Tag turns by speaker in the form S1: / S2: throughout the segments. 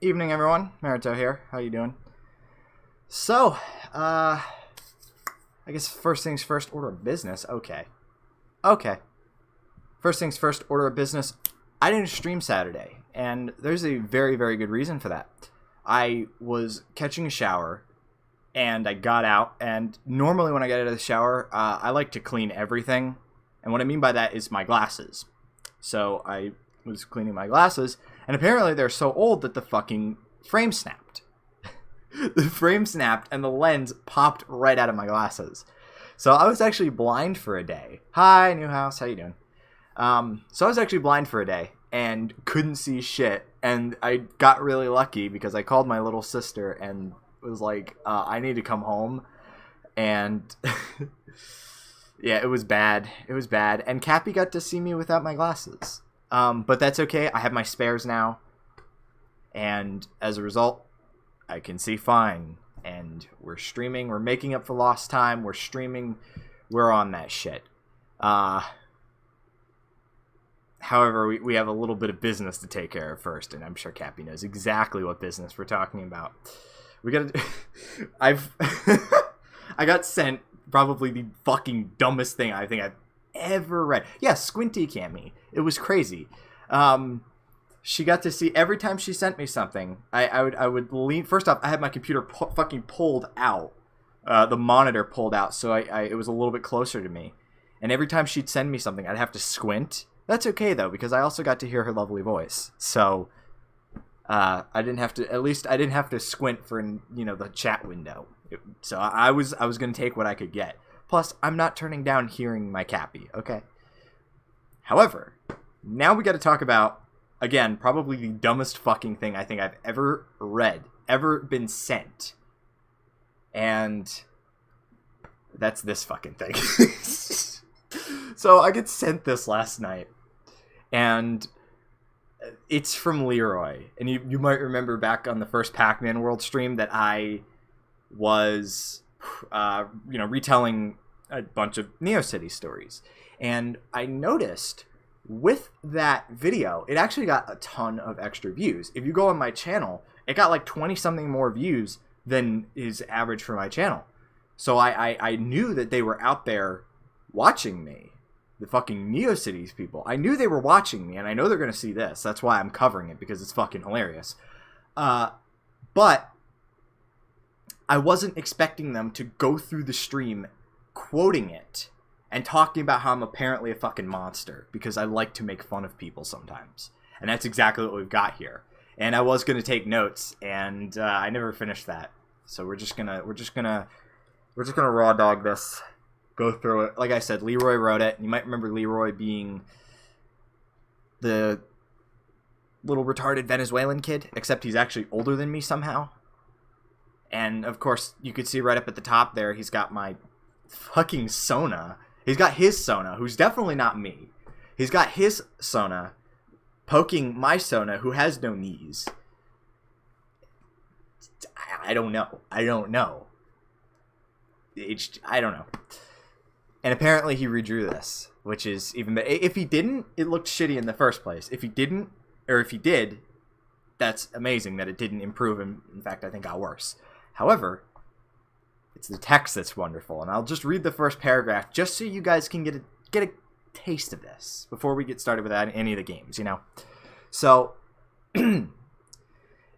S1: Evening, everyone. Marito here. How you doing? So, I guess first things first, order of business. Okay. First things first, order of business. I didn't stream Saturday, and there's a very, very good reason for that. I was catching a shower, and I got out, and normally when I get out of the shower, I like to clean everything, and what I mean by that is my glasses. So I was cleaning my glasses, and apparently they're so old that the fucking frame snapped. The frame snapped, and the lens popped right out of my glasses. So I was actually blind for a day. Hi, new house. How you doing? So I was actually blind for a day and couldn't see shit. And I got really lucky because I called my little sister and was like, I need to come home. And yeah, it was bad. And Cappy got to see me without my glasses. But that's okay. I have my spares now. And as a result, I can see fine. And we're streaming. We're making up for lost time. We're streaming. We're on that shit. However, we have a little bit of business to take care of first. And I'm sure Cappy knows exactly what business we're talking about. We gotta... I got sent probably the fucking dumbest thing I think I've ever read. Yeah, Squinty Cammy. It was crazy. She got to see every time she sent me something. I would lean. First off, I had my computer fucking pulled out, the monitor pulled out, so it was a little bit closer to me. And every time she'd send me something, I'd have to squint. That's okay though, because I also got to hear her lovely voice. So I didn't have to. At least I didn't have to squint for the chat window. So I was gonna take what I could get. Plus, I'm not turning down hearing my Cappy. Okay. However, now we got to talk about. Again, probably the dumbest fucking thing I think I've ever read, ever been sent. And that's this fucking thing. So I get sent this last night. And it's from Leroy. And you might remember back on the first Pac-Man World stream that I was, retelling a bunch of Neo City stories. And I noticed... with that video, it actually got a ton of extra views. If you go on my channel, it got like 20-something more views than is average for my channel. So I knew that they were out there watching me. The fucking NeoCities people. I knew they were watching me, and I know they're going to see this. That's why I'm covering it, because it's fucking hilarious. But I wasn't expecting them to go through the stream quoting it. And talking about how I'm apparently a fucking monster because I like to make fun of people sometimes, and that's exactly what we've got here. And I was gonna take notes, and I never finished that. So we're just gonna raw dog this, go through it. Like I said, Leroy wrote it. You might remember Leroy being the little retarded Venezuelan kid, except he's actually older than me somehow. And of course, you could see right up at the top there, he's got my fucking Sona. He's got his Sona, who's definitely not me. He's got his Sona poking my Sona, who has no knees. I don't know. I don't know. And apparently he redrew this, which is even better. If he didn't, it looked shitty in the first place. If he did, that's amazing that it didn't improve. In fact, I think got worse. However... it's the text that's wonderful, and I'll just read the first paragraph just so you guys can get a taste of this before we get started with any of the games, So, it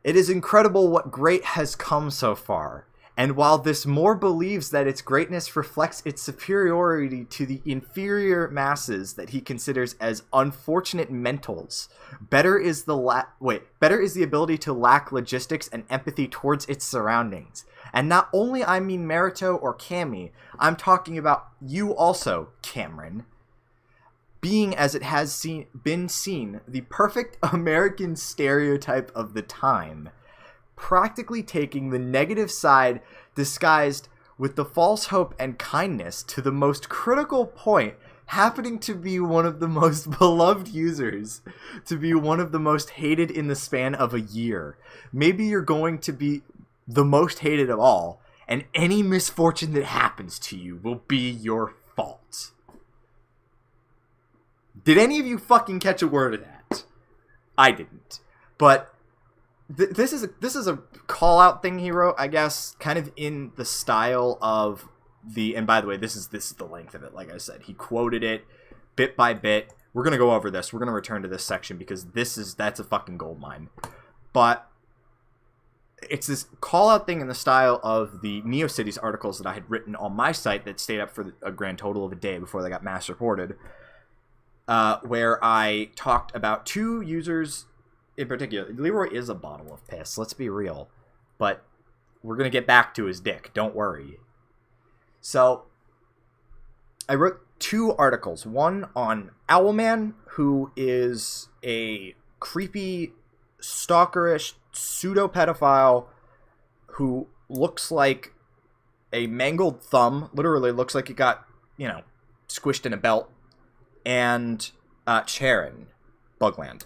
S1: is incredible what great has come so far, and while this more believes that its greatness reflects its superiority to the inferior masses that he considers as unfortunate mentals, better is the ability to lack logistics and empathy towards its surroundings. And not only I mean Marito or Cammy, I'm talking about you also, Cameron. Being as it has been seen, the perfect American stereotype of the time. Practically taking the negative side disguised with the false hope and kindness to the most critical point, happening to be one of the most beloved users, to be one of the most hated in the span of a year. Maybe you're going to be the most hated of all, and any misfortune that happens to you will be your fault. Did any of you fucking catch a word of that? I didn't. But this is a call out thing he wrote, I guess, kind of in the style of and by the way, this is the length of it. Like I said, he quoted it bit by bit. We're gonna go over this. We're gonna return to this section because that's a fucking gold mine. But it's this call out thing in the style of the NeoCities articles that I had written on my site that stayed up for a grand total of a day before they got mass reported, where I talked about 2 users in particular. Leroy is a bottle of piss, let's be real. But we're going to get back to his dick, don't worry. So, I wrote 2 articles. One on Owlman, who is a creepy, stalkerish, pseudo-pedophile who looks like a mangled thumb. Literally looks like it got, squished in a belt. And Charon, Bugland.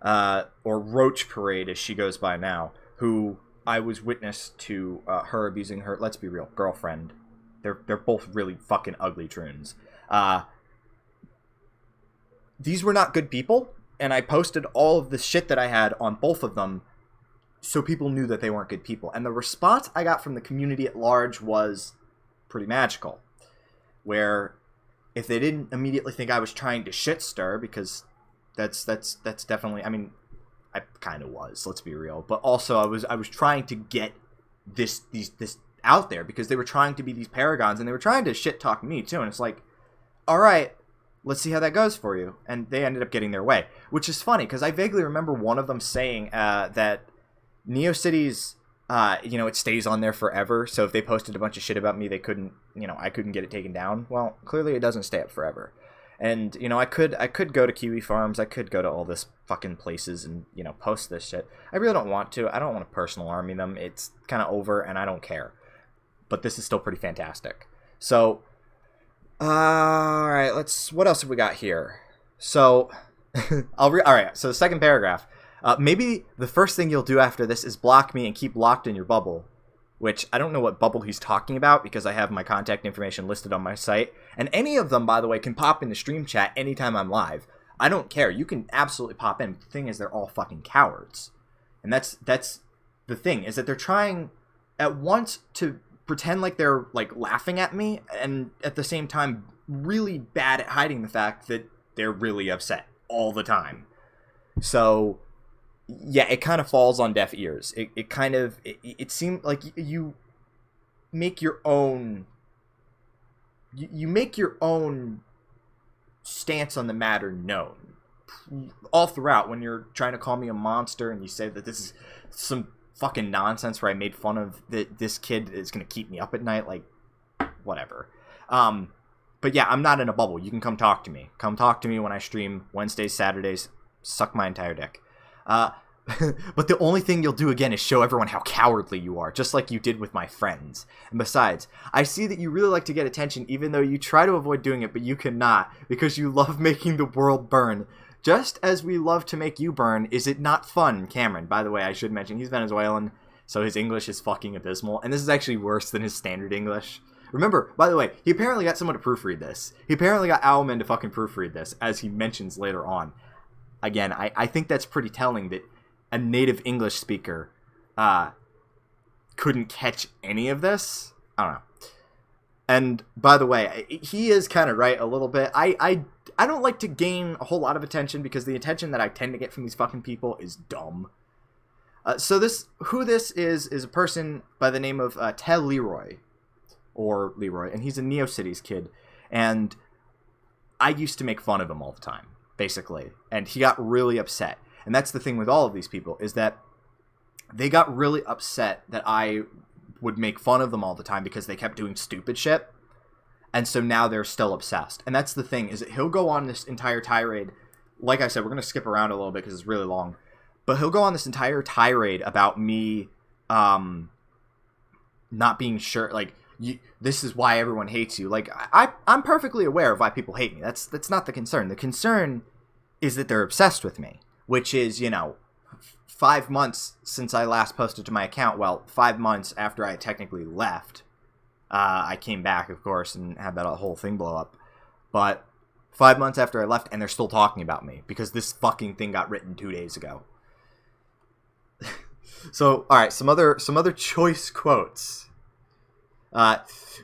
S1: Or Roach Parade, as she goes by now, who I was witness to her abusing her, let's be real, girlfriend. They're both really fucking ugly troons. These were not good people, and I posted all of the shit that I had on both of them so people knew that they weren't good people. And the response I got from the community at large was pretty magical. Where, if they didn't immediately think I was trying to shit stir, because that's definitely, I mean, I kind of was, let's be real. But also, I was trying to get this out there because they were trying to be these paragons and they were trying to shit talk me too. And it's like, all right, let's see how that goes for you. And they ended up getting their way, which is funny because I vaguely remember one of them saying that NeoCities, it stays on there forever. So if they posted a bunch of shit about me, they couldn't, I couldn't get it taken down. Well, clearly it doesn't stay up forever. And, I could go to Kiwi Farms. I could go to all this fucking places and, post this shit. I really don't want to. I don't want to personal army them. It's kind of over and I don't care. But this is still pretty fantastic. So, all right, what else have we got here? So, all right, so the second paragraph. Maybe the first thing you'll do after this is block me and keep locked in your bubble. Which, I don't know what bubble he's talking about because I have my contact information listed on my site. And any of them, by the way, can pop into stream chat anytime I'm live. I don't care. You can absolutely pop in. The thing is, they're all fucking cowards. And that's the thing, is that they're trying at once to pretend like they're laughing at me, and at the same time really bad at hiding the fact that they're really upset all the time. So yeah, it kind of falls on deaf ears. It seemed like you make your own stance on the matter known all throughout when you're trying to call me a monster and you say that this is some fucking nonsense where I made fun of this kid is going to keep me up at night, whatever. But yeah, I'm not in a bubble. You can come talk to me. Come talk to me when I stream Wednesdays, Saturdays. Suck my entire dick. But the only thing you'll do again is show everyone how cowardly you are, just like you did with my friends. And besides, I see that you really like to get attention even though you try to avoid doing it, but you cannot because you love making the world burn. Just as we love to make you burn, is it not fun, Cameron? By the way, I should mention, he's Venezuelan, so his English is fucking abysmal. And this is actually worse than his standard English. Remember, by the way, he apparently got someone to proofread this. He apparently got Owlman to fucking proofread this, as he mentions later on. Again, I think that's pretty telling that a native English speaker couldn't catch any of this. I don't know. And, by the way, he is kind of right a little bit. I don't like to gain a whole lot of attention because the attention that I tend to get from these fucking people is dumb. So who this is a person by the name of Tel Leroy, or Leroy, and he's a NeoCities kid. And I used to make fun of him all the time, basically. And he got really upset. And that's the thing with all of these people, is that they got really upset that I would make fun of them all the time because they kept doing stupid shit. And so now they're still obsessed. And that's the thing, is that he'll go on this entire tirade. Like I said, we're going to skip around a little bit because it's really long. But he'll go on this entire tirade about me not being sure, this is why everyone hates you. I'm perfectly aware of why people hate me. That's not the concern. The concern is that they're obsessed with me, which is, 5 months since I last posted to my account. Well, 5 months after I technically left. I came back, of course, and had that whole thing blow up. But 5 months after I left, and they're still talking about me because this fucking thing got written 2 days ago. So, all right, some other choice quotes.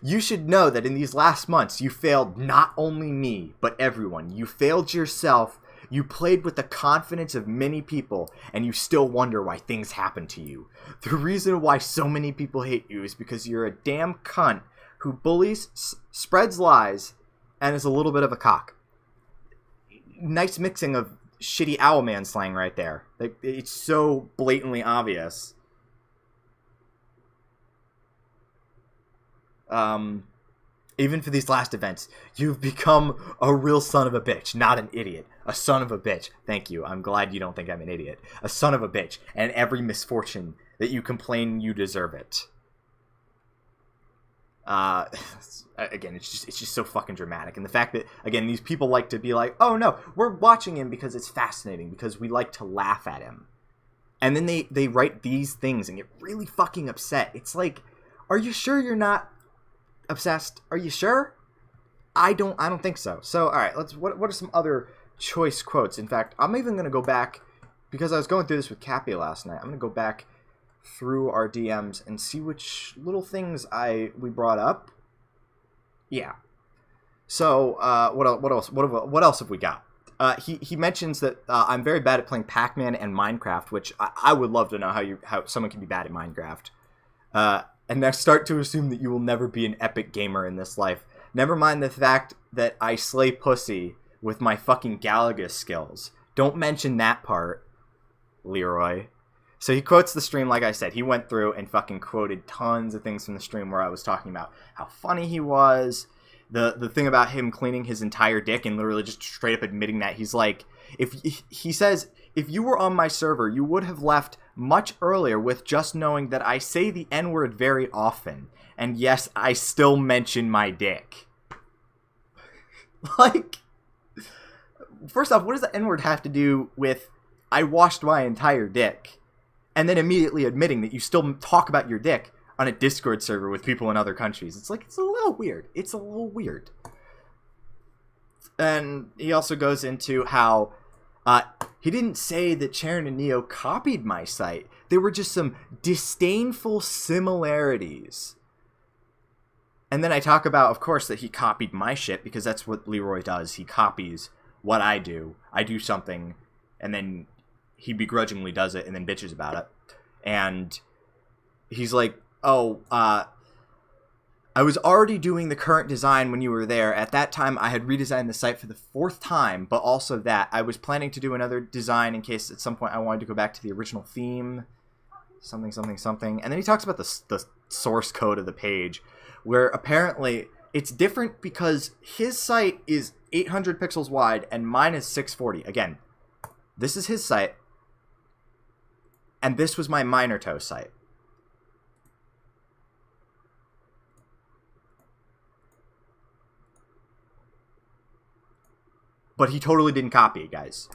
S1: You should know that in these last months, you failed not only me, but everyone. You failed yourself. You played with the confidence of many people, and you still wonder why things happen to you. The reason why so many people hate you is because you're a damn cunt who bullies, spreads lies, and is a little bit of a cock. Nice mixing of shitty Owlman slang right there. Like, it's so blatantly obvious. Even for these last events, you've become a real son of a bitch, not an idiot. A son of a bitch. Thank you. I'm glad you don't think I'm an idiot. A son of a bitch. And every misfortune that you complain, you deserve it. Again, it's just so fucking dramatic. And the fact that, again, these people like to be like, oh no, we're watching him because it's fascinating, because we like to laugh at him. And then they write these things and get really fucking upset. It's like, are you sure you're not obsessed? Are you sure? I don't think so. So, all right, what are some other choice quotes? In fact, I'm even going to go back, because I was going through this with Cappy last night. I'm going to go back through our DMs and see which little things we brought up. Yeah. So, what else have we got? He mentions that I'm very bad at playing Pac-Man and Minecraft, which I would love to know how someone can be bad at Minecraft. And I start to assume that you will never be an epic gamer in this life. Never mind the fact that I slay pussy with my fucking Galaga skills. Don't mention that part, Leroy. So he quotes the stream, like I said. He went through and fucking quoted tons of things from the stream where I was talking about how funny he was. The thing about him cleaning his entire dick and literally just straight up admitting that. He's like, he says, if you were on my server, you would have left much earlier with just knowing that I say the N-word very often. And yes, I still mention my dick. Like, first off, what does the N-word have to do with I washed my entire dick? And then immediately admitting that you still talk about your dick on a Discord server with people in other countries. It's like, it's a little weird. It's a little weird. And he also goes into how he didn't say that Charon and Neo copied my site. There were just some disdainful similarities. And then I talk about, of course, that he copied my shit, because that's what Leroy does. He copies what I do. I do something, and then he begrudgingly does it and then bitches about it. And he's like, oh, I was already doing the current design when you were there. At that time, I had redesigned the site for the 4th time, but also that I was planning to do another design in case at some point I wanted to go back to the original theme. Something, something, something. And then he talks about the source code of the page, where apparently it's different because his site is 800 pixels wide and mine is 640. Again, this is his site, and this was my Minor Toe site. But he totally didn't copy it, guys.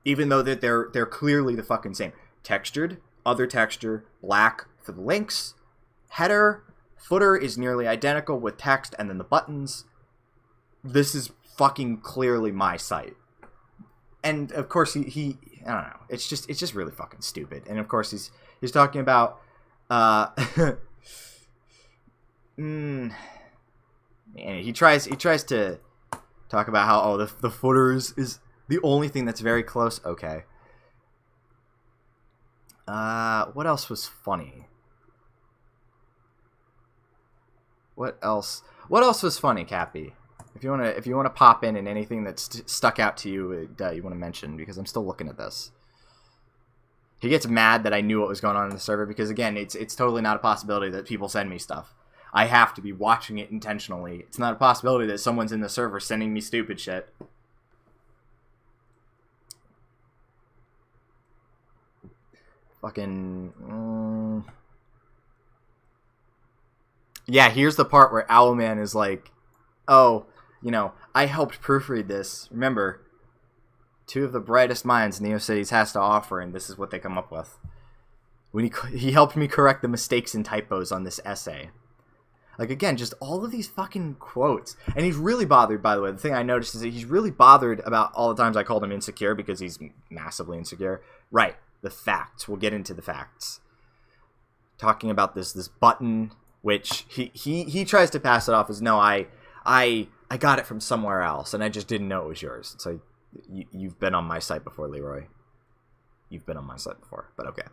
S1: Even though that they're clearly the fucking same. Textured, other texture, black for the links, header, footer is nearly identical with text and then the buttons. This is fucking clearly my site. And of course he I don't know. It's just really fucking stupid. And of course he's talking about and he tries to talk about how the footer is the only thing that's very close. Okay. What else was funny? What else was funny, Cappy? If you wanna pop in anything that's stuck out to you, you want to mention, because I'm still looking at this. He gets mad that I knew what was going on in the server because, again, it's totally not a possibility that people send me stuff. I have to be watching it intentionally. It's not a possibility that someone's in the server sending me stupid shit. Fucking... Yeah, here's the part where Owlman is like, oh, I helped proofread this. Remember, 2 of the brightest minds NeoCities has to offer, and this is what they come up with. When he helped me correct the mistakes and typos on this essay. Like, again, just all of these fucking quotes. And he's really bothered, by the way. The thing I noticed is that he's really bothered about all the times I called him insecure because he's massively insecure. Right, the facts. We'll get into the facts. talking about this button, which he tries to pass it off as, no, I got it from somewhere else, and I just didn't know it was yours. So you've been on my site before, Leroy. You've been on my site before, but okay.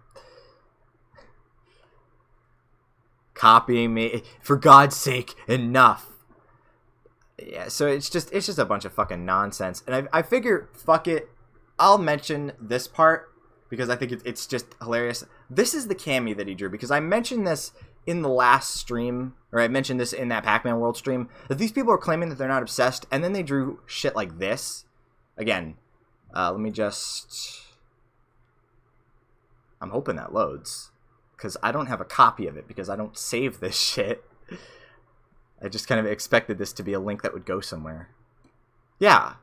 S1: Copying me, for God's sake, enough. Yeah, so it's just a bunch of fucking nonsense, and I figure, fuck it, I'll mention this part because I think it's just hilarious. This is the Cammy that he drew, because I mentioned this in the last stream, or I mentioned this in that Pac-Man World stream, that these people are claiming that they're not obsessed, and then they drew shit like this. Again, let me just... I'm hoping that loads, because I don't have a copy of it, because I don't save this shit. I just kind of expected this to be a link that would go somewhere. Yeah.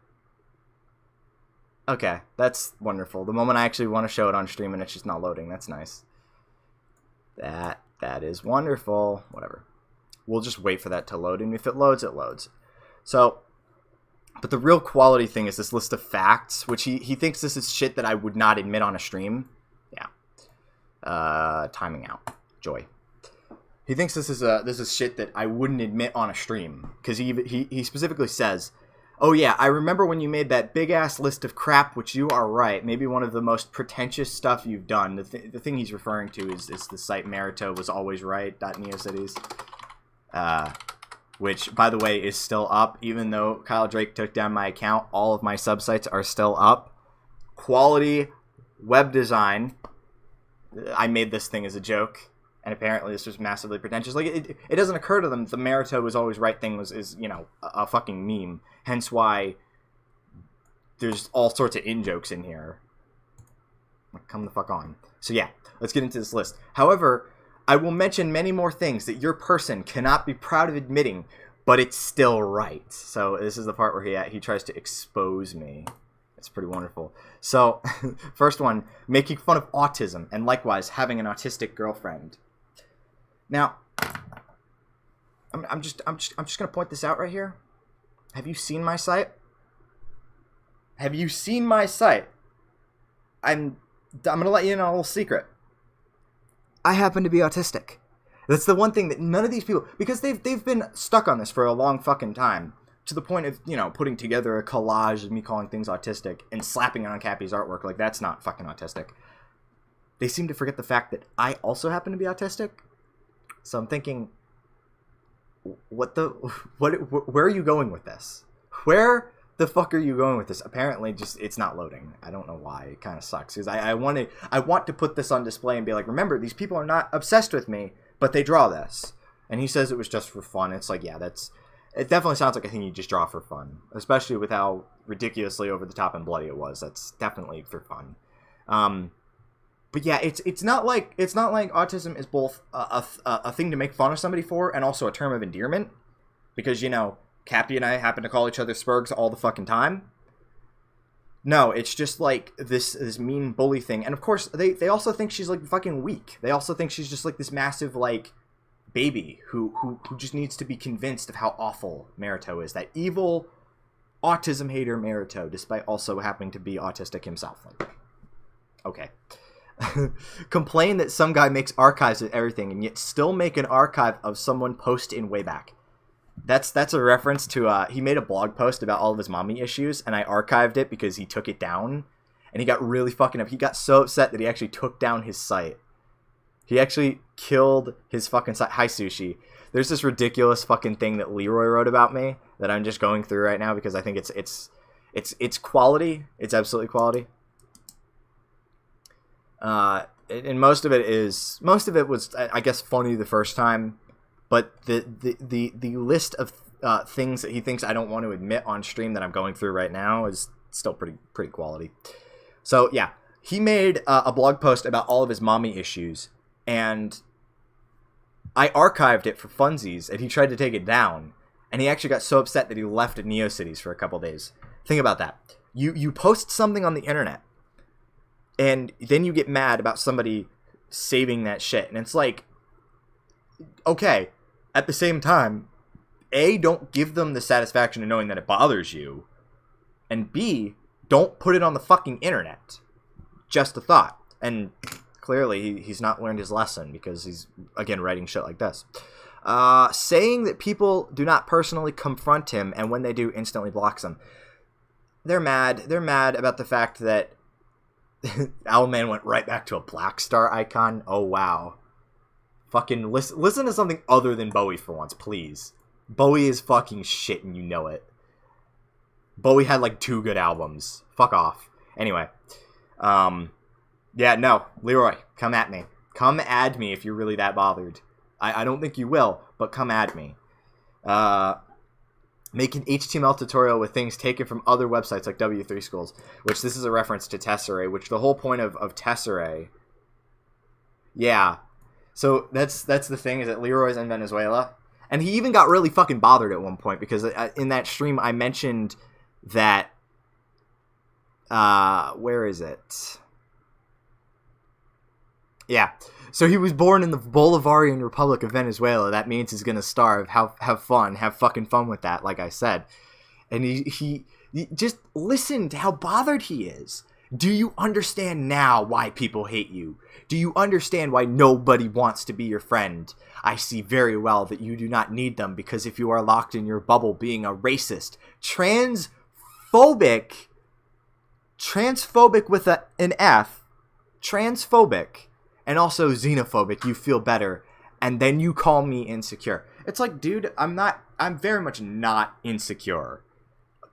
S1: Okay, that's wonderful. The moment I actually want to show it on stream and it's just not loading, that's nice. That is wonderful. Whatever. We'll just wait for that to load, and if it loads, it loads. So, but the real quality thing is this list of facts, which he thinks this is shit that I would not admit on a stream. Yeah. Timing out. Joy. He thinks this is shit that I wouldn't admit on a stream, because he specifically says, oh yeah, I remember when you made that big-ass list of crap, which you are right, maybe one of the most pretentious stuff you've done. The thing he's referring to is the site Merito was always right, .neocities, which, by the way, is still up. Even though Kyle Drake took down my account, all of my subsites are still up. Quality web design. I made this thing as a joke, and apparently this was massively pretentious. Like, it doesn't occur to them that the Merito was always right thing is you know, a fucking meme. Hence why there's all sorts of in-jokes in here. Come the fuck on. So yeah, let's get into this list. However, I will mention many more things that your person cannot be proud of admitting, but it's still right. So this is the part where he tries to expose me. It's pretty wonderful. So, first one, making fun of autism, and likewise having an autistic girlfriend. Now, I'm just gonna point this out right here. Have you seen my site? Have you seen my site? I'm gonna let you in on a little secret. I happen to be autistic. That's the one thing that none of these people, because they've been stuck on this for a long fucking time, to the point of, you know, putting together a collage of me calling things autistic and slapping it on Cappy's artwork. Like, that's not fucking autistic. They seem to forget the fact that I also happen to be autistic. So I'm thinking, where are you going with this? Where the fuck are you going with this? Apparently, just, it's not loading. I don't know why. It kind of sucks, because I want to put this on display and be like, remember, these people are not obsessed with me, but they draw this. And he says it was just for fun. It's like, yeah, it definitely sounds like a thing you just draw for fun, especially with how ridiculously over the top and bloody it was. That's definitely for fun. But yeah, it's not like autism is both a thing to make fun of somebody for and also a term of endearment, because, you know, Cappy and I happen to call each other Spurgs all the fucking time. No, it's just like this mean bully thing. And of course, they also think she's like fucking weak. They also think she's just like this massive like baby who just needs to be convinced of how awful Merito is. That evil autism hater Merito, despite also happening to be autistic himself. Like, okay. Complain that some guy makes archives of everything and yet still make an archive of someone post in Wayback. That's a reference to he made a blog post about all of his mommy issues, and I archived it because he took it down, and he got really fucking up. He got so upset that he actually took down his site. He actually killed his fucking site. Hi, Sushi. There's this ridiculous fucking thing that Leroy wrote about me that I'm just going through right now because I think it's quality. It's absolutely quality. And most of it was, I guess, funny the first time, but the list of things that he thinks I don't want to admit on stream that I'm going through right now is still pretty quality. So yeah, he made a blog post about all of his mommy issues, and I archived it for funsies, and he tried to take it down, and he actually got so upset that he left at NeoCities for a couple days. Think about that. You post something on the internet, and then you get mad about somebody saving that shit. And it's like, okay, at the same time, A, don't give them the satisfaction of knowing that it bothers you. And B, don't put it on the fucking internet. Just a thought. And Clearly, he's not learned his lesson because he's, again, writing shit like this. Saying that people do not personally confront him, and when they do, instantly blocks them. They're mad. They're mad about the fact that Owlman went right back to a Black Star icon. Oh, wow. Fucking listen to something other than Bowie for once, please. Bowie is fucking shit and you know it. Bowie had like 2 good albums. Fuck off. Anyway. Yeah, no. Leroy, come at me. Come at me if you're really that bothered. I don't think you will, but come at me. Make an HTML tutorial with things taken from other websites like W3 Schools, which this is a reference to Tesserae, which the whole point of Tesserae... Yeah. So that's the thing, is that Leroy's in Venezuela. And he even got really fucking bothered at one point, because in that stream I mentioned that... where is it? Yeah. So he was born in the Bolivarian Republic of Venezuela. That means he's gonna starve. Have fun. Have fucking fun with that, like I said. And he just listen to how bothered he is. Do you understand now why people hate you? Do you understand why nobody wants to be your friend? I see very well that you do not need them, because if you are locked in your bubble being a racist, transphobic with an F, transphobic, and also xenophobic, you feel better, and then you call me insecure. It's like, dude, I'm very much not insecure.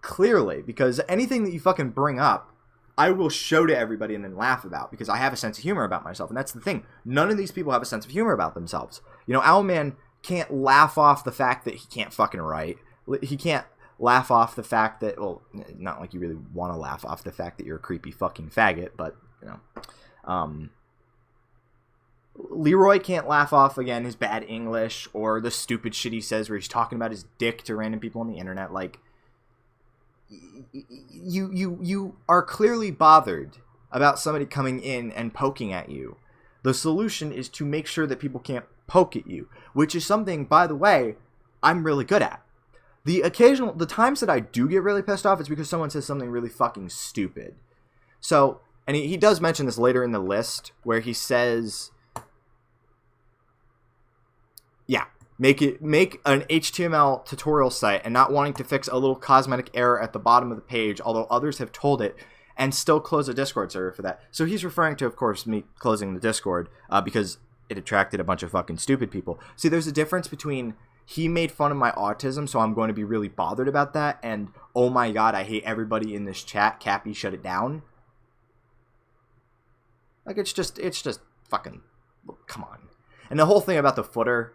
S1: Clearly, because anything that you fucking bring up, I will show to everybody and then laugh about, because I have a sense of humor about myself. And that's the thing. None of these people have a sense of humor about themselves. You know, Owlman can't laugh off the fact that he can't fucking write. He can't laugh off the fact that, well, not like you really want to laugh off the fact that you're a creepy fucking faggot, but, you know. Leroy can't laugh off, again, his bad English or the stupid shit he says where he's talking about his dick to random people on the internet. Like, you are clearly bothered about somebody coming in and poking at you. The solution is to make sure that people can't poke at you, which is something, by the way, I'm really good at. The times that I do get really pissed off is because someone says something really fucking stupid. So, and he does mention this later in the list, where he says, yeah, make an HTML tutorial site and not wanting to fix a little cosmetic error at the bottom of the page, although others have told it, and still close a Discord server for that. So he's referring to, of course, me closing the Discord because it attracted a bunch of fucking stupid people. See, there's a difference between he made fun of my autism, so I'm going to be really bothered about that, and oh my god, I hate everybody in this chat, Cappy, shut it down. Like, it's just fucking, come on. And the whole thing about the footer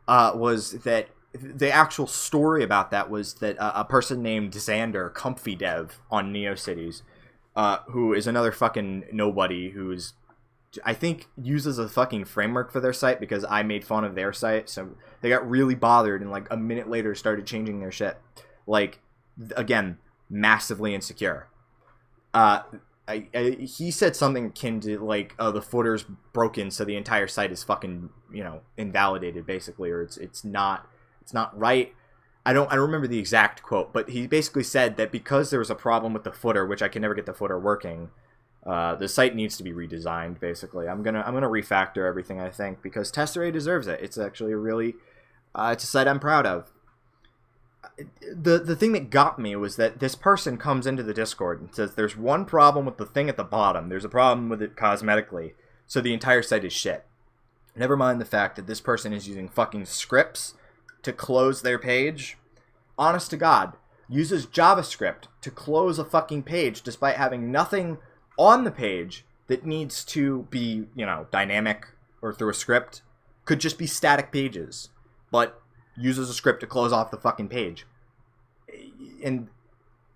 S1: was that the actual story about that was that a person named Xander, Comfy Dev on NeoCities, who is another fucking nobody who's, I think, uses a fucking framework for their site because I made fun of their site, so they got really bothered and like a minute later started changing their shit. Like, again, massively insecure. He said something akin to like, oh, the footer's broken, so the entire site is fucking, you know, invalidated basically, or it's not right. I don't remember the exact quote, but he basically said that because there was a problem with the footer, which I can never get the footer working, the site needs to be redesigned. Basically, I'm gonna refactor everything, I think, because Tesserae deserves it. It's actually a really it's a site I'm proud of. The thing that got me was that this person comes into the Discord and says there's one problem with the thing at the bottom. There's a problem with it cosmetically, so the entire site is shit. Never mind the fact that this person is using fucking scripts to close their page. Honest to God, uses JavaScript to close a fucking page despite having nothing on the page that needs to be, you know, dynamic or through a script. Could just be static pages, but uses a script to close off the fucking page. And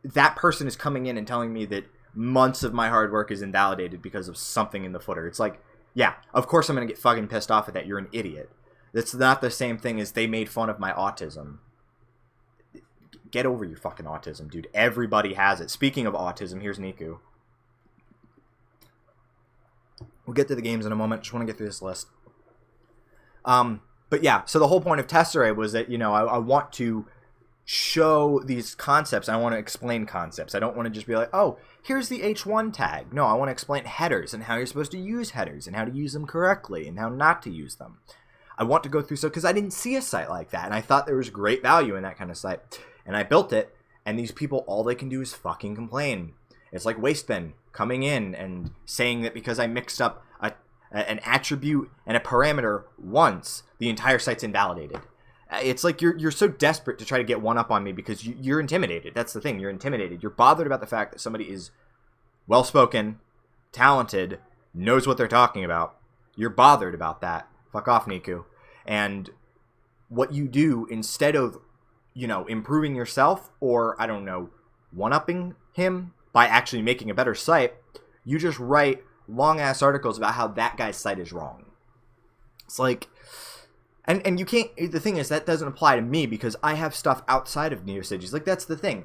S1: that person is coming in and telling me that months of my hard work is invalidated because of something in the footer. It's like, yeah, of course I'm going to get fucking pissed off at that. You're an idiot. That's not the same thing as they made fun of my autism. Get over your fucking autism, dude. Everybody has it. Speaking of autism, here's Niku. We'll get to the games in a moment. Just want to get through this list. But yeah, so the whole point of Tesserae was that, you know, I want to show these concepts. I want to explain concepts. I don't want to just be like, oh, here's the H1 tag. No, I want to explain headers and how you're supposed to use headers and how to use them correctly and how not to use them. I want to go through because I didn't see a site like that, and I thought there was great value in that kind of site. And I built it, and these people, all they can do is fucking complain. It's like Wastebin coming in and saying that because I mixed up an attribute and a parameter once, the entire site's invalidated. It's like you're so desperate to try to get one up on me because you're intimidated. That's the thing. You're intimidated. You're bothered about the fact that somebody is well-spoken, talented, knows what they're talking about. You're bothered about that. Fuck off, Niku. And what you do instead of, improving yourself or, I don't know, one-upping him by actually making a better site, you just write long-ass articles about how that guy's site is wrong. It's like... And you can't... The thing is, that doesn't apply to me because I have stuff outside of Neocities. Like, that's the thing.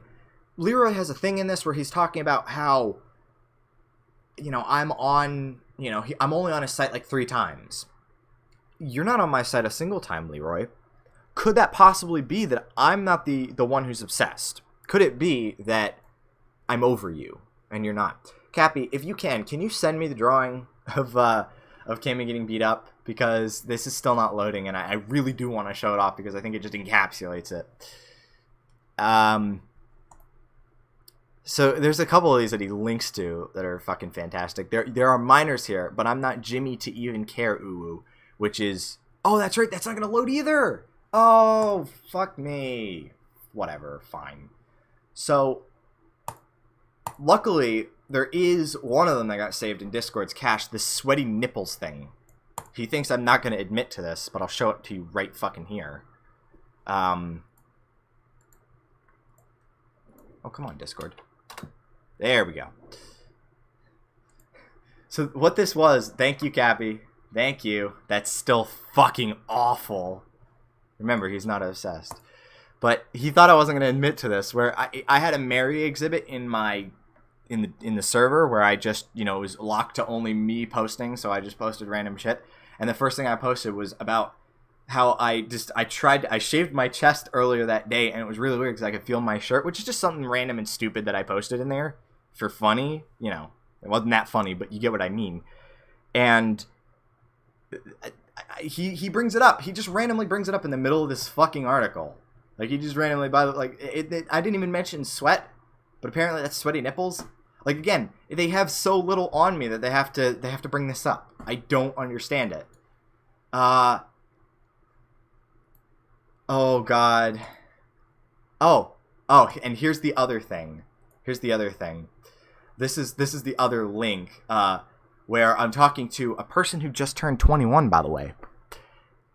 S1: Leroy has a thing in this where he's talking about how, I'm on... I'm only on his site like 3 times. You're not on my site a single time, Leroy. Could that possibly be that I'm not the one who's obsessed? Could it be that I'm over you and you're not? Cappy, if you can you send me the drawing of Cammy getting beat up? Because this is still not loading, and I really do want to show it off because I think it just encapsulates it. So there's a couple of these that he links to that are fucking fantastic. There are minors here, but I'm not Jimmy to even care, ooh, which is... Oh, that's right, that's not going to load either! Oh, fuck me. Whatever, fine. So, luckily, there is one of them that got saved in Discord's cache, this sweaty nipples thing. He thinks I'm not going to admit to this, but I'll show it to you right fucking here. Oh, come on, Discord. There we go. So what this was, thank you, Cappy. Thank you. That's still fucking awful. Remember, he's not obsessed. But he thought I wasn't going to admit to this, where I had a Mary exhibit in the server where I just, it was locked to only me posting, so I just posted random shit. And the first thing I posted was about how I shaved my chest earlier that day, and it was really weird because I could feel my shirt, which is just something random and stupid that I posted in there for funny. It wasn't that funny, but you get what I mean. And he brings it up. He just randomly brings it up in the middle of this fucking article. Like, he just randomly, I didn't even mention sweat, but apparently that's sweaty nipples. Like, again, they have so little on me that they have to bring this up. I don't understand it. Oh, God. Oh, and here's the other thing. This is the other link, where I'm talking to a person who just turned 21, by the way.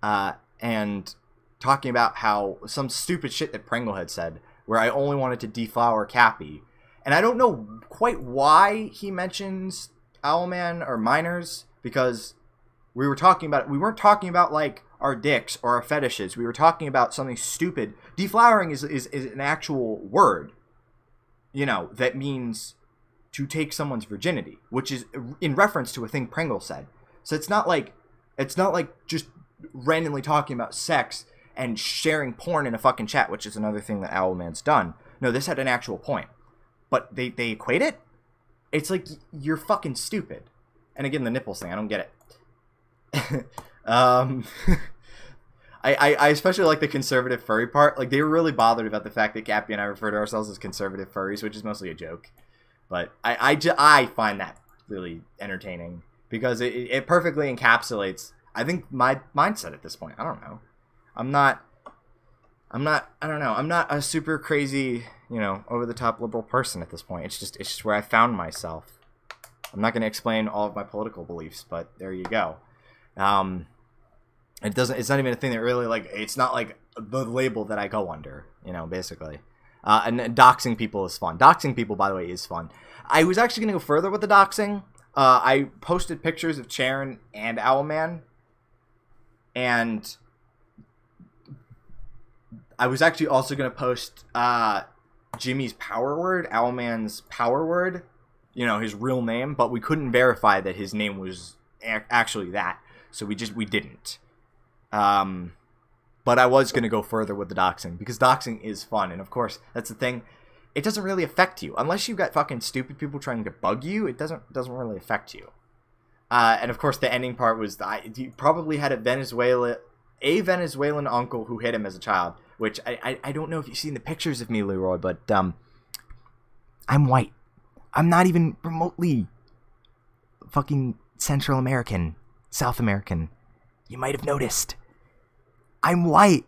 S1: And talking about how some stupid shit that Pringle had said, where I only wanted to deflower Cappy. And I don't know quite why he mentions Owlman or minors, because we weren't talking about like our dicks or our fetishes. We were talking about something stupid. Deflowering is an actual word, that means to take someone's virginity, which is in reference to a thing Pringle said. So it's not like just randomly talking about sex and sharing porn in a fucking chat, which is another thing that Owlman's done. No, this had an actual point. But they equate it? It's like, you're fucking stupid. And again, the nipples thing, I don't get it. I especially like the conservative furry part. Like, they were really bothered about the fact that Cappy and I refer to ourselves as conservative furries, which is mostly a joke. But I find that really entertaining because it perfectly encapsulates, I think, my mindset at this point. I don't know. I'm not a super crazy, over the top liberal person at this point. It's just where I found myself. I'm not going to explain all of my political beliefs, but there you go. It's not even a thing that really, it's not like the label that I go under, basically. And doxing people is fun. Doxing people, by the way, is fun. I was actually going to go further with the doxing. I posted pictures of Charon and Owlman, and I was actually also going to post Jimmy's power word, Owlman's power word, his real name, but we couldn't verify that his name was actually that, so we didn't. But I was going to go further with the doxing, because doxing is fun. And of course, that's the thing. It doesn't really affect you. Unless you've got fucking stupid people trying to bug you, it doesn't really affect you. And of course, the ending part was, he probably had a Venezuelan uncle who hit him as a child. Which, I don't know if you've seen the pictures of me, Leroy, but I'm white. I'm not even remotely fucking Central American, South American. You might have noticed. I'm white.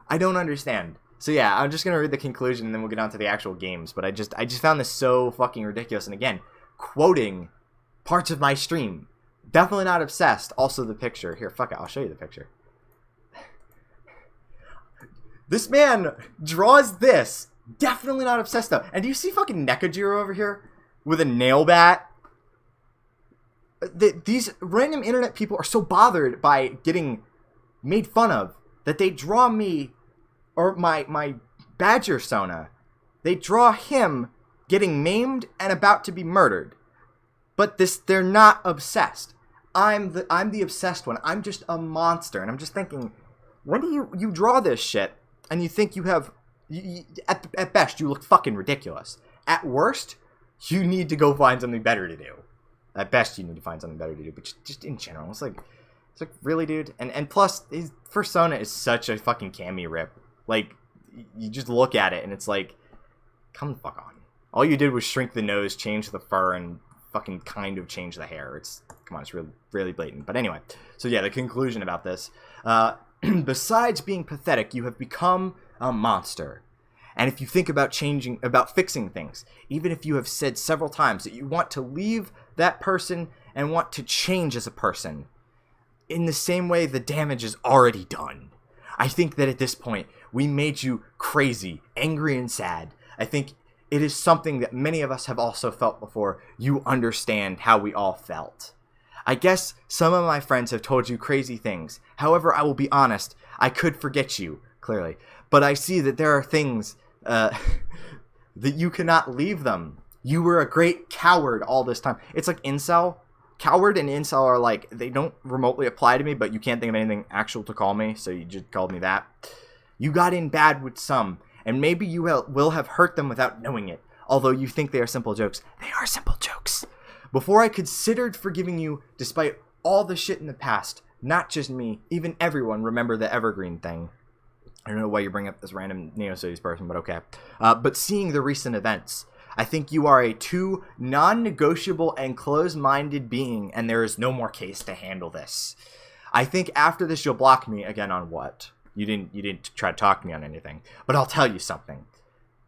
S1: I don't understand. So yeah, I'm just gonna read the conclusion and then we'll get on to the actual games. But I just found this so fucking ridiculous. And again, quoting parts of my stream. Definitely not obsessed. Also the picture. Here, fuck it. I'll show you the picture. This man draws this. Definitely not obsessed though. And do you see fucking Nekajiro over here with a nail bat? These random internet people are so bothered by getting made fun of that they draw me, or my Badger Sona, they draw him getting maimed and about to be murdered. But they're not obsessed. I'm the obsessed one. I'm just a monster. And I'm just thinking, when do you draw this shit and you think you have, at best, you look fucking ridiculous. At worst, you need to go find something better to do. At best, you need to find something better to do. But just in general, it's like, really, dude? And plus, his persona is such a fucking Cammy rip. Like, you just look at it and it's like, come the fuck on. All you did was shrink the nose, change the fur, and fucking kind of change the hair. Come on, it's really, really blatant. But anyway, so yeah, the conclusion about this. Besides being pathetic, you have become a monster. And if you think about fixing things, even if you have said several times that you want to leave that person and want to change as a person, in the same way the damage is already done. I think that at this point, we made you crazy, angry, and sad. I think it is something that many of us have also felt before. You understand how we all felt. I guess some of my friends have told you crazy things. However, I will be honest, I could forget you, clearly. But I see that there are things that you cannot leave them. You were a great coward all this time. It's like incel. Coward and incel are like, they don't remotely apply to me, but you can't think of anything actual to call me, so you just called me that. You got in bad with some, and maybe you will have hurt them without knowing it. Although you think they are simple jokes. They are simple jokes. Before I considered forgiving you, despite all the shit in the past, not just me, even everyone, remember the Evergreen thing. I don't know why you bring up this random Neo-Cities person, but okay. But seeing the recent events, I think you are a too non-negotiable and closed-minded being, and there is no more case to handle this. I think after this you'll block me again on what? You didn't try to talk to me on anything. But I'll tell you something.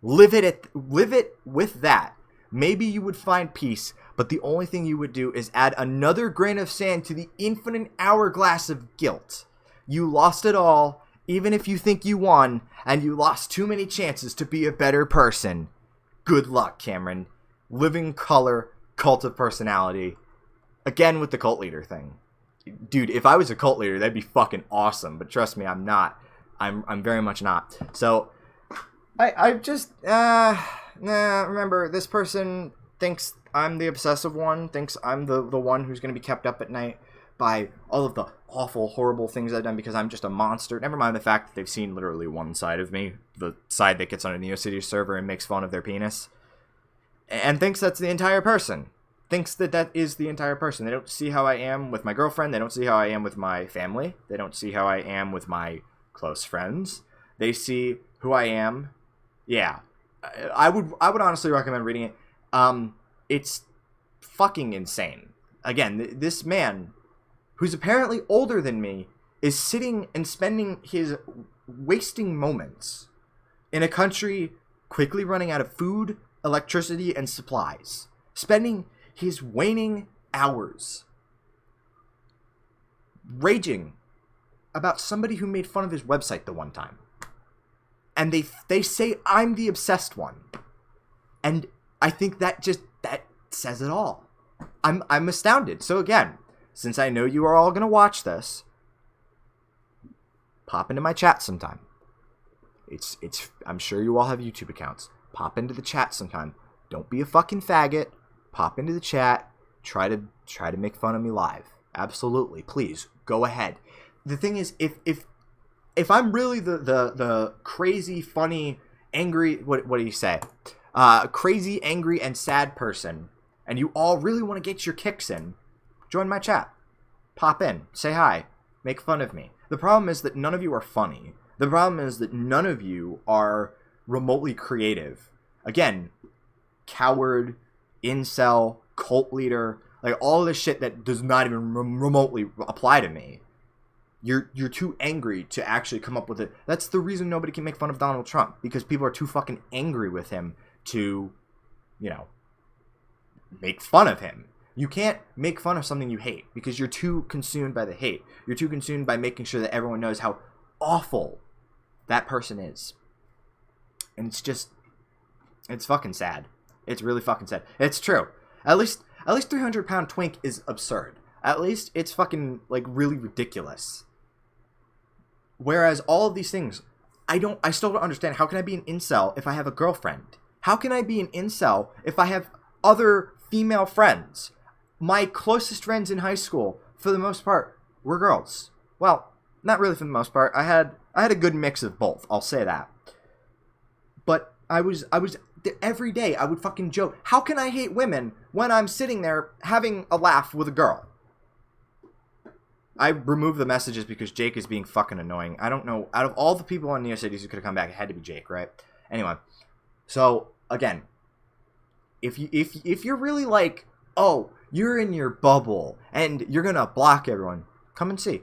S1: Live it with that. Maybe you would find peace, but the only thing you would do is add another grain of sand to the infinite hourglass of guilt. You lost it all, even if you think you won, and you lost too many chances to be a better person. Good luck, Cameron. Living color, cult of personality. Again with the cult leader thing. Dude, if I was a cult leader, that'd be fucking awesome. But trust me, I'm not. I'm very much not. So, I just, remember, this person thinks I'm the obsessive one, thinks I'm the one who's going to be kept up at night by all of the awful, horrible things I've done because I'm just a monster. Never mind the fact that they've seen literally one side of me, the side that gets on a NeoCities server and makes fun of their penis, and thinks that's the entire person. Thinks that is the entire person. They don't see how I am with my girlfriend. They don't see how I am with my family. They don't see how I am with my close friends. They see who I am. Yeah. I would honestly recommend reading it. It's fucking insane. Again, this man, who's apparently older than me, is sitting and spending his wasting moments in a country quickly running out of food, electricity, and supplies. Spending his waning hours raging about somebody who made fun of his website the one time. And they say I'm the obsessed one. And I think that says it all. I'm astounded. So again, since I know you are all going to watch this, pop into my chat sometime. I'm sure you all have YouTube accounts. Pop into the chat sometime. Don't be a fucking faggot. Pop into the chat. Try to make fun of me live. Absolutely. Please, go ahead. The thing is, if if I'm really the crazy, funny, angry, what do you say? Crazy, angry, and sad person, and you all really want to get your kicks in, join my chat. Pop in. Say hi. Make fun of me. The problem is that none of you are funny. The problem is that none of you are remotely creative. Again, coward, incel, cult leader, like all this shit that does not even remotely apply to me. You're too angry to actually come up with it. That's the reason nobody can make fun of Donald Trump, because people are too fucking angry with him to, you know, make fun of him. You can't make fun of something you hate because you're too consumed by the hate. You're too consumed by making sure that everyone knows how awful that person is. And it's fucking sad. It's really fucking sad. It's true. At least 300-pound twink is absurd. At least it's fucking, like, really ridiculous. Whereas all of these things, I still don't understand. How can I be an incel if I have a girlfriend? How can I be an incel if I have other female friends? My closest friends in high school, for the most part, were girls. Well, not really for the most part. I had a good mix of both. I'll say that. But I was every day I would fucking joke. How can I hate women when I'm sitting there having a laugh with a girl? I removed the messages because Jake is being fucking annoying. I don't know. Out of all the people on Neo Cities who could have come back, it had to be Jake, right? Anyway, so again, if you're really like, oh, you're in your bubble and you're gonna block everyone, come and see.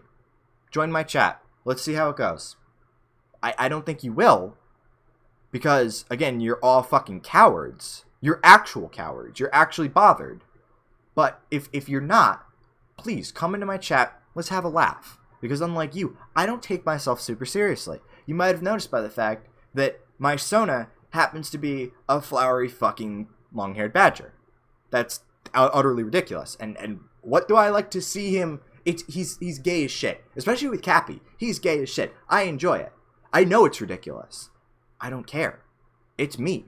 S1: Join my chat. Let's see how it goes. I don't think you will, because again, you're all fucking cowards. You're actual cowards. You're actually bothered. But if you're not, please come into my chat. Let's have a laugh. Because unlike you, I don't take myself super seriously. You might have noticed by the fact that my Sona happens to be a flowery fucking long-haired badger. That's utterly ridiculous. And what do I like to see him? He's gay as shit. Especially with Cappy. He's gay as shit. I enjoy it. I know it's ridiculous. I don't care. It's me.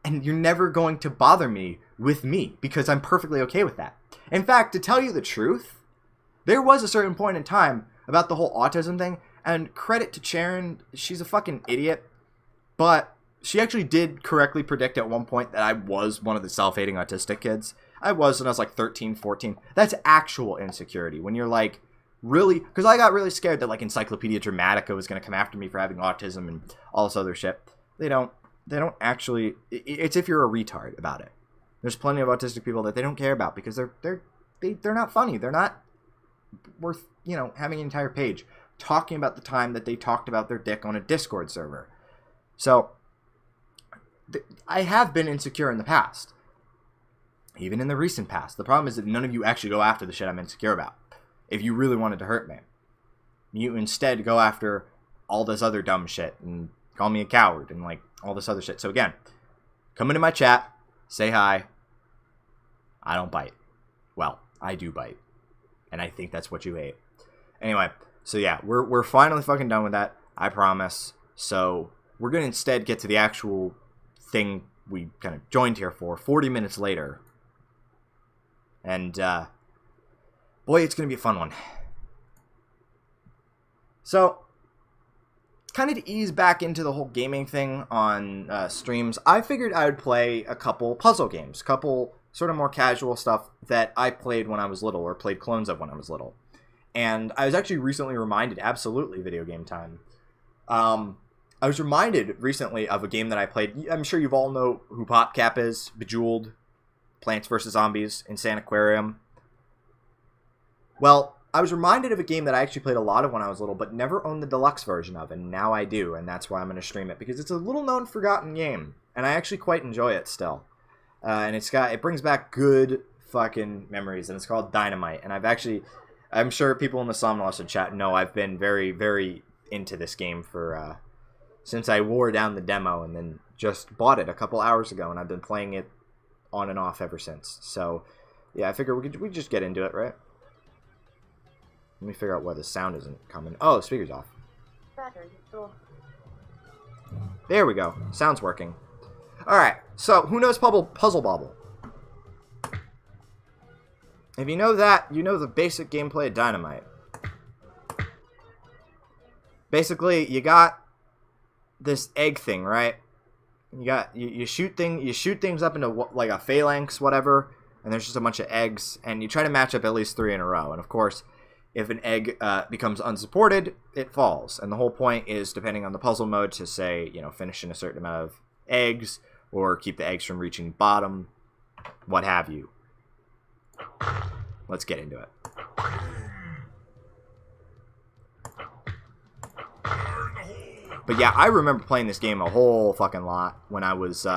S1: And you're never going to bother me with me, because I'm perfectly okay with that. In fact, to tell you the truth, there was a certain point in time about the whole autism thing, and credit to Sharon, she's a fucking idiot, but she actually did correctly predict at one point that I was one of the self-hating autistic kids. I was when I was like 13, 14. That's actual insecurity. When you're like, really, because I got really scared that like Encyclopedia Dramatica was going to come after me for having autism and all this other shit. They don't actually, it's if you're a retard about it. There's plenty of autistic people that they don't care about because they're not funny. They're not worth, you know, having an entire page talking about the time that they talked about their dick on a Discord server. So I have been insecure in the past, even in the recent past. The problem is that none of you actually go after the shit I'm insecure about. If you really wanted to hurt me, you instead go after all this other dumb shit and call me a coward and like all this other shit. So again, come into my chat, say hi. I don't bite. Well, I do bite. And I think that's what you hate. Anyway, so yeah, we're finally fucking done with that. I promise. So we're going to instead get to the actual thing we kind of joined here for 40 minutes later. And, boy, it's going to be a fun one. So, kind of to ease back into the whole gaming thing on streams, I figured I would play a couple puzzle games. Couple sort of more casual stuff that I played when I was little, or played clones of when I was little. And I was actually recently reminded, absolutely video game time. I was reminded recently of a game that I played. I'm sure you all know who PopCap is. Bejeweled, Plants vs. Zombies, Insane Aquarium. Well, I was reminded of a game that I actually played a lot of when I was little, but never owned the deluxe version of, and now I do, and that's why I'm going to stream it, because it's a little-known, forgotten game, and I actually quite enjoy it still. And it brings back good fucking memories, and it's called Dynomite, and I'm sure people in the Somnolence chat know I've been very, very into this game for, since I wore down the demo, and then just bought it a couple hours ago, and I've been playing it on and off ever since. So, yeah, I figure we just get into it, right? Let me figure out why the sound isn't coming. Oh, the speaker's off. There we go. Sound's working. Alright, so who knows Puzzle Bobble? If you know that, you know the basic gameplay of Dynomite. basically, you got this egg thing, right? You shoot things up into like a phalanx, whatever, and there's just a bunch of eggs, and you try to match up at least 3 in a row. And of course, if an egg becomes unsupported, it falls. And the whole point is, depending on the puzzle mode, to say, finish in a certain amount of eggs, or keep the eggs from reaching bottom, what have you. Let's get into it. But yeah, I remember playing this game a whole fucking lot when I was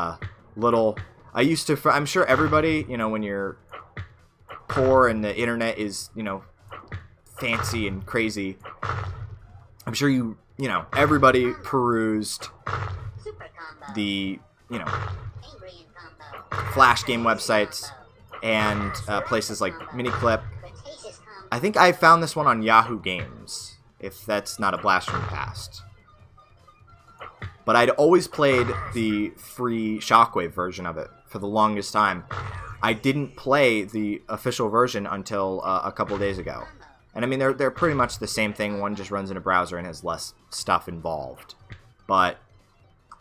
S1: little. I used to, I'm sure everybody, when you're poor and the internet is, fancy and crazy, I'm sure everybody perused the, Flash game websites and places like Miniclip. I think I found this one on Yahoo Games, if that's not a blast from the past. But I'd always played the free Shockwave version of it for the longest time. I didn't play the official version until a couple days ago. And I mean, they're pretty much the same thing. One just runs in a browser and has less stuff involved. But,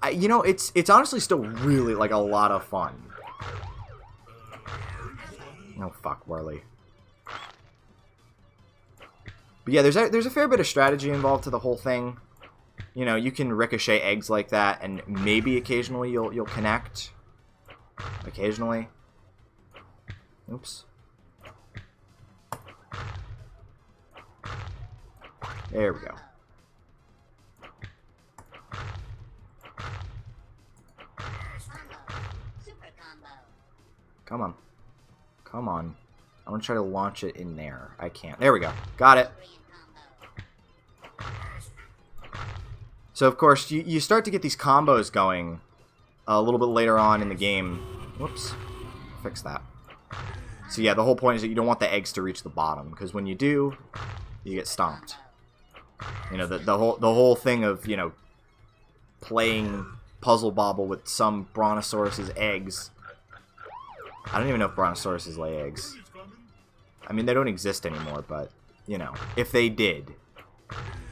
S1: it's honestly still really, like, a lot of fun. Oh, fuck, Whirly. But yeah, there's a fair bit of strategy involved to the whole thing. You can ricochet eggs like that, and maybe occasionally you'll connect. Occasionally. Oops. There we go. Come on. Come on. I'm going to try to launch it in there. I can't. There we go. Got it. So, of course, you start to get these combos going a little bit later on in the game. Whoops. Fix that. So, yeah, the whole point is that you don't want the eggs to reach the bottom, because when you do, you get stomped. The whole thing of, playing Puzzle Bobble with some Brontosaurus's eggs. I don't even know if Brontosauruses lay eggs. I mean, they don't exist anymore, but, if they did,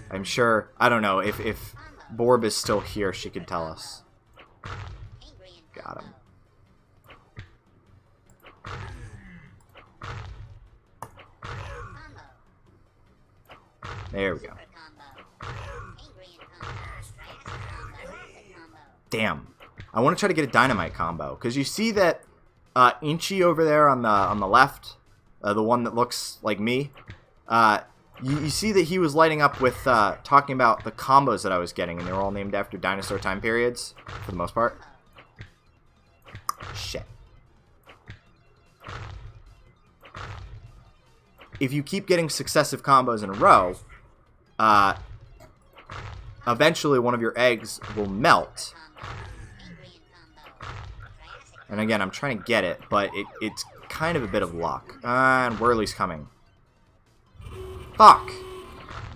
S1: I'm sure, I don't know, if Borb is still here, she could tell us. Got him. There we go. Damn. I want to try to get a Dynomite combo, because you see that Inchy over there on the left, the one that looks like me, you see that he was lighting up with talking about the combos that I was getting, and they were all named after dinosaur time periods, for the most part. Shit. If you keep getting successive combos in a row, eventually one of your eggs will melt. And again, I'm trying to get it, but it's kind of a bit of luck. And Whirly's coming. Fuck!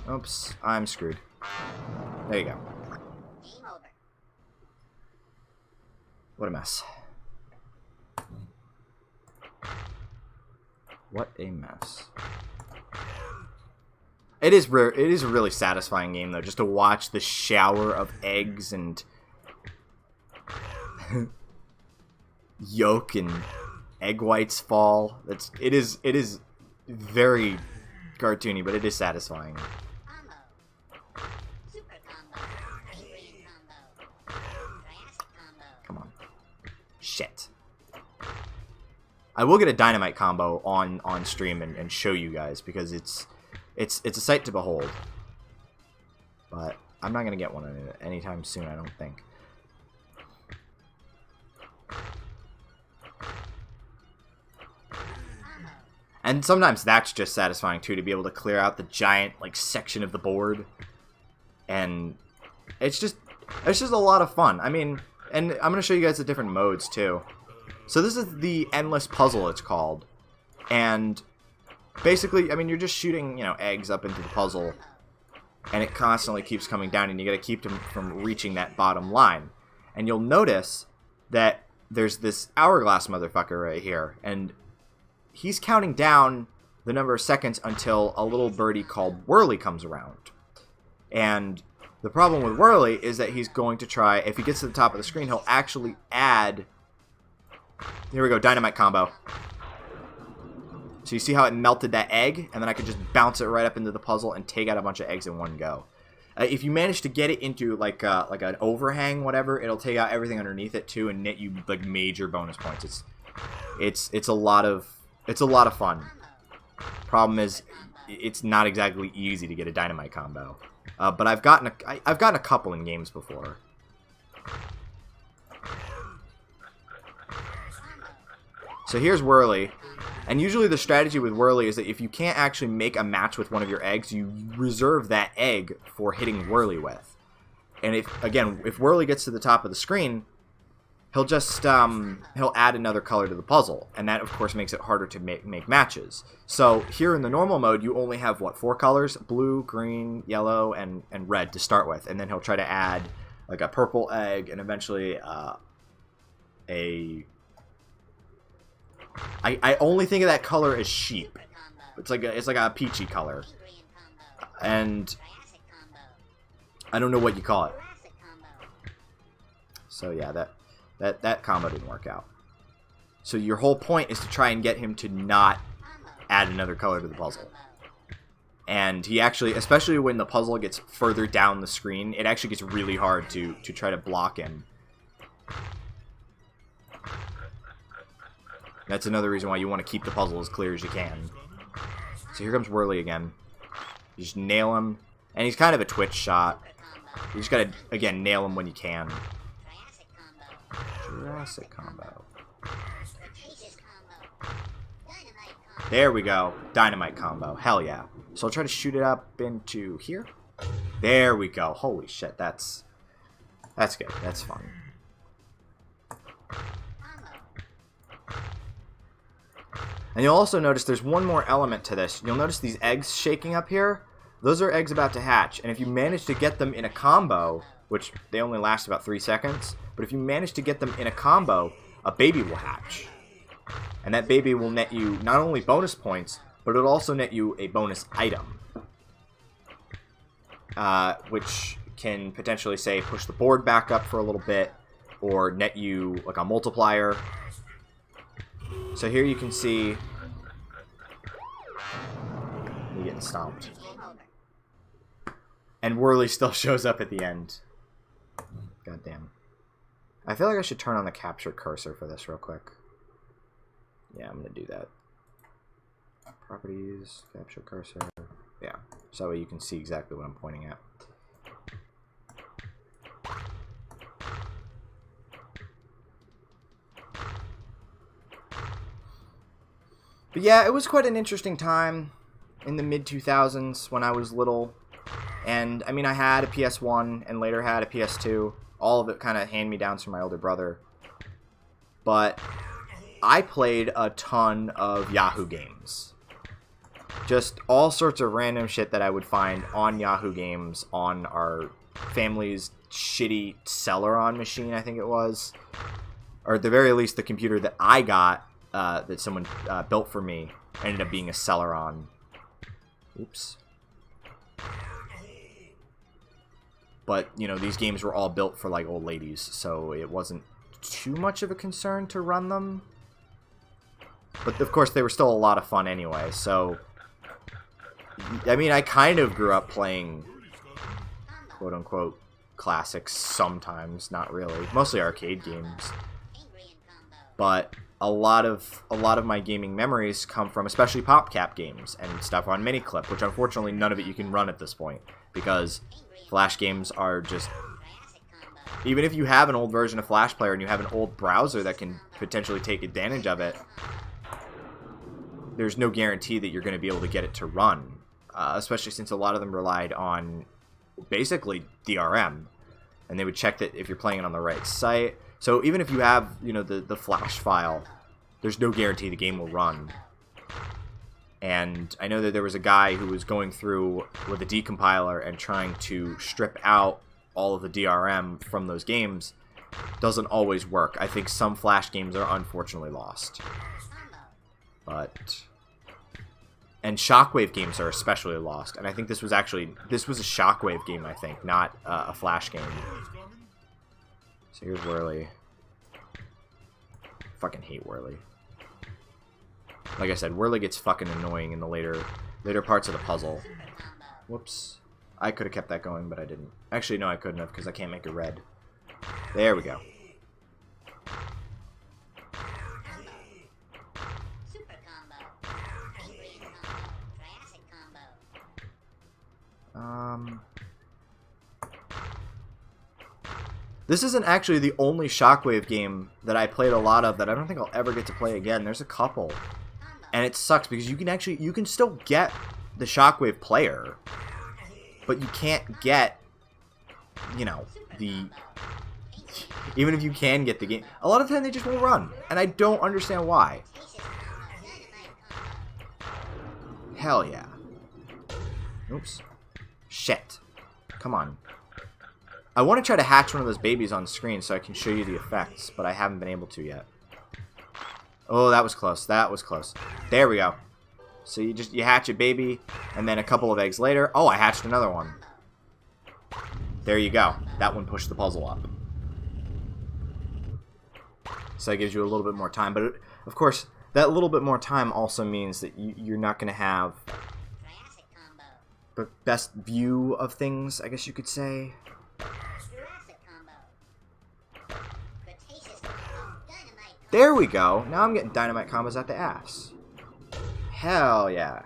S1: Oops, I'm screwed. There you go. What a mess. What a mess. It is a really satisfying game, though, just to watch the shower of eggs and yolk and egg whites fall. It is very cartoony, but it is satisfying. Come on. Shit. I will get a Dynomite combo on stream and show you guys, because it's a sight to behold. But I'm not gonna get one anytime soon, I don't think. And sometimes that's just satisfying too, to be able to clear out the giant section of the board. And it's just a lot of fun. I mean, and I'm gonna show you guys the different modes too. So this is the endless puzzle, it's called. And basically, I mean, you're just shooting, eggs up into the puzzle, and it constantly keeps coming down, and you got to keep them from reaching that bottom line. And you'll notice that there's this hourglass motherfucker right here, and he's counting down the number of seconds until a little birdie called Whirly comes around. And The problem with Whirly is that he's going to try, if he gets to the top of the screen, he'll actually add... Here we go, Dynomite combo. So you see how it melted that egg? And then I could just bounce it right up into the puzzle and take out a bunch of eggs in one go. If you manage to get it into like an overhang, whatever, it'll take out everything underneath it too and net you like major bonus points. It's a lot of fun. Problem is, it's not exactly easy to get a Dynomite combo. But I've gotten a couple in games before. So here's Whirly. And usually the strategy with Whirly is that if you can't actually make a match with one of your eggs, you reserve that egg for hitting Whirly with. And if Whirly gets to the top of the screen, he'll just he'll add another color to the puzzle, and that of course makes it harder to make matches. So here in the normal mode, you only have what, 4 colors: blue, green, yellow, and red to start with, and then he'll try to add like a purple egg and eventually I only think of that color as sheep. It's like a peachy color, and I don't know what you call it. So yeah, that combo didn't work out. So your whole point is to try and get him to not add another color to the puzzle. And he actually, especially when the puzzle gets further down the screen, it actually gets really hard to try to block him. That's another reason why you want to keep the puzzle as clear as you can. So here comes Whirly again. You just nail him. And he's kind of a twitch shot. You just gotta, again, nail him when you can. Jurassic combo. There we go. Dynomite combo. Hell yeah. So I'll try to shoot it up into here. There we go. Holy shit, that's good. That's fun. And you'll also notice there's one more element to this. You'll notice these eggs shaking up here. Those are eggs about to hatch. And if you manage to get them in a combo, which they only last about 3 seconds, but if you manage to get them in a combo, a baby will hatch. And that baby will net you not only bonus points, but it'll also net you a bonus item. Which can potentially, say, push the board back up for a little bit, or net you like a multiplier. So here you can see me getting stomped. And Whirly still shows up at the end. God damn. I feel like I should turn on the capture cursor for this real quick. Yeah, I'm going to do that. Properties, capture cursor. Yeah, so that way you can see exactly what I'm pointing at. But yeah, it was quite an interesting time in the mid-2000s when I was little. And, I mean, I had a PS1 and later had a PS2. All of it kind of hand-me-downs from my older brother. But I played a ton of Yahoo games. Just all sorts of random shit that I would find on Yahoo Games on our family's shitty Celeron machine, I think it was. Or at the very least, the computer that I got that someone built for me ended up being a Celeron. Oops. But, you know, these games were all built for, like, old ladies, so it wasn't too much of a concern to run them. But, of course, they were still a lot of fun anyway, so... I mean, I kind of grew up playing, quote-unquote, classics sometimes, not really. Mostly arcade games. But a lot of my gaming memories come from especially PopCap games and stuff on Miniclip, which unfortunately none of it you can run at this point, because Flash games are just... Even if you have an old version of Flash Player and you have an old browser that can potentially take advantage of it, there's no guarantee that you're going to be able to get it to run, especially since a lot of them relied on basically DRM, and they would check that if you're playing it on the right site. So even if you have, you know, the Flash file, there's no guarantee the game will run. And I know that there was a guy who was going through with a decompiler and trying to strip out all of the DRM from those games. Doesn't always work. I think some Flash games are unfortunately lost. But And Shockwave games are especially lost. And I think this was a Shockwave game, I think, not a Flash game. So here's Whirly. Fucking hate Whirly. Like I said, Whirly gets fucking annoying in the later parts of the puzzle. Whoops. I could have kept that going, but I didn't. Actually, no, I couldn't have, because I can't make it red. There we go. This isn't actually the only Shockwave game that I played a lot of that I don't think I'll ever get to play again. There's a couple. And it sucks because you can still get the Shockwave player, but you can't get, you know, even if you can get the game, a lot of the time they just won't run. And I don't understand why. Hell yeah. Oops. Shit. Come on. I want to try to hatch one of those babies on screen so I can show you the effects, but I haven't been able to yet. Oh, that was close. That was close. There we go. So you hatch a baby, and then a couple of eggs later, oh, I hatched another one. There you go. That one pushed the puzzle up. So that gives you a little bit more time, but of course, that little bit more time also means that you're not going to have the best view of things, I guess you could say. There we go. Now I'm getting Dynomite combos out the ass. Hell yeah.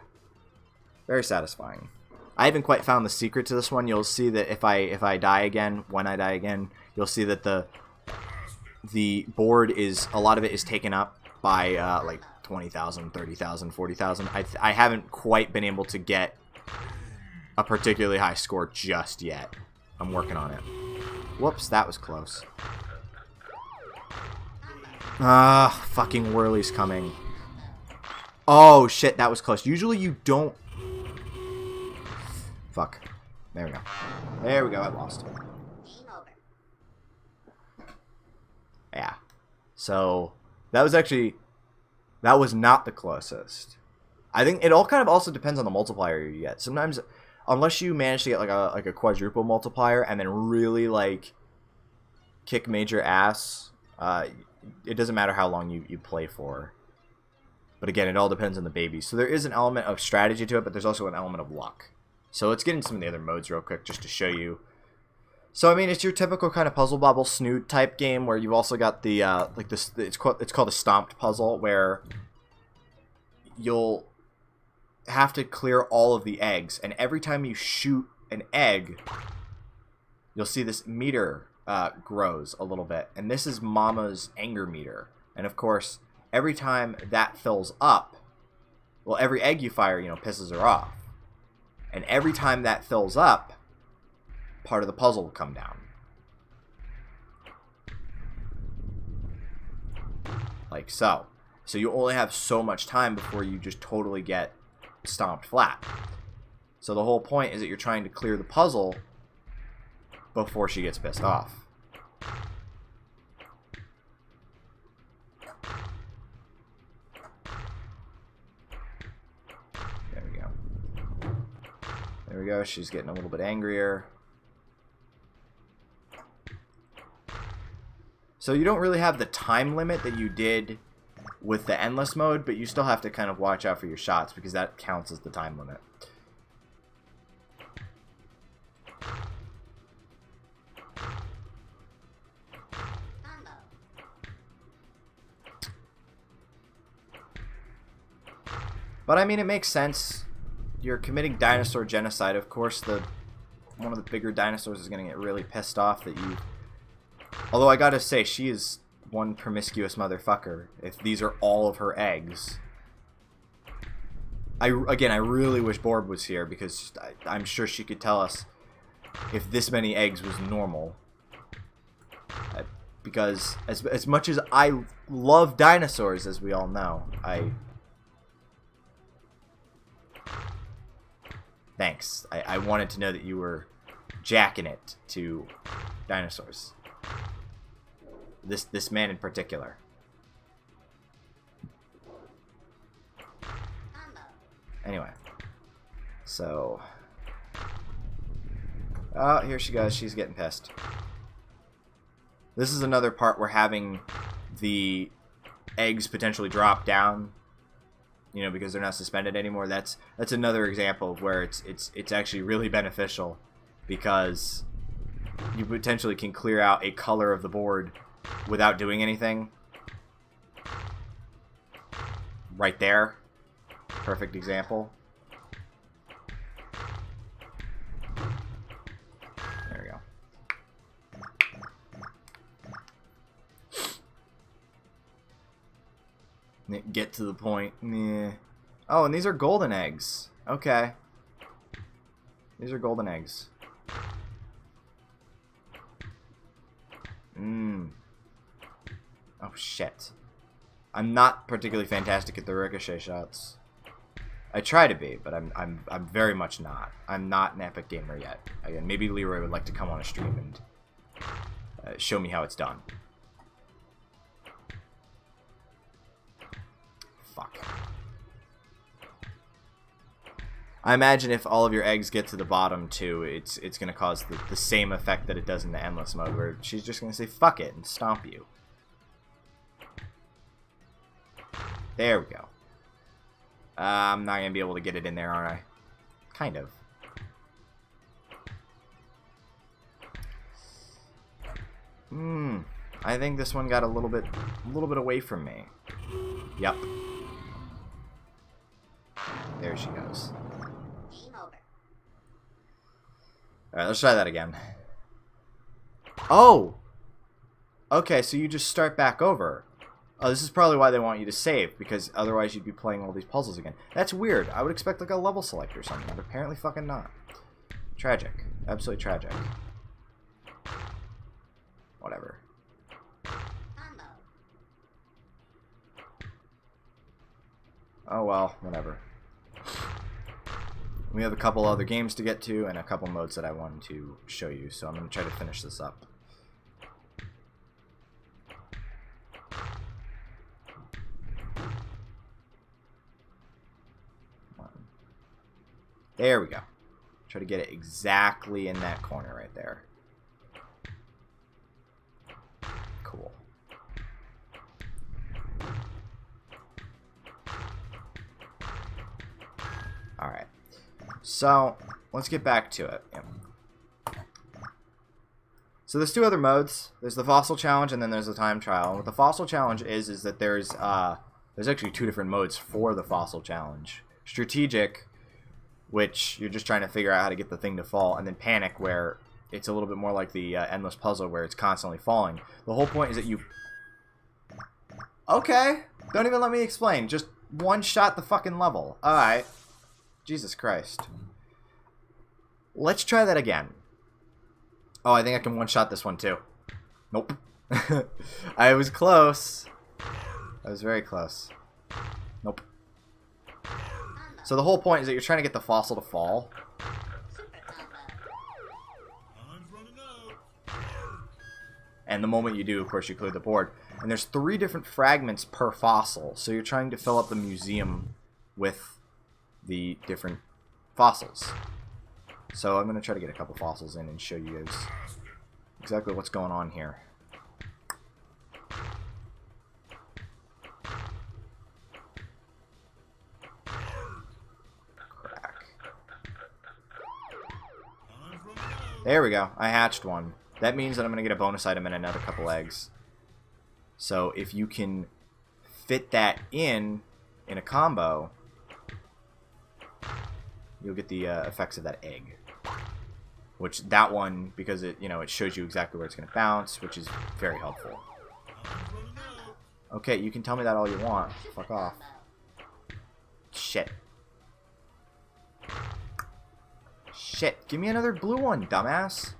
S1: Very satisfying. I haven't quite found the secret to this one. You'll see that if I die again, when I die again, you'll see that the board is, a lot of it is taken up by like 20,000, 30,000, 40,000. I haven't quite been able to get a particularly high score just yet. I'm working on it. Whoops, that was close. Ah, fucking Whirly's coming. Oh, shit, that was close. Usually you don't... Fuck. There we go. There we go, I lost. Yeah. So, that was actually... That was not the closest. I think it all kind of also depends on the multiplier you get. Sometimes, unless you manage to get like a quadruple multiplier and then really, like, kick major ass... it doesn't matter how long you play for. But again, it all depends on the baby. So there is an element of strategy to it, but there's also an element of luck. So let's get into some of the other modes real quick just to show you. So I mean, it's your typical kind of puzzle bobble snood type game where you've also got the like this. It's called a stomped puzzle where you'll have to clear all of the eggs, and every time you shoot an egg, you'll see this meter grows a little bit, and this is Mama's anger meter. And of course, every time that fills up, well, every egg you fire, you know, pisses her off. And every time that fills up, part of the puzzle will come down. Like so. So you only have so much time before you just totally get stomped flat. So the whole point is that you're trying to clear the puzzle before she gets pissed off. There we go. There we go. She's getting a little bit angrier. So you don't really have the time limit that you did with the endless mode, but you still have to kind of watch out for your shots because that counts as the time limit. But I mean, it makes sense. You're committing dinosaur genocide. Of course, one of the bigger dinosaurs is going to get really pissed off that you... Although I gotta say, she is one promiscuous motherfucker. If these are all of her eggs. I really wish Borb was here because I'm sure she could tell us if this many eggs was normal. Because as much as I love dinosaurs, as we all know, Thanks. I wanted to know that you were jacking it to dinosaurs. This man in particular. Anyway. So. Oh, here she goes. She's getting pissed. This is another part where having the eggs potentially drop down, you know, because they're not suspended anymore. That's another example of where it's actually really beneficial, because you potentially can clear out a color of the board without doing anything. Right there. Perfect example. There we go. Get to the point. Yeah. Oh, and these are golden eggs. Okay. These are golden eggs. Oh, shit. I'm not particularly fantastic at the ricochet shots. I try to be, but I'm very much not. I'm not an epic gamer yet. Again, maybe Leroy would like to come on a stream and show me how it's done. Fuck. I imagine if all of your eggs get to the bottom too, it's gonna cause the same effect that it does in the endless mode, where she's just gonna say fuck it and stomp you. There we go. I'm not gonna be able to get it in there, are I? Kind of. I think this one got a little bit away from me. Yep. There she goes. Alright, let's try that again. Oh! Okay, so you just start back over. Oh, this is probably why they want you to save, because otherwise you'd be playing all these puzzles again. That's weird. I would expect like a level select or something, but apparently fucking not. Tragic. Absolutely tragic. Whatever. Oh well, whatever. We have a couple other games to get to and a couple modes that I wanted to show you, so I'm going to try to finish this up. There we go. Try to get it exactly in that corner right there. Cool. Alright. So, let's get back to it. Yeah. So there's two other modes. There's the fossil challenge and then there's the time trial. And what the fossil challenge is that there's actually two different modes for the fossil challenge. Strategic, which you're just trying to figure out how to get the thing to fall, and then panic, where it's a little bit more like the endless puzzle where it's constantly falling. The whole point is that you... Okay, don't even let me explain. Just one-shot the fucking level. Alright. Jesus Christ. Let's try that again. Oh, I think I can one-shot this one too. Nope. I was close. I was very close. Nope. So the whole point is that you're trying to get the fossil to fall. And the moment you do, of course, you clear the board. And there's 3 different fragments per fossil. So you're trying to fill up the museum with the different fossils. So I'm going to try to get a couple fossils in and show you guys exactly what's going on here. There we go. I hatched one. That means that I'm going to get a bonus item and another couple eggs. So if you can fit that in a combo, you'll get the effects of that egg. Which that one, because it it shows you exactly where it's going to bounce, which is very helpful. Okay, you can tell me that all you want. Fuck off. Shit. Shit, give me another blue one, dumbass.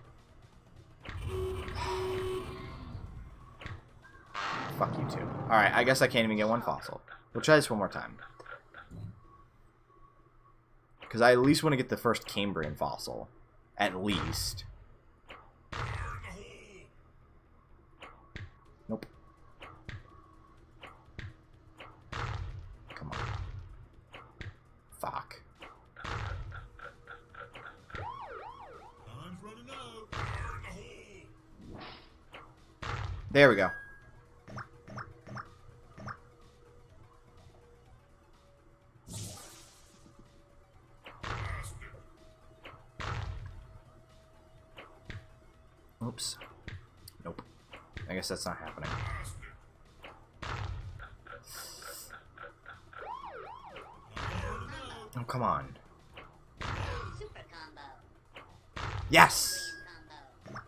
S1: Fuck you too. Alright, I guess I can't even get one fossil. We'll try this one more time. Because I at least want to get the first Cambrian fossil. At least. Nope. Come on. Fuck. There we go. Oops. Nope. I guess that's not happening. Oh, come on.
S2: Super combo.
S1: Yes!
S2: Combo.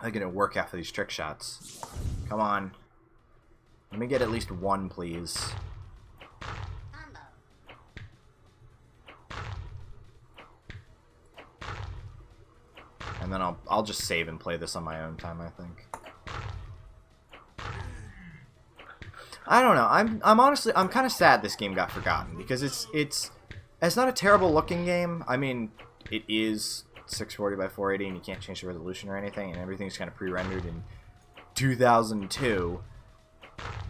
S1: I'm gonna work after these trick shots. Come on. Let me get at least one, please.
S2: Combo.
S1: And then I'll just save and play this on my own time, I think. I don't know. I'm honestly kind of sad this game got forgotten because it's not a terrible looking game. I mean, it is 640 by 480 and you can't change the resolution or anything, and everything's kind of pre-rendered in 2002.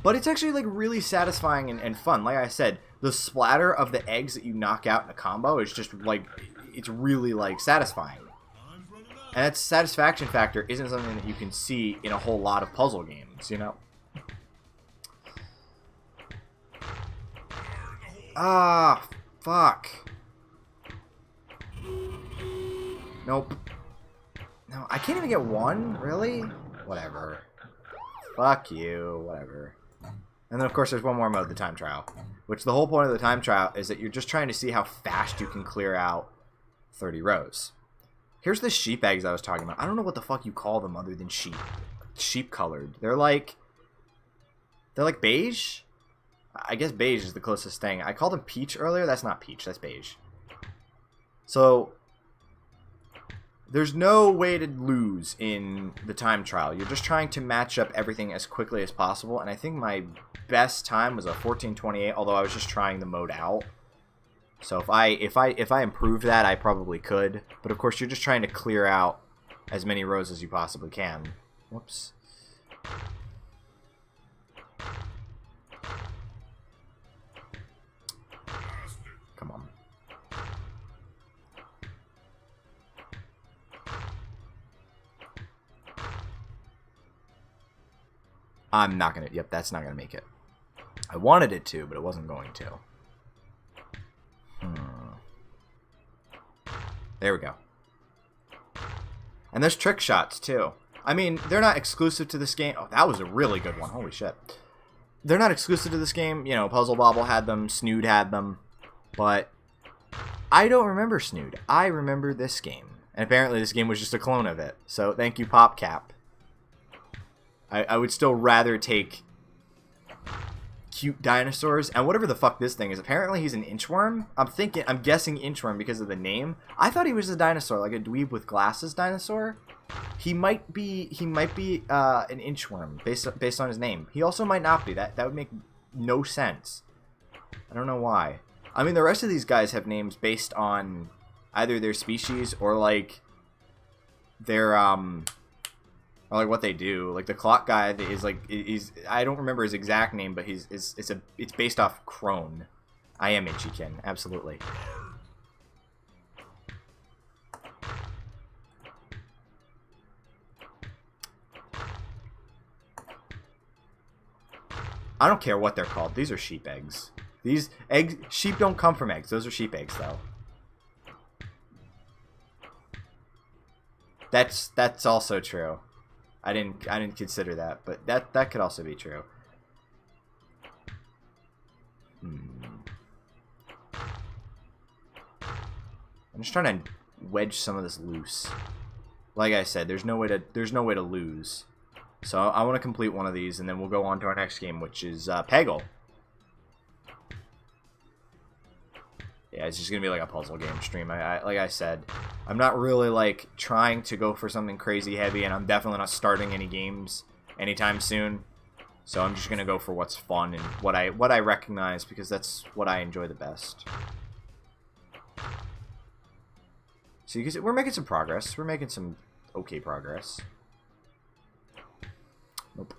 S1: But it's actually like really satisfying and fun. Like I said, the splatter of the eggs that you knock out in a combo is just like, it's really like satisfying. And that satisfaction factor isn't something that you can see in a whole lot of puzzle games, you know? Ah, fuck. Nope. No, I can't even get one? Really? Whatever. Fuck you. Whatever. And then, of course, there's one more mode, the time trial. Which the whole point of the time trial is that you're just trying to see how fast you can clear out 30 rows. Here's the sheep eggs I was talking about. I don't know what the fuck you call them other than sheep. Sheep colored. They're like beige? I guess beige is the closest thing. I called them peach earlier. That's not peach. That's beige. So there's no way to lose in the time trial. You're just trying to match up everything as quickly as possible. And I think my best time was a 14:28, although I was just trying the mode out. So if I improved that, I probably could. But of course, you're just trying to clear out as many rows as you possibly can. Whoops. Come on. I'm not gonna. Yep, that's not gonna make it. I wanted it to, but it wasn't going to. There we go. And there's trick shots, too. I mean, they're not exclusive to this game. Oh, that was a really good one. Holy shit. They're not exclusive to this game. You know, Puzzle Bobble had them. Snood had them. But I don't remember Snood. I remember this game. And apparently this game was just a clone of it. So thank you, PopCap. I would still rather take cute dinosaurs and whatever the fuck this thing is. Apparently he's an inchworm. I'm guessing inchworm because of the name. I thought he was a dinosaur, like a dweeb with glasses dinosaur. He might be an inchworm based on his name. He also might not be. That would make no sense. I don't know why. I mean, the rest of these guys have names based on either their species or like their or like what they do. Like the clock guy is like I don't remember his exact name, but it's based off Crone. I am Ichiken, absolutely. I don't care what they're called. These are sheep eggs. These eggs, sheep don't come from eggs. Those are sheep eggs, though. That's also true. I didn't consider that, but that could also be true. I'm just trying to wedge some of this loose. Like I said, there's no way to lose. So I want to complete one of these, and then we'll go on to our next game, which is Peggle. Yeah, it's just gonna be like a puzzle game stream. Like I said, I'm not really like trying to go for something crazy heavy, and I'm definitely not starting any games anytime soon. So I'm just gonna go for what's fun and what I recognize, because that's what I enjoy the best. So you can see we're making some progress. We're making some okay progress. Nope.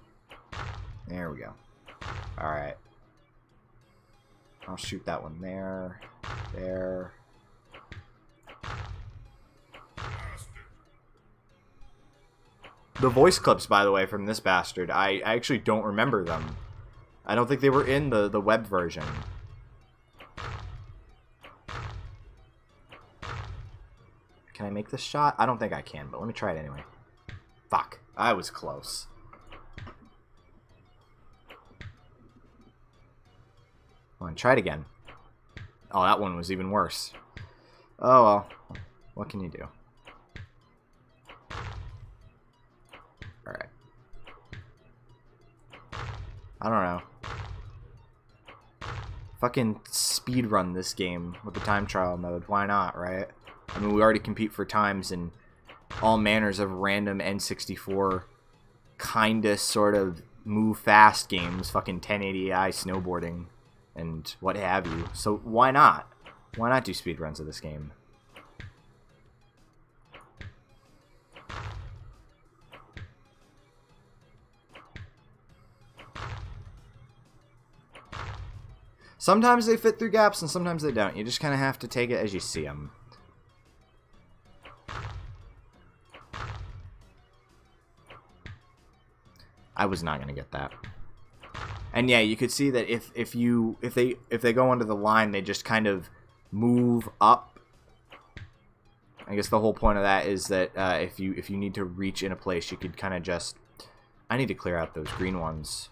S1: There we go. All right. I'll shoot that one there. There. The voice clips, by the way, from this bastard, I actually don't remember them. I don't think they were in the web version. Can I make this shot? I don't think I can, but let me try it anyway. Fuck. I was close. Come on, try it again. Oh, that one was even worse. Oh, well. What can you do? Alright. I don't know. Fucking speedrun this game with the time trial mode. Why not, right? I mean, we already compete for times in all manners of random N64 kinda, sort of, move fast games. Fucking 1080i snowboarding and what have you. So why not? Why not do speedruns of this game? Sometimes they fit through gaps and sometimes they don't. You just kind of have to take it as you see them. I was not going to get that. And yeah, you could see that if they go under the line, they just kind of move up. I guess the whole point of that is that if you need to reach in a place, you could kind of just. I need to clear out those green ones.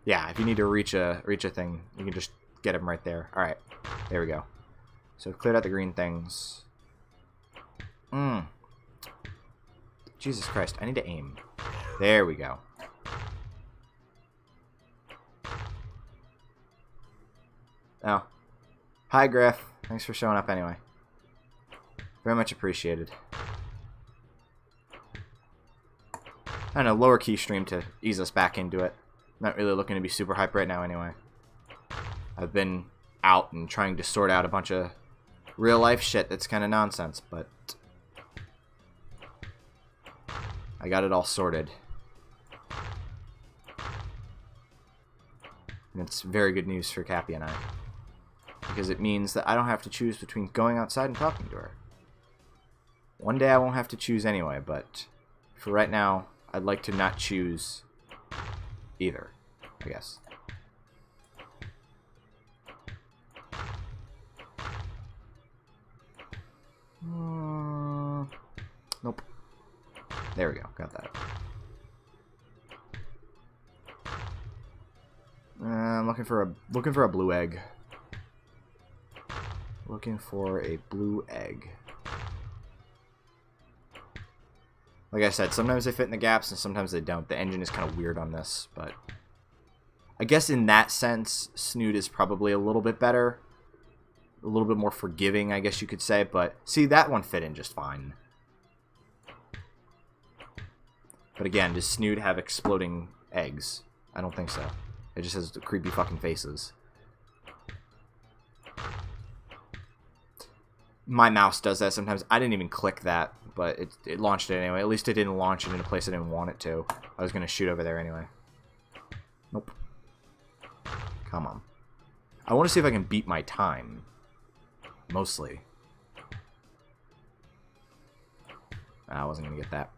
S1: Yeah, if you need to reach a thing, you can just get them right there. All right, there we go. So I've cleared out the green things. Jesus Christ, I need to aim. There we go. Oh. Hi, Griff. Thanks for showing up anyway. Very much appreciated. I don't know, lower key stream to ease us back into it. Not really looking to be super hype right now anyway. I've been out and trying to sort out a bunch of real life shit that's kind of nonsense, but I got it all sorted. And it's very good news for Cappy and I. Because it means that I don't have to choose between going outside and talking to her. One day I won't have to choose anyway, but for right now, I'd like to not choose either, I guess. Nope. There we go. Got that. I'm looking for a blue egg. Looking for a blue egg. Like I said, sometimes they fit in the gaps and sometimes they don't. The engine is kind of weird on this, but I guess in that sense, Snood is probably a little bit better. A little bit more forgiving, I guess you could say, but see, that one fit in just fine. But again, does Snood have exploding eggs? I don't think so. It just has the creepy fucking faces. My mouse does that sometimes. I didn't even click that, but it launched it anyway. At least it didn't launch it in a place I didn't want it to. I was going to shoot over there anyway. Nope. Come on. I want to see if I can beat my time. Mostly. I wasn't going to get that.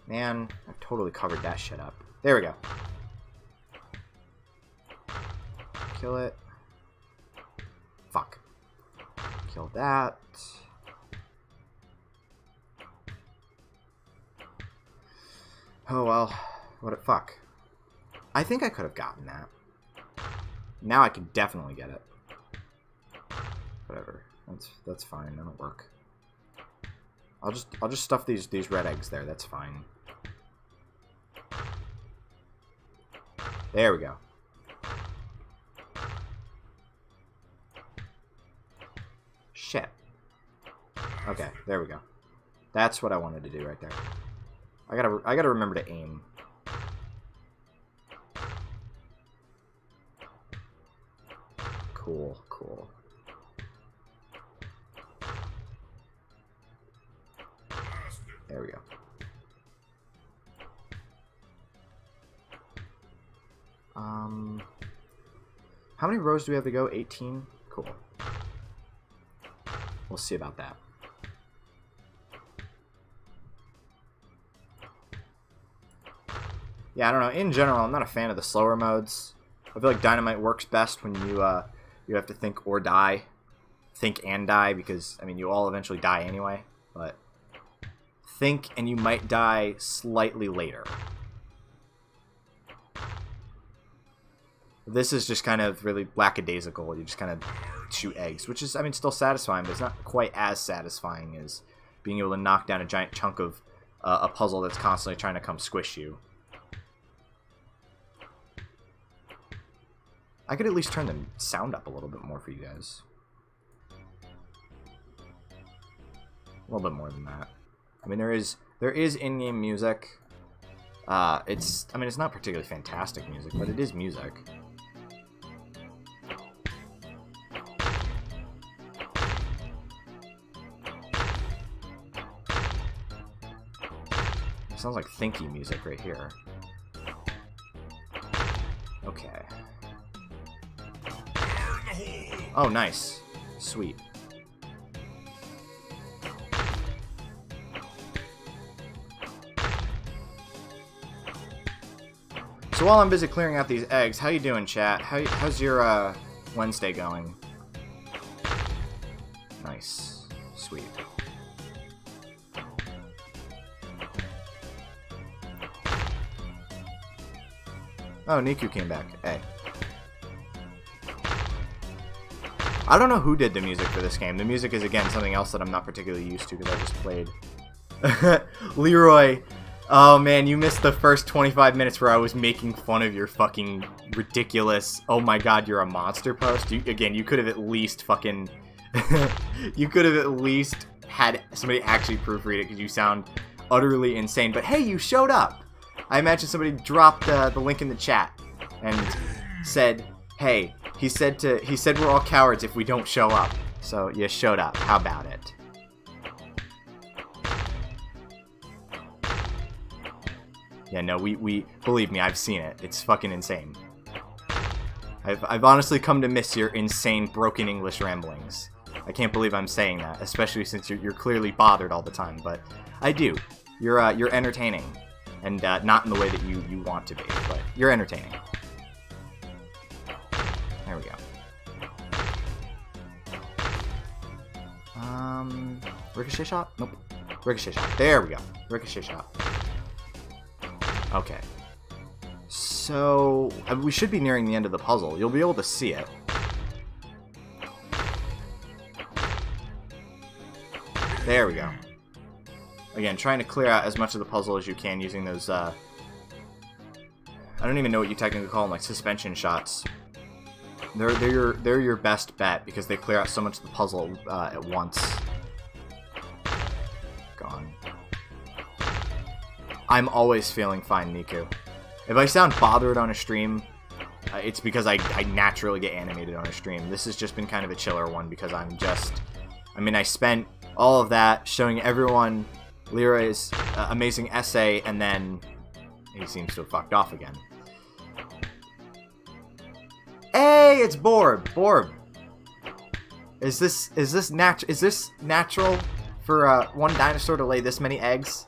S1: Man, I've totally covered that shit up. There we go. Kill it. Fuck. Kill that. Oh well. What a fuck. I think I could have gotten that. Now I can definitely get it. Whatever. That's fine. That'll work. I'll just stuff these red eggs there. That's fine. There we go. Shit. Okay, there we go. That's what I wanted to do right there. I gotta remember to aim. Cool, cool. There we go. How many rows do we have to go? 18? Cool. We'll see about that. Yeah, I don't know. In general, I'm not a fan of the slower modes. I feel like Dynomite works best when you have to think or die. Think and die, because, I mean, you all eventually die anyway. But think and you might die slightly later. This is just kind of really lackadaisical. You just kind of shoot eggs, which is, I mean, still satisfying, but it's not quite as satisfying as being able to knock down a giant chunk of a puzzle that's constantly trying to come squish you. I could at least turn the sound up a little bit more for you guys. A little bit more than that. I mean, there is in-game music. I mean, it's not particularly fantastic music, but it is music. It sounds like thinky music right here. Okay. Oh, nice. Sweet. So while I'm busy clearing out these eggs, how you doing, chat? How's your Wednesday going? Nice. Sweet. Oh, Niku came back. Hey. I don't know who did the music for this game. The music is, again, something else that I'm not particularly used to because I just played. Leroy. Oh, man, you missed the first 25 minutes where I was making fun of your fucking ridiculous, oh my god, you're a monster post. Again, you could have at least fucking... you could have at least had somebody actually proofread it because you sound utterly insane. But hey, you showed up. I imagine somebody dropped the link in the chat and said, hey, he said we're all cowards if we don't show up. So you showed up. How about it? Yeah, no, we believe me, I've seen it. It's fucking insane. I've honestly come to miss your insane broken English ramblings. I can't believe I'm saying that, especially since you're clearly bothered all the time. But I do. You're entertaining, and not in the way that you want to be, but you're entertaining. There we go. Ricochet shot? Nope. Ricochet shot. There we go. Ricochet shot. Okay. So, we should be nearing the end of the puzzle. You'll be able to see it. There we go. Again, trying to clear out as much of the puzzle as you can using those, I don't even know what you technically call them, like suspension shots. They're your best bet because they clear out so much of the puzzle at once. Gone. I'm always feeling fine, Niku. If I sound bothered on a stream, it's because I naturally get animated on a stream. This has just been kind of a chiller one because I spent all of that showing everyone Leroy's amazing essay, and then he seems to have fucked off again. Hey, it's Borb. Borb. Is this natural for one dinosaur to lay this many eggs?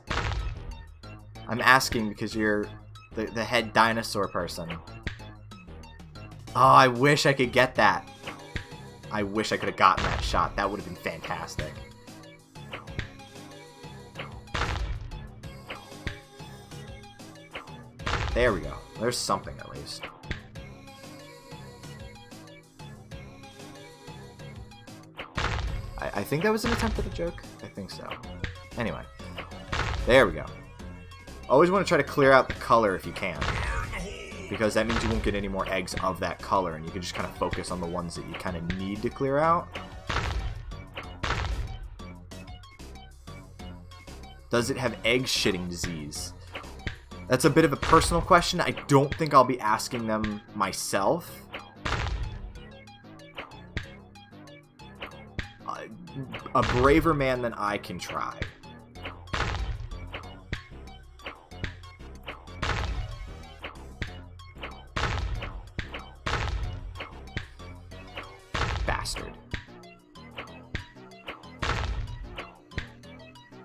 S1: I'm asking because you're the head dinosaur person. Oh, I wish I could get that. I wish I could have gotten that shot. That would have been fantastic. There we go. There's something at least. I think that was an attempt at a joke. I think so. Anyway. There we go. Always want to try to clear out the color if you can. Because that means you won't get any more eggs of that color, and you can just kind of focus on the ones that you kind of need to clear out. Does it have egg shitting disease? That's a bit of a personal question. I don't think I'll be asking them myself. A braver man than I can try.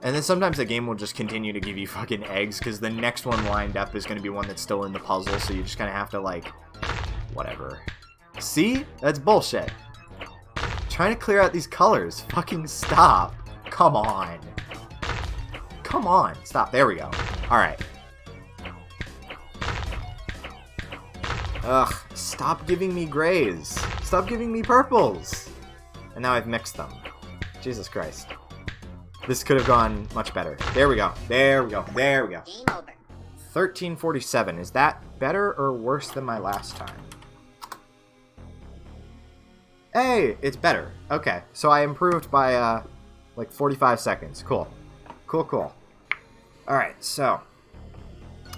S1: And then sometimes the game will just continue to give you fucking eggs, because the next one lined up is going to be one that's still in the puzzle, so you just kind of have to, like, whatever. See? That's bullshit. Trying to clear out these colors. Fucking stop. Come on. Come on. Stop. There we go. Alright. Ugh. Stop giving me grays. Stop giving me purples. And now I've mixed them. Jesus Christ. This could have gone much better. There we go. There we go. There we go.
S2: Game over.
S1: 1347. Is that better or worse than my last time? Hey, it's better. Okay, so I improved by, like 45 seconds. Cool. Cool, cool. Alright, so,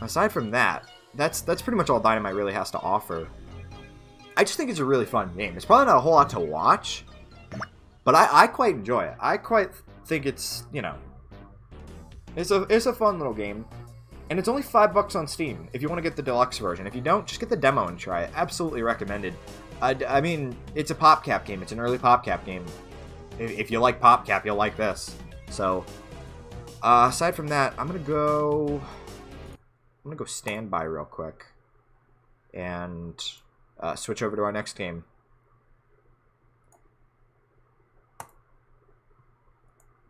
S1: aside from that, that's pretty much all Dynomite really has to offer. I just think it's a really fun game. It's probably not a whole lot to watch, but I quite enjoy it. I quite think it's, you know, it's a fun little game. And it's only $5 on Steam if you want to get the deluxe version. If you don't, just get the demo and try it. Absolutely recommended. I mean, it's a PopCap game. It's an early PopCap game. If you like PopCap, you'll like this. So, aside from that, I'm gonna go standby real quick and switch over to our next game.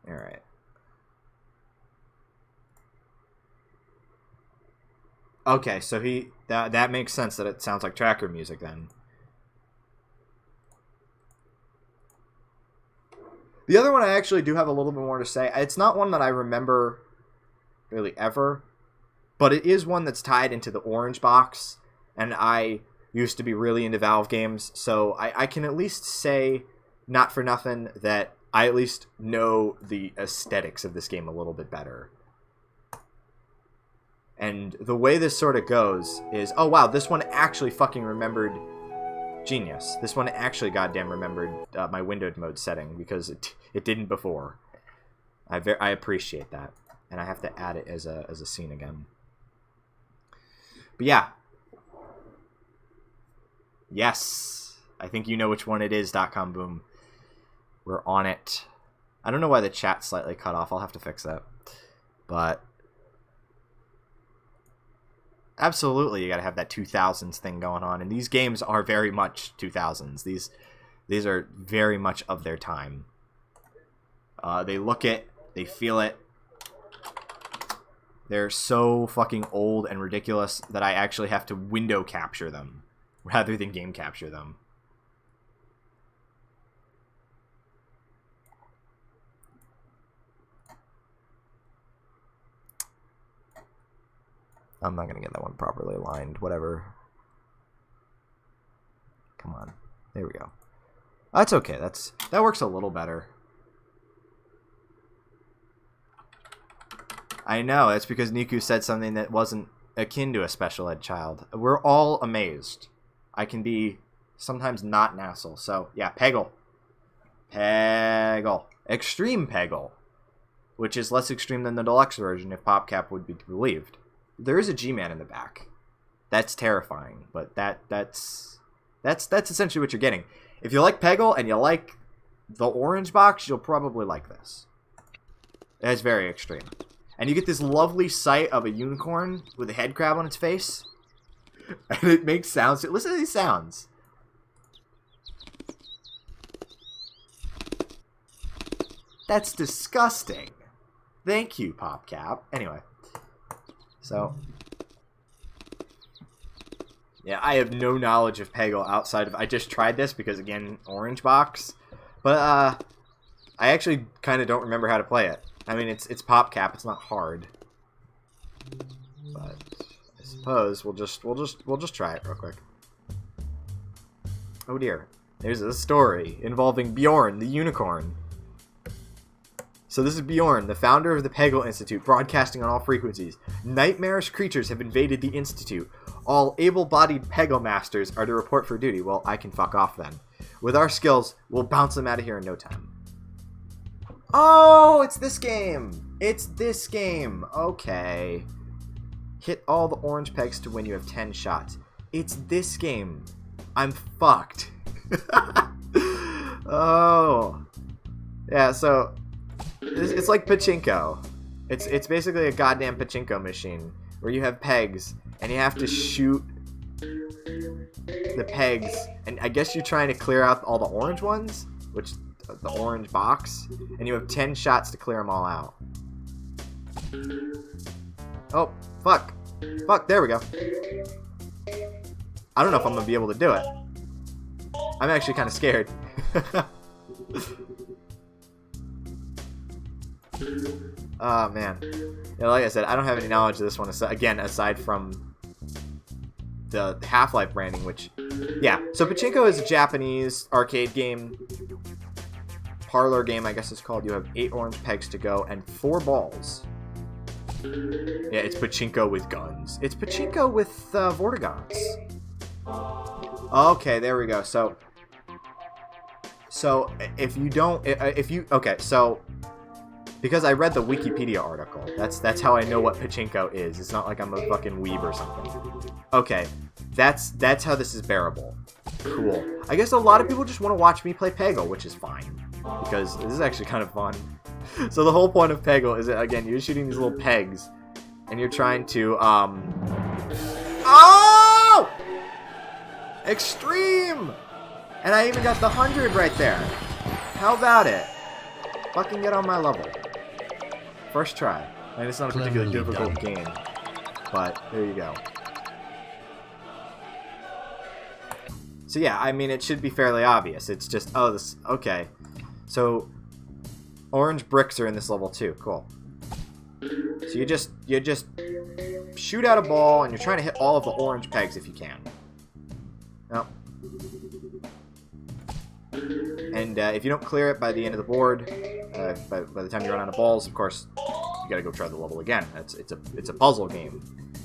S1: All right. Okay, so that makes sense that it sounds like tracker music then. The other one I actually do have a little bit more to say. It's not one that I remember really ever, but it is one that's tied into the orange box, and I used to be really into Valve games, so I can at least say, not for nothing, that I at least know the aesthetics of this game a little bit better. And the way this sort of goes is, oh wow, this one actually fucking remembered. Genius. This one actually goddamn remembered my windowed mode setting, because it didn't before. I appreciate that, and I have to add it as a scene again. But yeah. Yes. I think you know which one it is, .com boom. We're on it. I don't know why the chat's slightly cut off. I'll have to fix that. But absolutely, you gotta have that 2000s thing going on, and these games are very much 2000s. These are very much of their time. They look it, they feel it. They're so fucking old and ridiculous that I actually have to window capture them rather than game capture them. I'm not going to get that one properly aligned. Whatever. Come on. There we go. That's okay. That works a little better. I know. That's because Niku said something that wasn't akin to a special ed child. We're all amazed. I can be sometimes not an asshole. So, yeah. Peggle. Peggle. Extreme Peggle. Which is less extreme than the deluxe version, if PopCap would be believed. There is a G-Man in the back. That's terrifying, but that's essentially what you're getting. If you like Peggle and you like the orange box, you'll probably like this. It's very extreme. And you get this lovely sight of a unicorn with a head crab on its face. And it makes sounds. Listen to these sounds. That's disgusting. Thank you, PopCap. Anyway. So, yeah, I have no knowledge of Peggle outside of... I just tried this because, again, orange box. But, I actually kind of don't remember how to play it. I mean, it's PopCap. It's not hard. But I suppose we'll just try it real quick. Oh, dear. There's a story involving Bjorn, the unicorn. So this is Bjorn, the founder of the Peggle Institute, broadcasting on all frequencies. Nightmarish creatures have invaded the Institute. All able-bodied Peggle masters are to report for duty. Well, I can fuck off then. With our skills, we'll bounce them out of here in no time. Oh, it's this game. It's this game. Okay. Hit all the orange pegs to win. You have 10 shots. It's this game. I'm fucked. Oh. Yeah, so... It's like pachinko. It's basically a goddamn pachinko machine where you have pegs and you have to shoot the pegs, and I guess you're trying to clear out all the orange ones, which the orange box, and you have 10 shots to clear them all out. Oh, fuck. Fuck, there we go. I don't know if I'm gonna be able to do it. I'm actually kind of scared. Oh, man. Yeah, like I said, I don't have any knowledge of this one, again, aside from the Half-Life branding, which... Yeah, so Pachinko is a Japanese arcade game. Parlor game, I guess it's called. You have 8 orange pegs to go and 4 balls. Yeah, it's Pachinko with guns. It's Pachinko with Vortigons. Okay, there we go. So if you don't... Okay, so... Because I read the Wikipedia article. That's how I know what Pachinko is. It's not like I'm a fucking weeb or something. Okay, that's how this is bearable. Cool. I guess a lot of people just want to watch me play Peggle, which is fine. Because this is actually kind of fun. So the whole point of Peggle is that, again, you're shooting these little pegs. And you're trying to, Oh! Extreme! And I even got the 100 right there. How about it? Fucking get on my level. First try. And it's not a particularly difficult game. But, there you go. So yeah, I mean, it should be fairly obvious. It's just, oh, this, okay. So, orange bricks are in this level too. Cool. So you just shoot out a ball, and you're trying to hit all of the orange pegs if you can. Oh. And if you don't clear it by the end of the board, by the time you run out of balls, of course, you gotta go try the level again. It's a puzzle game.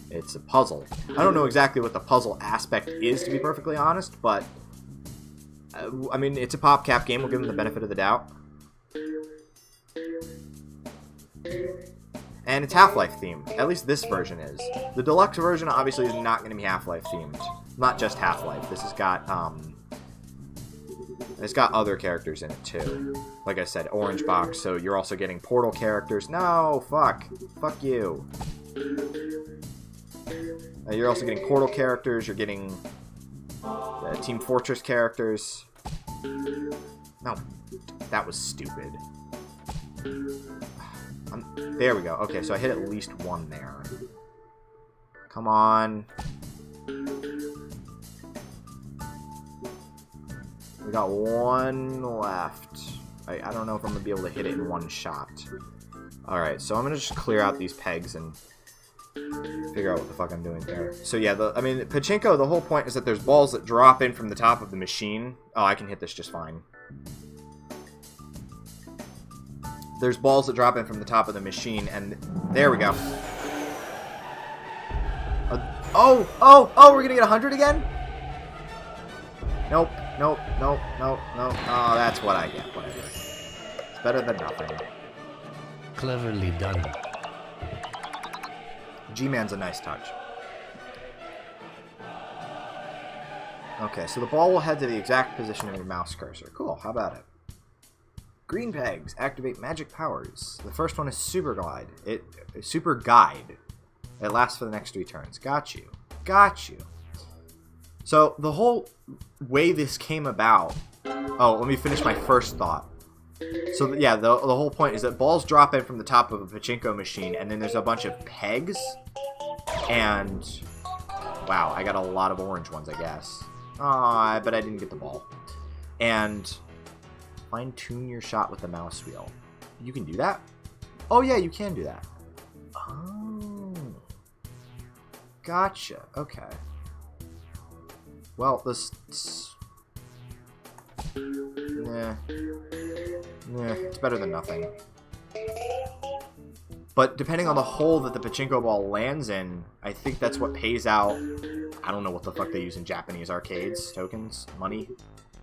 S1: It's a puzzle. I don't know exactly what the puzzle aspect is, to be perfectly honest, but I mean, it's a PopCap game. We'll give them the benefit of the doubt. And it's Half-Life themed. At least this version is. The deluxe version obviously is not going to be Half-Life themed. Not just Half-Life. This has got it's got other characters in it too. Like I said, orange box. So you're also getting Portal characters. No, fuck you. You're also getting Portal characters. You're getting Team Fortress characters. No, that was stupid. There we go. Okay, so I hit at least one there. Come on. We got one left. I don't know if I'm going to be able to hit it in one shot. Alright, so I'm going to just clear out these pegs and figure out what the fuck I'm doing there. So yeah, I mean, Pachinko, the whole point is that there's balls that drop in from the top of the machine. Oh, I can hit this just fine. There's balls that drop in from the top of the machine, and there we go. Oh, we're gonna get 100 again? Nope. Oh, that's what I get. Whatever. It's better than nothing.
S3: Cleverly done.
S1: G-Man's a nice touch. Okay, so the ball will head to the exact position of your mouse cursor. Cool, how about it? Green pegs activate magic powers. The first one is Super Glide. Super Guide. It lasts for the next 3 turns. Got you. So the whole way this came about... Oh, let me finish my first thought. So yeah, the whole point is that balls drop in from the top of a pachinko machine, and then there's a bunch of pegs. And... Wow, I got a lot of orange ones, I guess. Aw, but I didn't get the ball. And... Fine-tune your shot with the mouse wheel. You can do that? Oh, yeah, you can do that. Oh. Gotcha. Okay. Well, this... Nah, it's better than nothing. But depending on the hole that the pachinko ball lands in, I think that's what pays out... I don't know what the fuck they use in Japanese arcades. Tokens? Money?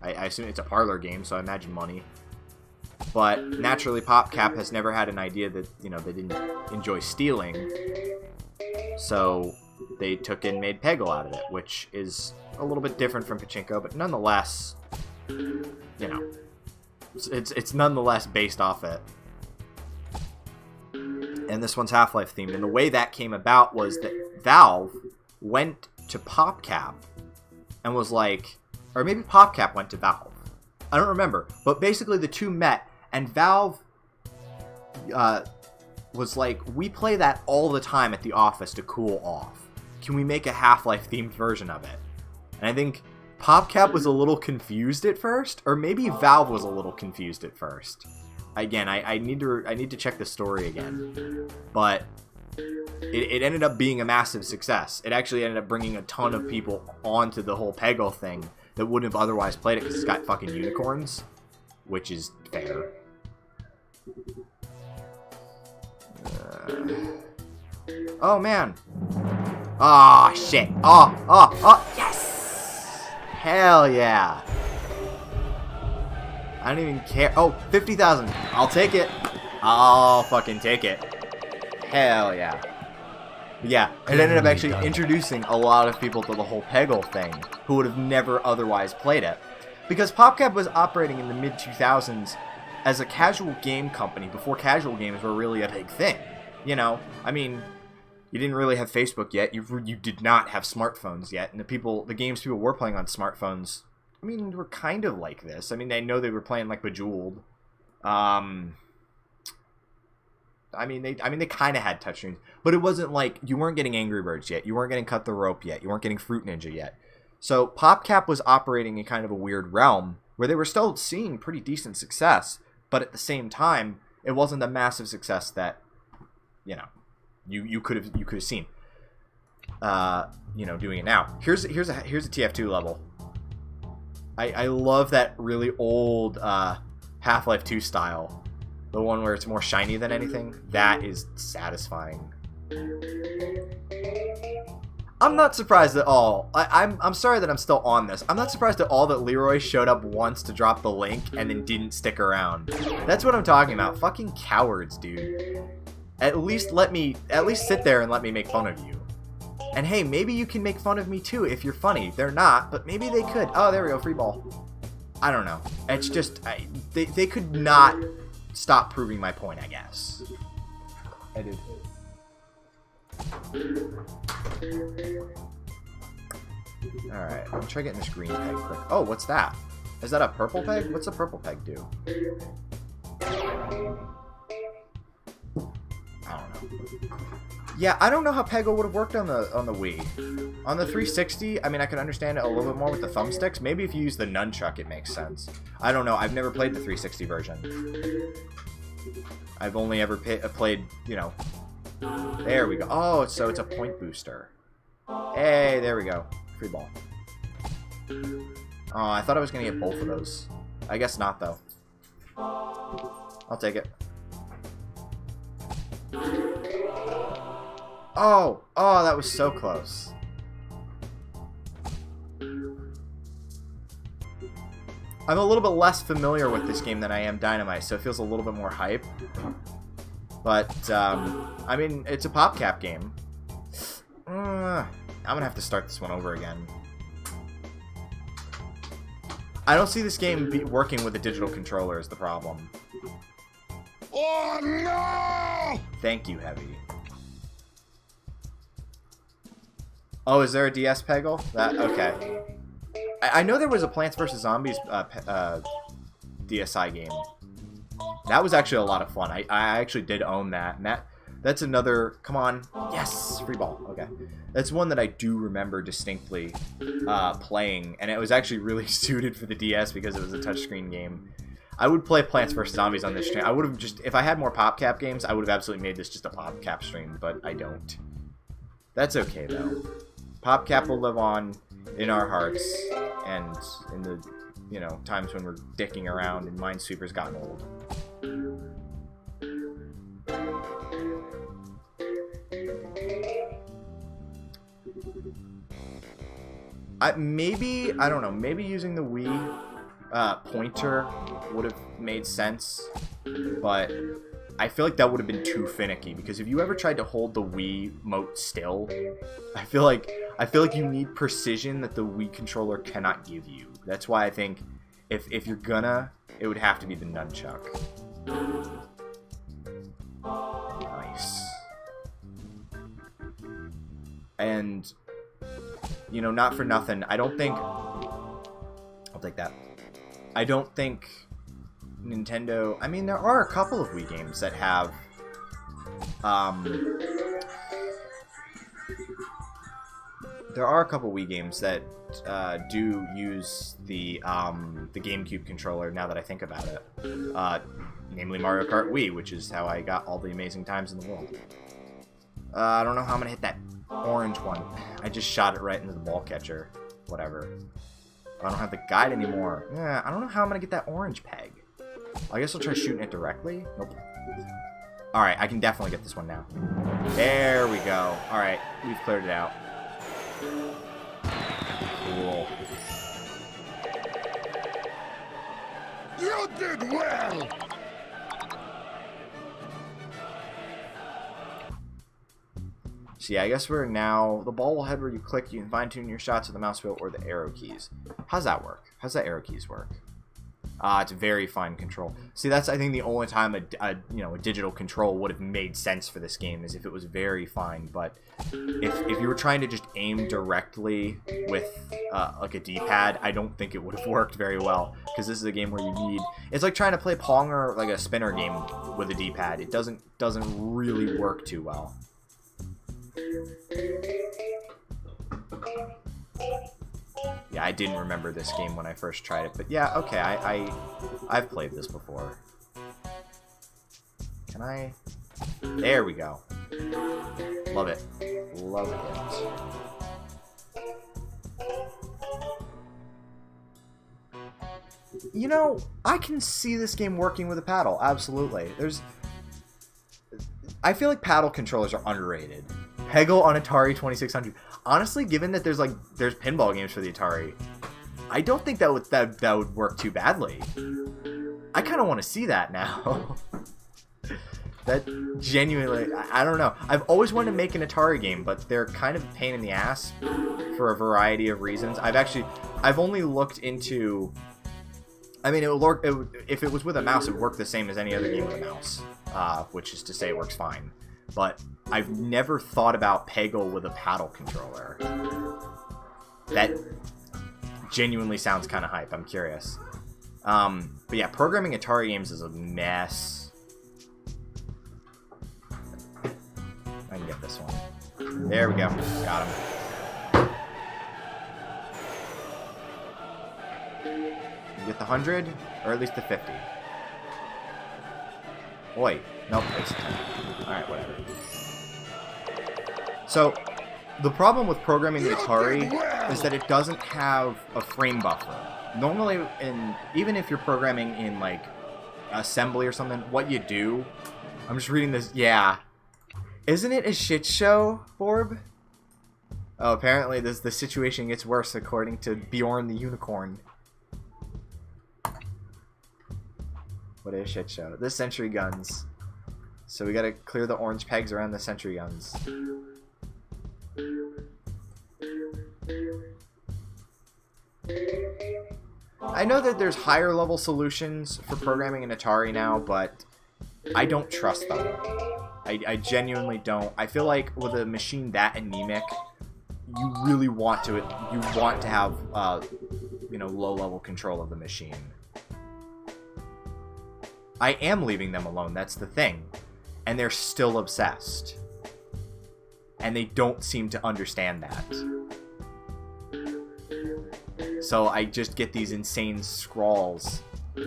S1: I assume it's a parlor game, so I imagine money. But naturally, PopCap has never had an idea that, you know, they didn't enjoy stealing. So they took and made Peggle out of it, which is a little bit different from Pachinko, but nonetheless, you know, it's nonetheless based off it. and this one's Half-Life themed. And the way that came about was that Valve went to PopCap and was like, or maybe PopCap went to Valve. I don't remember. But basically the two met, and Valve was like, we play that all the time at the office to cool off. Can we make a Half-Life themed version of it? And I think PopCap was a little confused at first, or maybe Valve was a little confused at first. Again, I need to check the story again, but it ended up being a massive success. It actually ended up bringing a ton of people onto the whole Peggle thing that wouldn't have otherwise played it because it's got fucking unicorns, which is fair. Oh man! Oh shit! Oh! Yes! Hell yeah! I don't even care. Oh, 50,000. I'll take it. I'll fucking take it. Hell yeah. Yeah, it ended up actually introducing a lot of people to the whole Peggle thing who would have never otherwise played it. Because PopCap was operating in the mid-2000s as a casual game company before casual games were really a big thing. You know, I mean, you didn't really have Facebook yet. You did not have smartphones yet. And the games people were playing on smartphones, I mean, were kind of like this. I mean, I know they were playing like Bejeweled. I mean, they kind of had touchscreens, but it wasn't like you weren't getting Angry Birds yet. You weren't getting Cut the Rope yet. You weren't getting Fruit Ninja yet. So PopCap was operating in kind of a weird realm where they were still seeing pretty decent success, but at the same time, it wasn't the massive success that you could have seen. Doing it now. Here's a TF2 level. I love that really old Half-Life 2 style. The one where it's more shiny than anything. That is satisfying. I'm not surprised at all. I'm sorry that I'm still on this. I'm not surprised at all that Leroy showed up once to drop the link and then didn't stick around. That's what I'm talking about. Fucking cowards, dude. At least sit there and let me make fun of you. And hey, maybe you can make fun of me too if you're funny. They're not, but maybe they could. Oh, there we go, free ball. I don't know. It's just, they could not stop proving my point, I guess. I did. Alright, I'm try getting this green peg quick. Oh, what's that? Is that a purple peg? What's a purple peg do? I don't know. Yeah, I don't know how Peggle would have worked on the Wii. On the 360, I mean, I could understand it a little bit more with the thumbsticks. Maybe if you use the nunchuck, it makes sense. I don't know. I've never played the 360 version. I've only ever played, There we go. Oh, so it's a point booster. Hey, there we go. Free ball. Oh, I thought I was going to get both of those. I guess not, though. I'll take it. Oh, that was so close. I'm a little bit less familiar with this game than I am Dynomite, so it feels a little bit more hype. But, I mean, it's a PopCap game. I'm gonna have to start this one over again. I don't see this game working with a digital controller is the problem.
S4: Oh, no!
S1: Thank you, Heavy. Oh, is there a DS Peggle? Okay. I know there was a Plants vs. Zombies DSi game. That was actually a lot of fun. I actually did own that. And that's another... Come on. Yes! Free ball. Okay. That's one that I do remember distinctly playing. And it was actually really suited for the DS because it was a touchscreen game. I would play Plants vs. Zombies on this stream. I would have just... If I had more PopCap games, I would have absolutely made this just a PopCap stream. But I don't. That's okay, though. PopCap will live on in our hearts, and in the, times when we're dicking around and Minesweeper's gotten old. I don't know, maybe using the Wii pointer would have made sense, but I feel like that would have been too finicky, because if you ever tried to hold the Wii mote still, I feel like you need precision that the Wii controller cannot give you. That's why I think if you're gonna, it would have to be the nunchuck. Nice. And, you know, not for nothing, I don't think... I'll take that. I don't think Nintendo... I mean, there are a couple of Wii games that have... there are a couple Wii games that do use the GameCube controller, now that I think about it. Namely Mario Kart Wii, which is how I got all the amazing times in the world. I don't know how I'm going to hit that orange one. I just shot it right into the ball catcher. Whatever. I don't have the guide anymore. Yeah, I don't know how I'm going to get that orange peg. I guess I'll try shooting it directly. Nope. Alright, I can definitely get this one now. There we go. Alright, we've cleared it out. Cool.
S4: You did well!
S1: So yeah, I guess we're now... The ball will head where you click. You can fine-tune your shots with the mouse wheel or the arrow keys. How's that work? How's that arrow keys work? It's very fine control. See, that's, I think, the only time a digital control would have made sense for this game, is if it was very fine. But if you were trying to just aim directly with like a D-pad, I don't think it would have worked very well, because this is a game where you need... It's like trying to play Pong or like a spinner game with a D-pad. It doesn't really work too well. Yeah, I didn't remember this game when I first tried it, but yeah, okay, I've played this before. Can I? There we go. Love it. Love it. You know, I can see this game working with a paddle, absolutely. I feel like paddle controllers are underrated. Peggle on Atari 2600. Honestly, given that there's pinball games for the Atari, I don't think that would work too badly. I kind of want to see that now. That genuinely, I don't know. I've always wanted to make an Atari game, but they're kind of a pain in the ass for a variety of reasons. I've only looked into... I mean, if it was with a mouse, it would work the same as any other game with a mouse, which is to say it works fine. But I've never thought about Peggle with a paddle controller. That genuinely sounds kind of hype. I'm curious. But yeah, programming Atari games is a mess. I can get this one. There we go. Got him. You get the 100, or at least the 50. Wait, nope, it's 10. Alright, whatever. So, the problem with programming the Atari is that it doesn't have a frame buffer. Normally, even if you're programming in, like, assembly or something, what you do... I'm just reading this... Yeah. Isn't it a shit show, Borb? Oh, apparently the situation gets worse, according to Bjorn the Unicorn. What a shit show. The sentry guns. So we gotta clear the orange pegs around the sentry guns. I know that there's higher level solutions for programming an Atari now, but I don't trust them. I genuinely don't. I feel like with a machine that anemic, you really want to have low level control of the machine. I am leaving them alone, that's the thing. And they're still obsessed. And they don't seem to understand that. So I just get these insane scrawls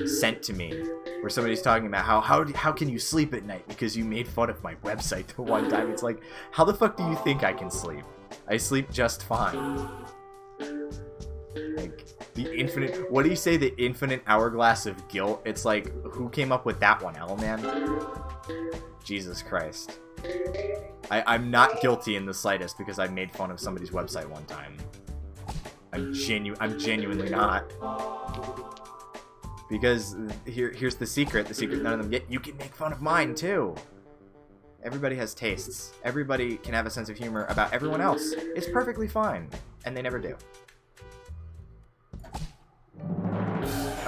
S1: sent to me where somebody's talking about how can you sleep at night because you made fun of my website the one time. It's like, how the fuck do you think I can sleep? I sleep just fine. Like, the infinite... What do you say? The infinite hourglass of guilt? It's like, who came up with that one, L-Man? Jesus Christ. I'm not guilty in the slightest because I made fun of somebody's website one time. I'm genuinely not. Because here's the secret none of them get. You can make fun of mine, too. Everybody has tastes. Everybody can have a sense of humor about everyone else. It's perfectly fine. And they never do.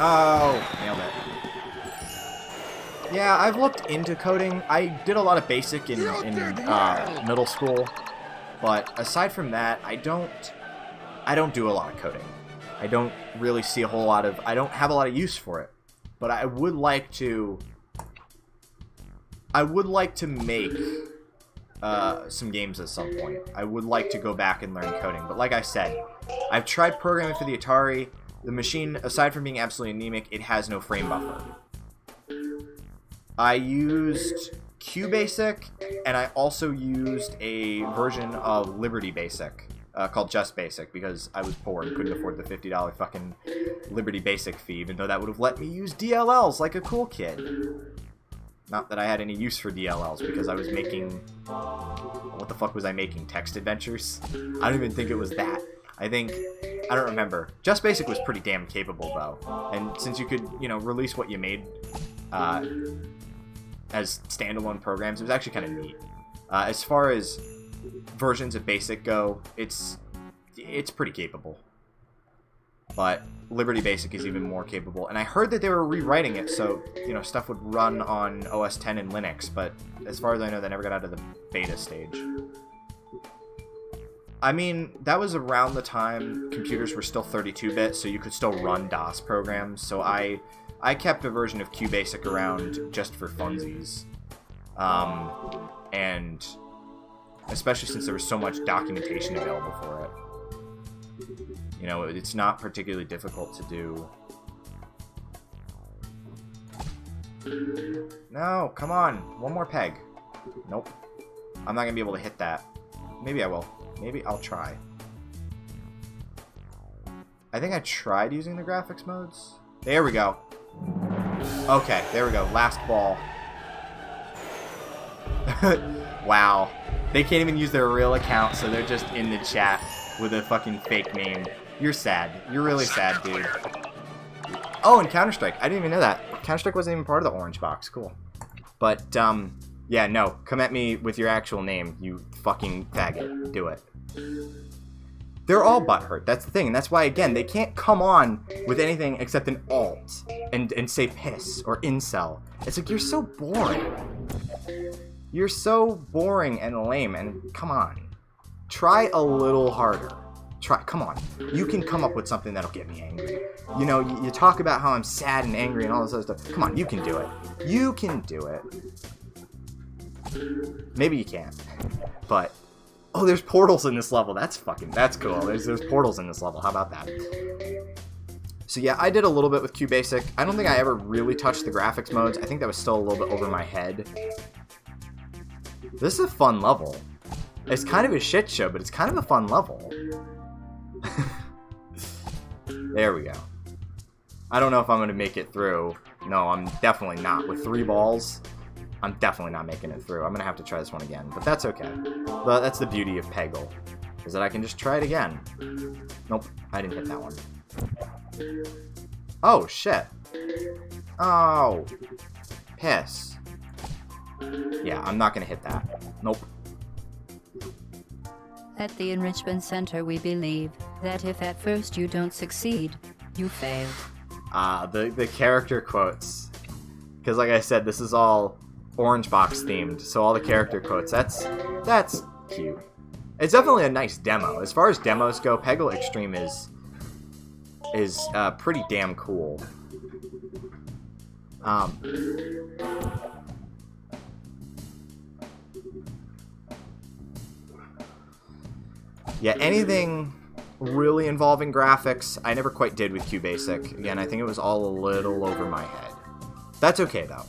S1: Oh, nailed it. Yeah, I've looked into coding. I did a lot of basic in middle school. But aside from that, I don't do a lot of coding. I don't really see a whole lot of... I don't have a lot of use for it. But I would like to... make some games at some point. I would like to go back and learn coding. But like I said, I've tried programming for the Atari. The machine, aside from being absolutely anemic, it has no frame buffer. I used QBasic, and I also used a version of Liberty Basic called Just Basic because I was poor and couldn't afford the $50 fucking Liberty Basic fee, even though that would have let me use DLLs like a cool kid. Not that I had any use for DLLs because I was making... What the fuck was I making? Text adventures? I don't even think it was that. I don't remember. Just Basic was pretty damn capable, though. And since you could, release what you made as standalone programs, it was actually kind of neat. As far as versions of Basic go, it's pretty capable. But Liberty Basic is even more capable. And I heard that they were rewriting it so, stuff would run on OS X and Linux, but as far as I know, they never got out of the beta stage. I mean, that was around the time computers were still 32-bit, so you could still run DOS programs, so I kept a version of QBasic around just for funsies. And especially since there was so much documentation available for it. It's not particularly difficult to do. No, come on. One more peg. Nope. I'm not going to be able to hit that. Maybe I will. Maybe I'll try. I think I tried using the graphics modes. There we go. Okay, there we go. Last ball. Wow. They can't even use their real account, so they're just in the chat with a fucking fake name. You're sad. You're really sad, dude. Oh, and Counter-Strike. I didn't even know that. Counter-Strike wasn't even part of the orange box. Cool. But, yeah, no. Come at me with your actual name, you fucking faggot. Do it. They're all butthurt. That's the thing. And that's why, again, they can't come on with anything except an alt and say piss or incel. It's like, you're so boring. You're so boring and lame. And come on. Try a little harder. Come on. You can come up with something that'll get me angry. You talk about how I'm sad and angry and all this other stuff. Come on, you can do it. You can do it. Maybe you can't. But, oh, there's portals in this level. That's cool. There's portals in this level. How about that? So yeah, I did a little bit with QBasic. I don't think I ever really touched the graphics modes. I think that was still a little bit over my head. This is a fun level. It's kind of a shit show, but it's kind of a fun level. There we go. I don't know if I'm going to make it through. No, I'm definitely not. With 3 balls, I'm definitely not making it through. I'm going to have to try this one again, but that's okay. But that's the beauty of Peggle, is that I can just try it again. Nope, I didn't hit that one. Oh, shit. Oh. Piss. Yeah, I'm not going to hit that. Nope.
S5: At the Enrichment Center, we believe that if at first you don't succeed, you fail.
S1: The character quotes. Because like I said, this is all Orange Box themed, so all the character quotes, that's cute. It's definitely a nice demo. As far as demos go, Peggle Extreme is pretty damn cool. Yeah, anything really involving graphics, I never quite did with QBasic. Again, I think it was all a little over my head. That's okay, though.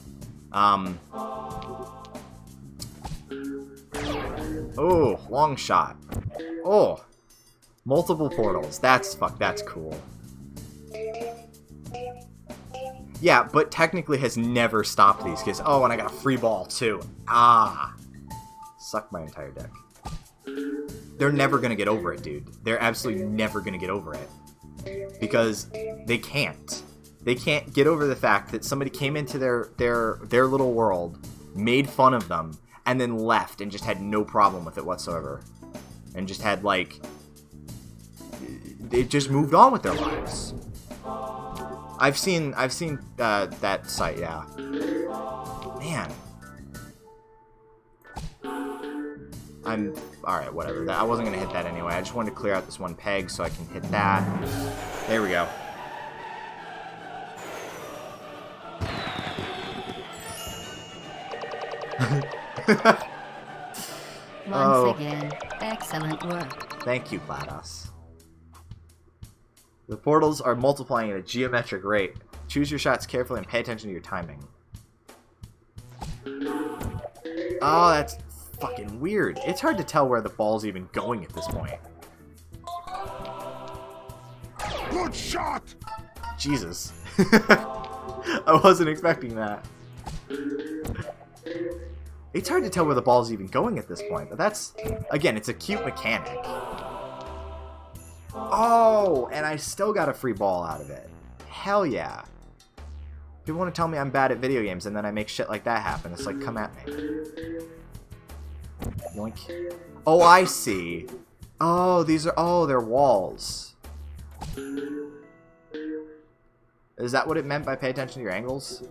S1: Oh, long shot. Oh, multiple portals. That's cool. Yeah, but technically has never stopped these, because, oh, and I got a free ball, too. Ah. Suck my entire deck. They're never going to get over it, dude. They're absolutely never going to get over it. Because they can't. They can't get over the fact that somebody came into their little world, made fun of them, and then left and just had no problem with it whatsoever. And just had, like... They just moved on with their lives. I've seen that site, yeah. Man. Alright, whatever. I wasn't going to hit that anyway. I just wanted to clear out this one peg so I can hit that. There we go.
S5: Once again, excellent work.
S1: Thank you, GLaDOS. The portals are multiplying at a geometric rate. Choose your shots carefully and pay attention to your timing. Oh, that's fucking weird. It's hard to tell where the ball's even going at this point.
S4: Good shot!
S1: Jesus. I wasn't expecting that. It's hard to tell where the ball's even going at this point, but that's, again, it's a cute mechanic. Oh, and I still got a free ball out of it. Hell yeah. People want to tell me I'm bad at video games and then I make shit like that happen. It's like, come at me. Yoink. Oh, I see. Oh, they're walls. Is that what it meant by pay attention to your angles?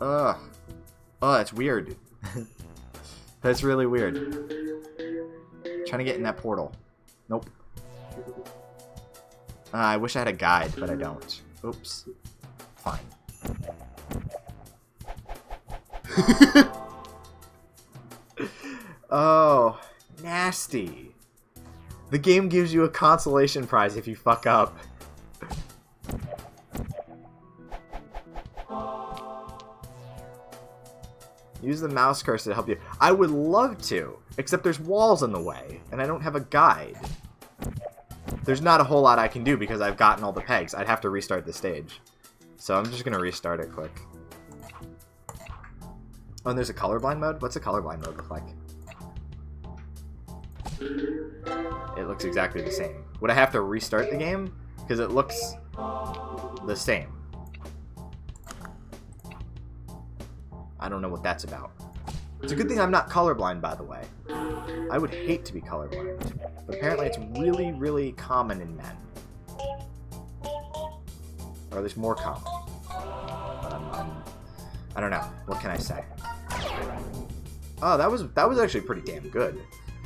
S1: Ugh. Oh, that's weird. That's really weird. Trying to get in that portal. Nope. I wish I had a guide, but I don't. Oops. Fine. Oh, nasty. The game gives you a consolation prize if you fuck up. Use the mouse cursor to help you. I would love to, except there's walls in the way, and I don't have a guide. There's not a whole lot I can do because I've gotten all the pegs. I'd have to restart the stage. So I'm just going to restart it quick. Oh, and there's a colorblind mode? What's a colorblind mode look like? It looks exactly the same. Would I have to restart the game? Because it looks the same. I don't know what that's about. It's a good thing I'm not colorblind, by the way. I would hate to be colorblind. But apparently it's really, really common in men. Or at least more common. But I don't know. What can I say? Oh, that was actually pretty damn good.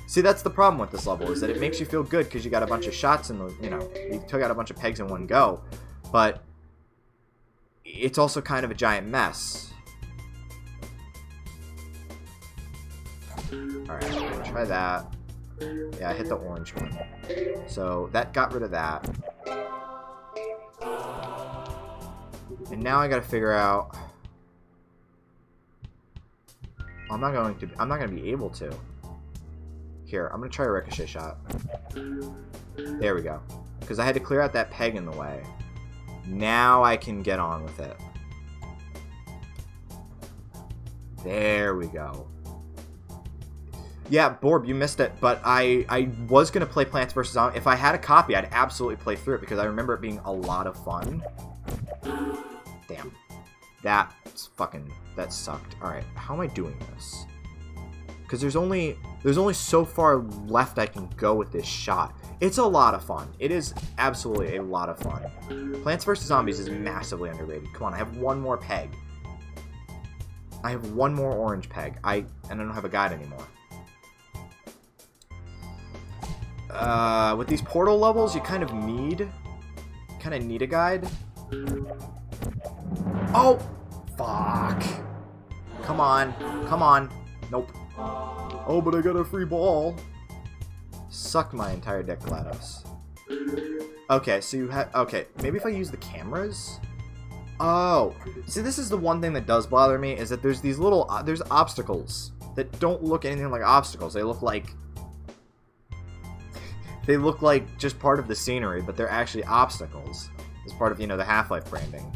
S1: See, that's the problem with this level, is that it makes you feel good because you got a bunch of shots in the, you took out a bunch of pegs in one go. But it's also kind of a giant mess. Alright, try that. Yeah, I hit the orange one. So that got rid of that. And now I gotta figure out. I'm not gonna be able to. Here, I'm gonna try a ricochet shot. There we go. Because I had to clear out that peg in the way. Now I can get on with it. There we go. Yeah, Borb, you missed it, but I was going to play Plants vs. Zombies. If I had a copy, I'd absolutely play through it, because I remember it being a lot of fun. Damn. That sucked. Alright, how am I doing this? Because there's only so far left I can go with this shot. It's a lot of fun. It is absolutely a lot of fun. Plants vs. Zombies is massively underrated. Come on, I have one more peg. I have one more orange peg. And I don't have a guide anymore. With these portal levels, you kind of need a guide. Oh, fuck! Come on! Nope. Oh, but I got a free ball. Suck my entire deck, GLaDOS. Okay, so you have. Okay, maybe if I use the cameras. Oh, see, this is the one thing that does bother me, is that there's these little there's obstacles that don't look anything like obstacles. They look like just part of the scenery, but they're actually obstacles as part of, the Half-Life branding.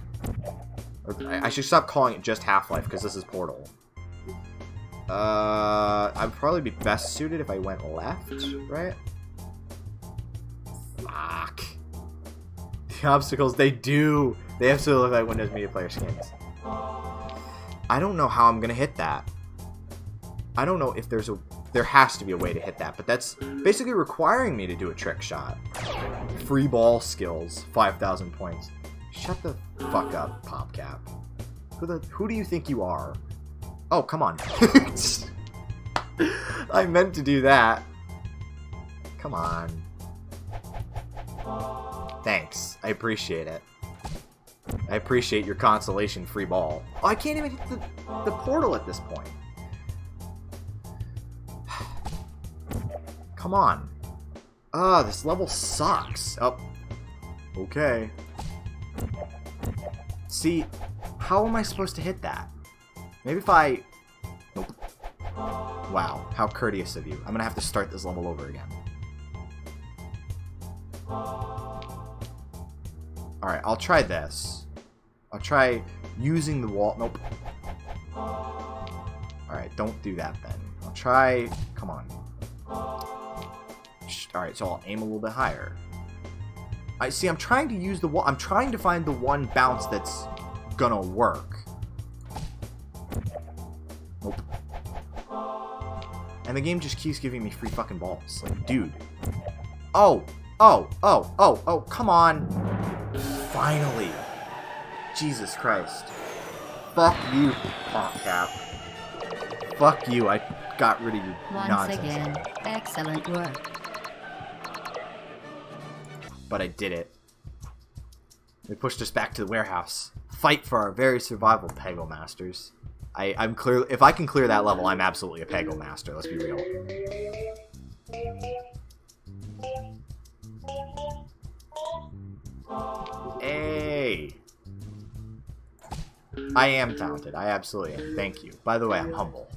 S1: I should stop calling it just Half-Life, because this is Portal. I'd probably be best suited if I went left, right? Fuck. The obstacles, they absolutely look like Windows Media Player skins. I don't know how I'm gonna hit that. I don't know if there has to be a way to hit that, but that's basically requiring me to do a trick shot. Free ball skills, 5,000 points. Shut the fuck up, PopCap. Who do you think you are? Oh, come on. I meant to do that. Come on. Thanks. I appreciate it. I appreciate your consolation free ball. Oh, I can't even hit the portal at this point. Come on. Ah, this level sucks. Oh. Okay. See, how am I supposed to hit that? Maybe if I... Nope. Wow, how courteous of you. I'm gonna have to start this level over again. Alright, I'll try this. I'll try using the wall... Nope. Alright, don't do that then. I'll try... Come on. Alright, so I'll aim a little bit higher. I see, I'm trying to use the wall. I'm trying to find the one bounce that's gonna work. Nope. And the game just keeps giving me free fucking balls. Like, dude. Oh! Oh! Oh! Oh! Oh! Come on! Finally! Jesus Christ. Fuck you, PopCap. Fuck you, I got rid of your nonsense.
S5: Once again, excellent work.
S1: But I did it. They pushed us back to the warehouse. Fight for our very survival, Peggle Masters. I'm clear. If I can clear that level, I'm absolutely a Peggle Master. Let's be real. Hey! I am talented. I absolutely am. Thank you. By the way, I'm humble.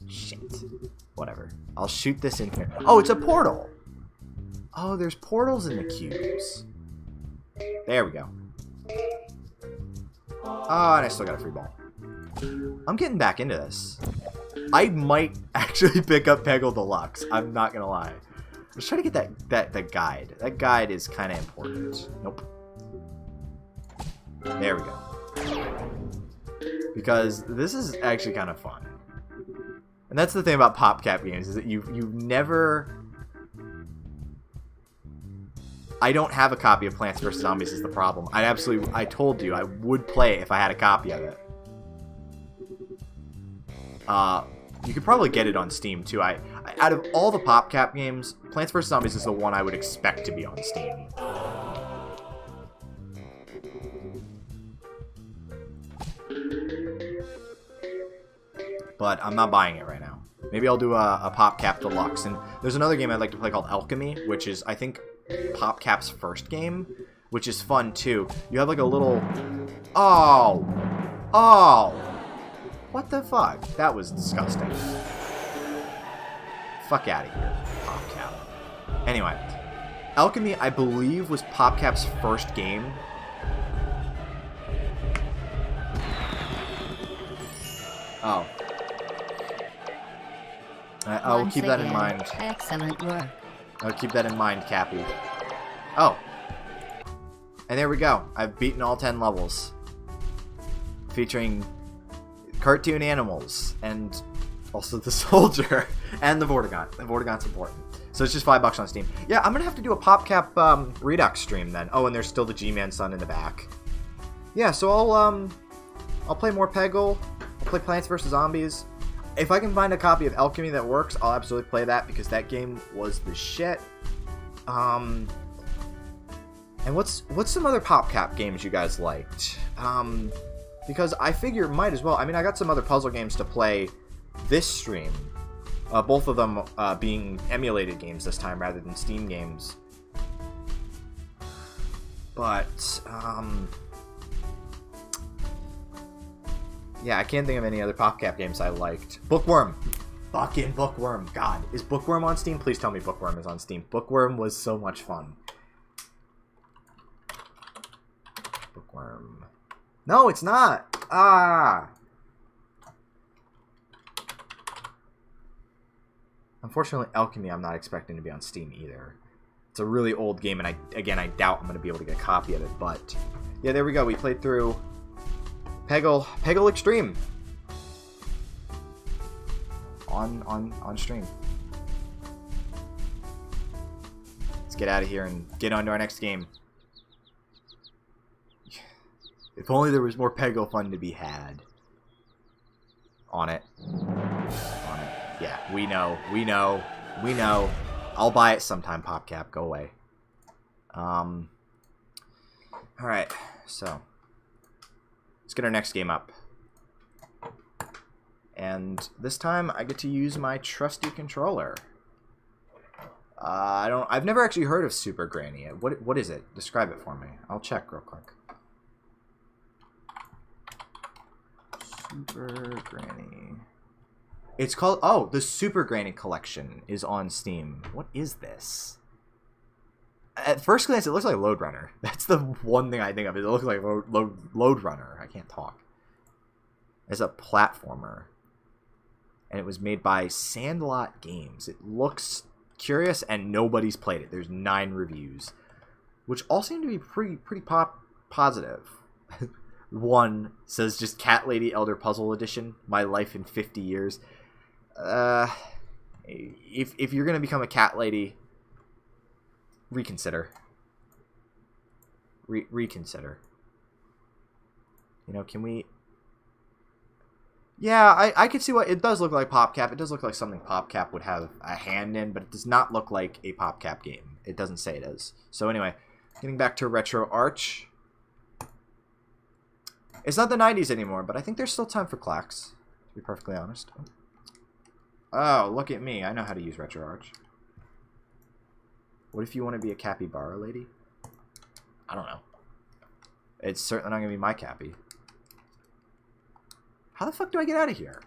S1: Shit. Whatever. I'll shoot this in here. Oh, it's a portal! Oh, there's portals in the cubes. There we go. Oh, and I still got a free ball. I'm getting back into this. I might actually pick up Peggle Deluxe. I'm not gonna lie. Let's try to get that guide. That guide is kind of important. Nope. There we go. Because this is actually kind of fun. And that's the thing about PopCap games, is that you've never... I don't have a copy of Plants vs. Zombies is the problem. I told you I would play it if I had a copy of it. You could probably get it on Steam too. Out of all the PopCap games, Plants vs. Zombies is the one I would expect to be on Steam. But I'm not buying it right now. Maybe I'll do a PopCap Deluxe. And there's another game I'd like to play called Alchemy, which is, I think, PopCap's first game, which is fun too. You have like a little... Oh! Oh! What the fuck? That was disgusting. Fuck out of here, PopCap. Anyway, Alchemy, I believe, was PopCap's first game. Oh. I'll keep that in mind.
S5: Excellent work.
S1: I'll keep that in mind, Cappy. Oh. And there we go. I've beaten all 10 levels. Featuring cartoon animals. And also the soldier. And the Vortigaunt. The Vortigaunt's important. So it's just $5 on Steam. Yeah, I'm going to have to do a PopCap Redux stream then. Oh, and there's still the G-Man Sun in the back. Yeah, so I'll play more Peggle. I'll play Plants vs. Zombies. If I can find a copy of Alchemy that works, I'll absolutely play that because that game was the shit. And what's some other PopCap games you guys liked? Because I figure might as well. I mean, I got some other puzzle games to play this stream. Both of them being emulated games this time rather than Steam games. But yeah, I can't think of any other PopCap games I liked. Bookworm. Fucking Bookworm. God, is Bookworm on Steam? Please tell me Bookworm is on Steam. Bookworm was so much fun. Bookworm. No, it's not. Ah. Unfortunately, Alchemy I'm not expecting to be on Steam either. It's a really old game, and I doubt I'm going to be able to get a copy of it. But yeah, there we go. We played through Peggle Extreme on stream. Let's get out of here and get on to our next game. If only there was more Pego fun to be had. On it. On it. Yeah, we know. We know. We know. I'll buy it sometime, PopCap. Go away. Alright, so. Let's get our next game up. And this time I get to use my trusty controller. I've never actually heard of Super Granny. What is it? Describe it for me. I'll check real quick. Super Granny. It's called, oh, the Super Granny Collection is on Steam. What is this? At first glance, it looks like Load Runner. That's the one thing I think of. It looks like Load Runner. I can't talk. It's a platformer. And it was made by Sandlot Games. It looks curious, and nobody's played it. There's 9 reviews, which all seem to be pretty positive. One says just Cat Lady Elder Puzzle Edition, my life in 50 years. If you're gonna become a cat lady, reconsider. Reconsider. You know, can we? Yeah, I could see what it does look like. PopCap. It does look like something PopCap would have a hand in, but it does not look like a PopCap game. It doesn't say it is. So anyway, getting back to Retro Arch. It's not the 90s anymore, but I think there's still time for KLAX, to be perfectly honest. Oh, look at me. I know how to use RetroArch. What if you want to be a capybara lady? I don't know. It's certainly not going to be my Cappy. How the fuck do I get out of here?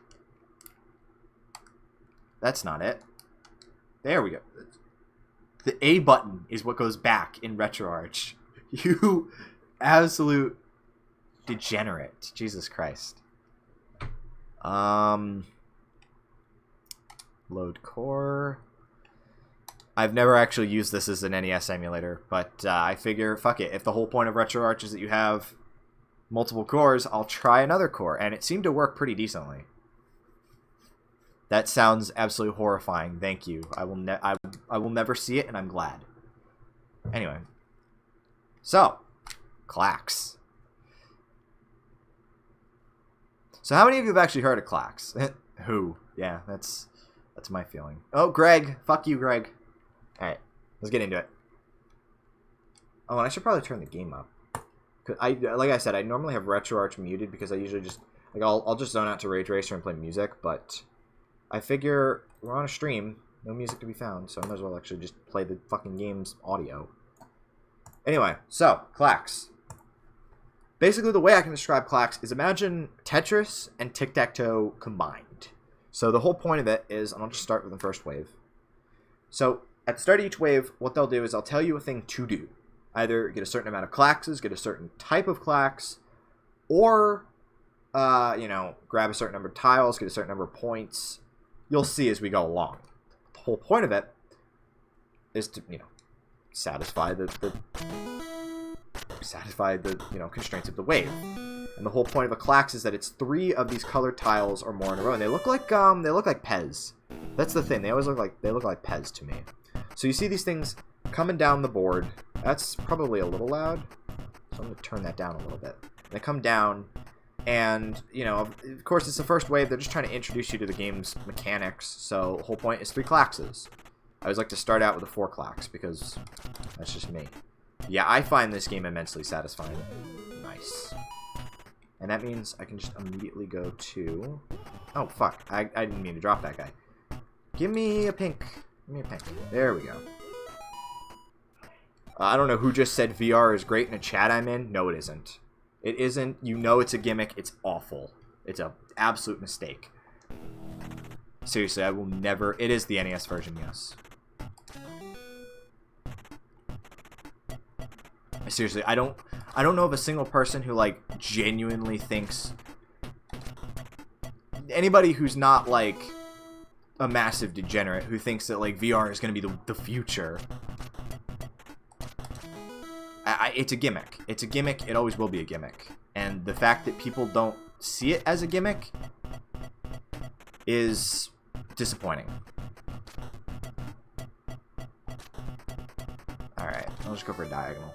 S1: That's not it. There we go. The A button is what goes back in RetroArch. You absolute degenerate. Jesus Christ. Load core. I've never actually used this as an NES emulator, but I figure, fuck it. If the whole point of RetroArch is that you have multiple cores, I'll try another core, and it seemed to work pretty decently. That sounds absolutely horrifying. Thank you. I will never see it, and I'm glad. Anyway. So, KLAX. So how many of you have actually heard of KLAX? Who? Yeah, that's my feeling. Oh, Greg. Fuck you, Greg. Alright, let's get into it. Oh, and I should probably turn the game up. Like I said, I normally have RetroArch muted because I usually just, like, I'll just zone out to Ray Tracer and play music, but I figure we're on a stream, no music to be found, so I might as well actually just play the fucking game's audio. Anyway, so, KLAX. Basically, the way I can describe KLAX is imagine Tetris and Tic-Tac-Toe combined. So the whole point of it is, and I'll just start with the first wave. So at the start of each wave, what they'll do is I'll tell you a thing to do. Either get a certain amount of KLAXs, get a certain type of KLAX, or, grab a certain number of tiles, get a certain number of points. You'll see as we go along. The whole point of it is to, satisfy the constraints of the wave. And the whole point of a KLAX is that it's 3 of these colored tiles or more in a row, and they look like Pez. That's the thing. They look like Pez to me. So you see these things coming down the board. That's probably a little loud, so I'm going to turn that down a little bit. They come down, and of course it's the first wave. They're just trying to introduce you to the game's mechanics. So the whole point is 3 KLAXs. I always like to start out with a 4 KLAX because that's just me. Yeah, I find this game immensely satisfying. Nice. And that means I can just immediately go to... Oh, fuck. I didn't mean to drop that guy. Give me a pink. Give me a pink. There we go. I don't know who just said VR is great in a chat I'm in. No, it isn't. It isn't. You know it's a gimmick. It's awful. It's an absolute mistake. Seriously, I will never... It is the NES version, yes. Seriously, I don't know of a single person who, like, genuinely thinks... Anybody who's not, like, a massive degenerate who thinks that, like, VR is going to be the future. It's a gimmick. It's a gimmick. It always will be a gimmick. And the fact that people don't see it as a gimmick is disappointing. Alright, I'll just go for a diagonal.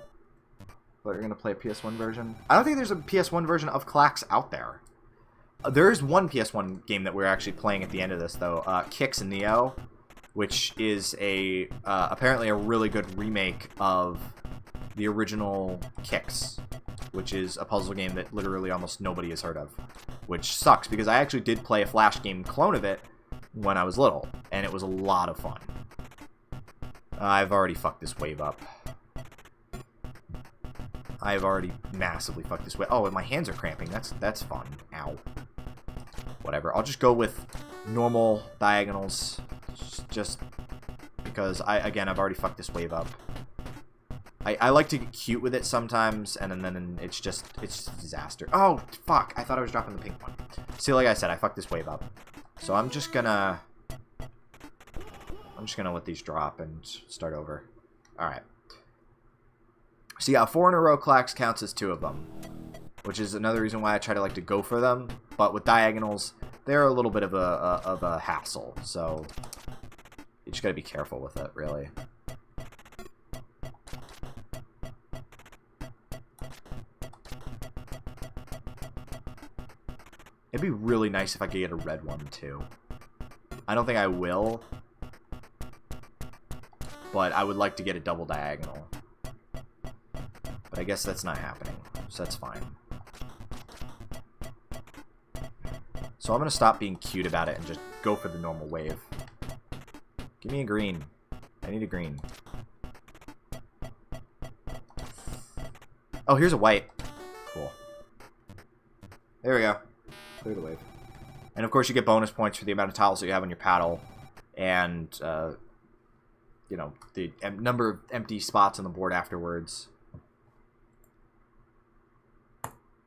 S1: But you're gonna play a PS1 version. I don't think there's a PS1 version of KLAX out there. There is one PS1 game that we're actually playing at the end of this, though. Qix Neo, which is a apparently a really good remake of the original Qix, which is a puzzle game that literally almost nobody has heard of, which sucks because I actually did play a Flash game clone of it when I was little, and it was a lot of fun. I've already fucked this wave up. I've already massively fucked this wave. Oh, and my hands are cramping. That's fun. Ow. Whatever. I'll just go with normal diagonals, just because I've already fucked this wave up. I like to get cute with it sometimes, and then it's just a disaster. Oh, fuck. I thought I was dropping the pink one. See, like I said, I fucked this wave up. So I'm just gonna let these drop and start over. Alright. So yeah, 4 in a row KLAX counts as 2 of them, which is another reason why I try to like to go for them. But with diagonals, they're a little bit of a hassle, so you just gotta be careful with it, really. It'd be really nice if I could get a red one, too. I don't think I will, but I would like to get a double diagonal. But I guess that's not happening, so that's fine. So I'm going to stop being cute about it and just go for the normal wave. Give me a green. I need a green. Oh, here's a white. Cool. There we go. Clear the wave. And of course you get bonus points for the amount of tiles that you have on your paddle. And, you know, the number of empty spots on the board afterwards.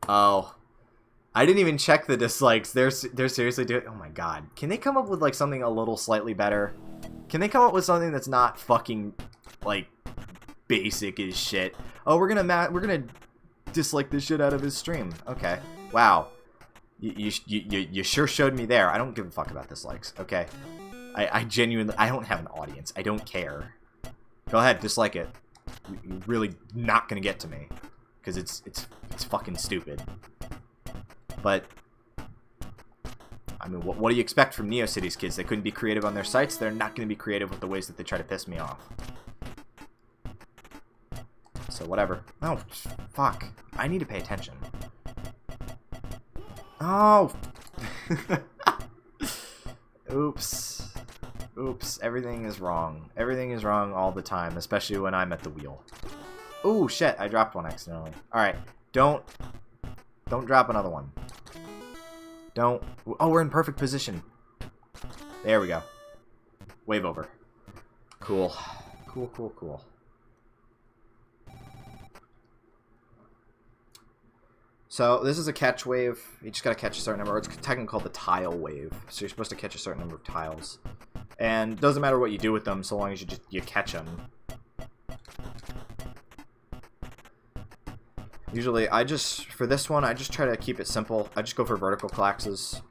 S1: Oh. I didn't even check the dislikes. They're seriously doing... Oh my god. Can they come up with, like, something a little slightly better? Can they come up with something that's not fucking, like, basic as shit? Oh, we're gonna dislike the shit out of his stream. Okay. Wow. You sure showed me there. I don't give a fuck about dislikes, okay? I genuinely... I don't have an audience. I don't care. Go ahead, dislike it. You're really not gonna get to me. Because it's fucking stupid. But, I mean, what do you expect from NeoCities kids? They couldn't be creative on their sites. They're not going to be creative with the ways that they try to piss me off. So, whatever. Oh, fuck. I need to pay attention. Oh! Oops. Oops. Everything is wrong. Everything is wrong all the time, especially when I'm at the wheel. Ooh, shit. I dropped one accidentally. Alright. Don't drop another one. Don't... Oh, we're in perfect position. There we go. Wave over. Cool. Cool, cool, cool. So, this is a catch wave. You just gotta catch a certain number. It's technically called the tile wave. So you're supposed to catch a certain number of tiles. And it doesn't matter what you do with them, so long as you catch them. Usually, for this one, I just try to keep it simple. I just go for vertical KLAXs.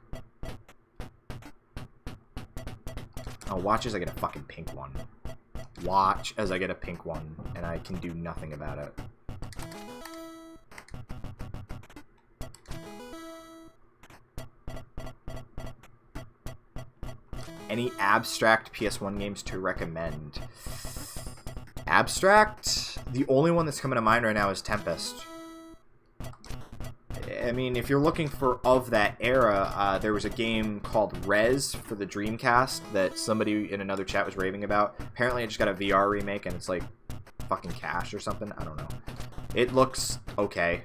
S1: Oh, watch as I get a fucking pink one. Watch as I get a pink one, and I can do nothing about it. Any abstract PS1 games to recommend? Abstract? The only one that's coming to mind right now is Tempest. I mean, if you're looking for of that era, there was a game called Rez for the Dreamcast that somebody in another chat was raving about. Apparently, it just got a VR remake, and it's like fucking cash or something. I don't know. It looks okay.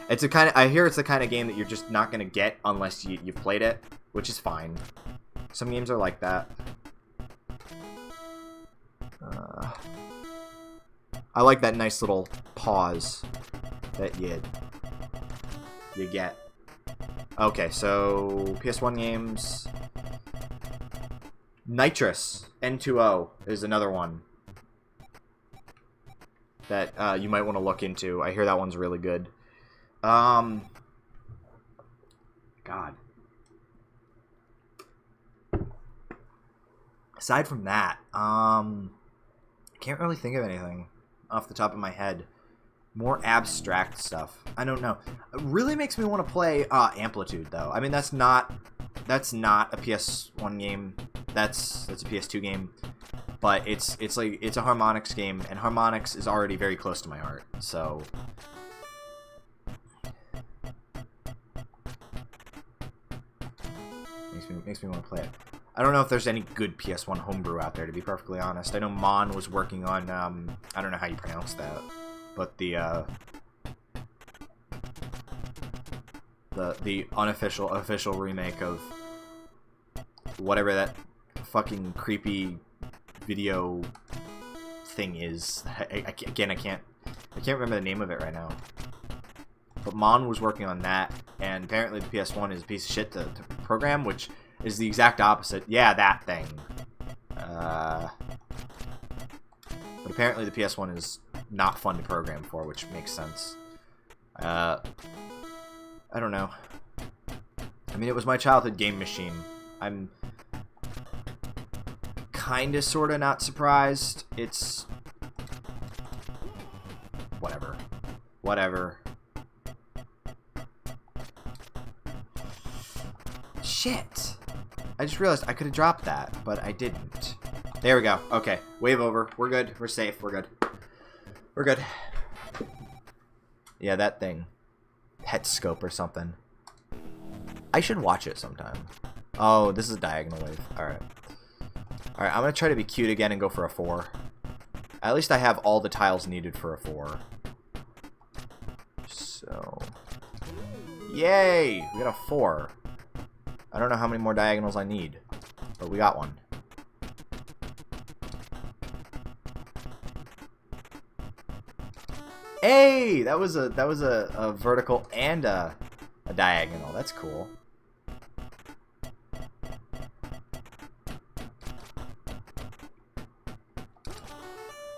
S1: It's a kind of... I hear it's the kind of game that you're just not gonna get unless you've played it, which is fine. Some games are like that. I like that nice little pause that you get. Okay, so PS1 games. Nitrous N2O is another one that you might want to look into. I hear that one's really good. God. Aside from that, I can't really think of anything off the top of my head More abstract stuff. I don't know. It really makes me want to play Amplitude, though. I mean, that's not a PS1 game. That's a PS2 game. But it's a Harmonix game, and Harmonix is already very close to my heart. So makes me want to play it. I don't know if there's any good PS1 homebrew out there, to be perfectly honest. I know Mon was working on I don't know how you pronounce that, but the official remake of whatever that fucking creepy video thing is. I can't remember the name of it right now. But Mon was working on that, and apparently the PS1 is a piece of shit to program, which is the exact opposite. Yeah, that thing. But apparently the PS1 is not fun to program for, which makes sense. I don't know. I mean, it was my childhood game machine. I'm kinda sorta not surprised. It's whatever. Shit. I just realized I could have dropped that, but I didn't. There we go. Okay, wave over. We're good. We're safe. We're good. Yeah, that thing. Pet scope or something. I should watch it sometime. Oh, this is a diagonal wave. Alright. Alright, I'm going to try to be cute again and go for a 4. At least I have all the tiles needed for a 4. So... Yay! We got a 4. I don't know how many more diagonals I need, but we got one. Hey! That was a vertical and a diagonal. That's cool.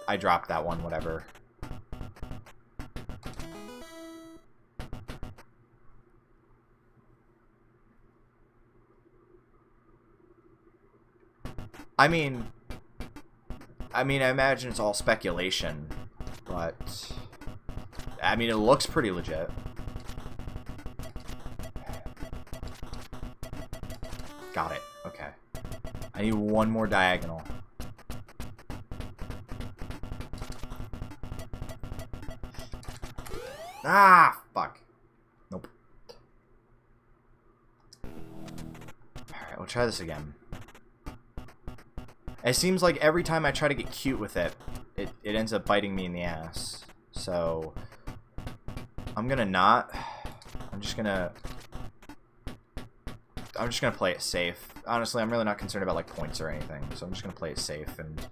S1: I dropped that one, whatever. I mean, I imagine it's all speculation, but I mean, it looks pretty legit. Got it. Okay. I need one more diagonal. Ah, fuck. Nope. Alright, we'll try this again. It seems like every time I try to get cute with it, it ends up biting me in the ass. So, I'm just gonna play it safe. Honestly, I'm really not concerned about like points or anything, so I'm just gonna play it safe. And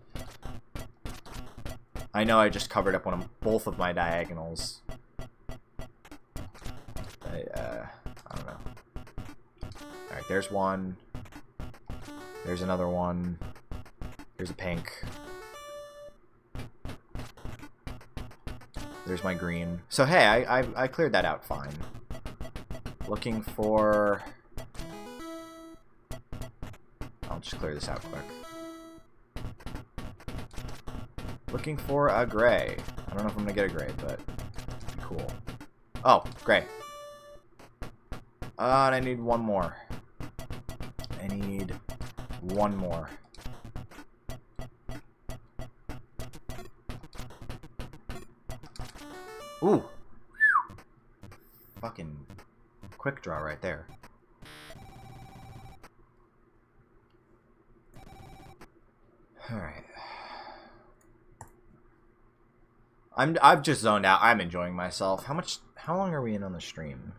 S1: I know I just covered up both of my diagonals. I don't know. Alright, there's one. There's another one. There's a pink. There's my green. So hey, I cleared that out fine. Looking for... I'll just clear this out quick. Looking for a gray. I don't know if I'm gonna get a gray, but cool. Oh, gray. And I need one more. I need one more. Ooh. Fucking quick draw right there. Alright. I've just zoned out. I'm enjoying myself. How long are we in on the stream?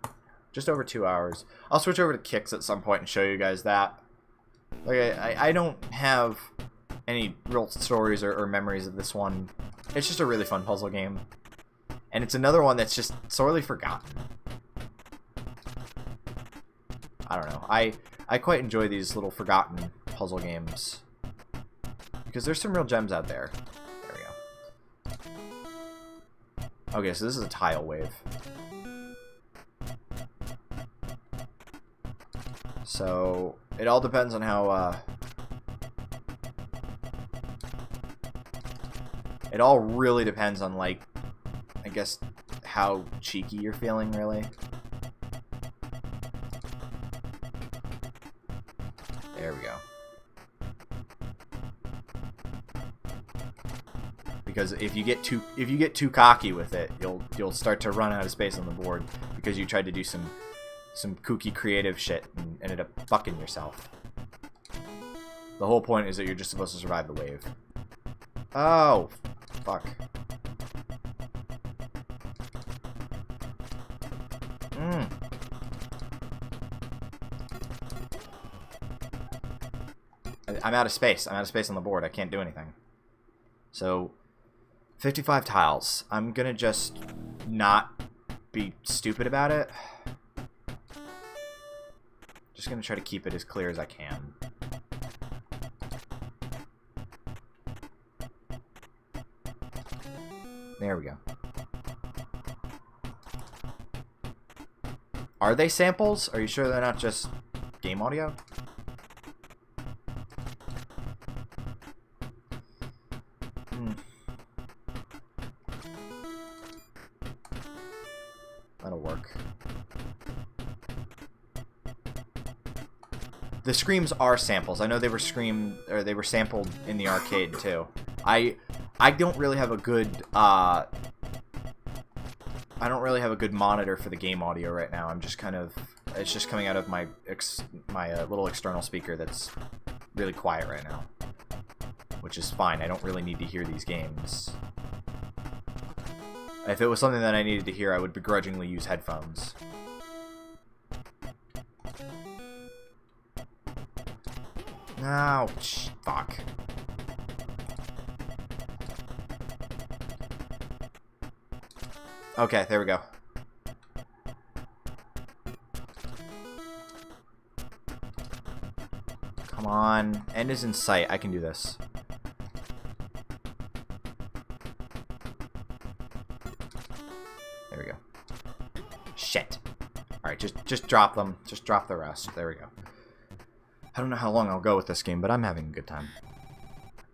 S1: Just over 2 hours. I'll switch over to Qix at some point and show you guys that. Like I don't have any real stories or memories of this one. It's just a really fun puzzle game. And it's another one that's just sorely forgotten. I don't know. I quite enjoy these little forgotten puzzle games. Because there's some real gems out there. There we go. Okay, so this is a tile wave. So, it all depends on how, it all really depends on, like, I guess, how cheeky you're feeling, really. There we go. Because if you get too cocky with it, you'll start to run out of space on the board because you tried to do some kooky creative shit and ended up fucking yourself. The whole point is that you're just supposed to survive the wave. Oh, fuck. I'm out of space. I'm out of space on the board. I can't do anything. So, 55 tiles. I'm gonna just not be stupid about it. Just gonna try to keep it as clear as I can. There we go. Are they samples? Are you sure they're not just game audio? That'll work. The screams are samples. I know they were sampled in the arcade too. I don't really have a good I don't really have a good monitor for the game audio right now. I'm just kind of, it's just coming out of my little external speaker that's really quiet right now, which is fine. I don't really need to hear these games. If it was something that I needed to hear, I would begrudgingly use headphones. Ouch. Fuck. Okay, there we go. Come on. End is in sight. I can do this. There we go. Shit. Alright, just drop them. Just drop the rest. There we go. I don't know how long I'll go with this game, but I'm having a good time.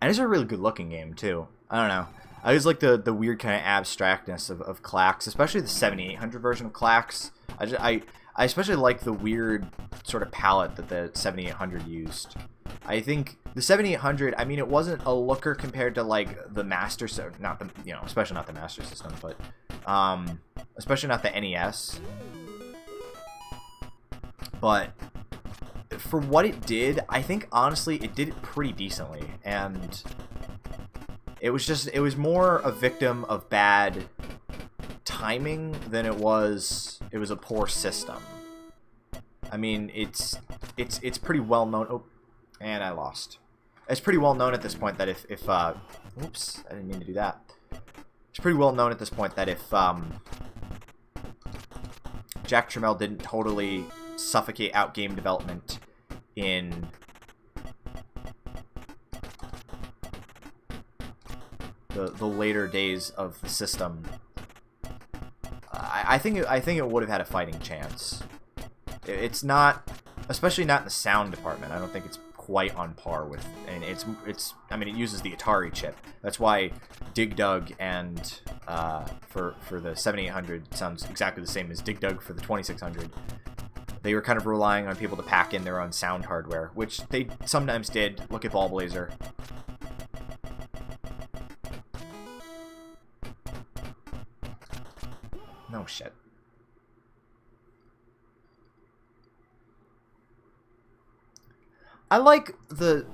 S1: And it's a really good looking game, too. I don't know. I always like the weird kind of abstractness of KLAX, especially the 7800 version of KLAX. I especially like the weird sort of palette that the 7800 used. I think the 7800, I mean, it wasn't a looker compared to like the Master System, not the, you know, especially not the Master System, but especially not the NES. But for what it did, I think honestly it did it pretty decently, and it was more a victim of bad timing than it was a poor system. I mean, it's pretty well known. Oh, and I lost. It's pretty well known at this point that if oops, I didn't mean to do that. It's pretty well known at this point that if Jack Tramiel didn't totally suffocate out game development in the later days of the system, I think it would have had a fighting chance. It's not, especially not in the sound department. I don't think it's quite on par with, and it's I mean, it uses the Atari chip. That's why Dig Dug and for the 7800 sounds exactly the same as Dig Dug for the 2600. They were kind of relying on people to pack in their own sound hardware, which they sometimes did. Look at Ball Blazer. No shit. I like the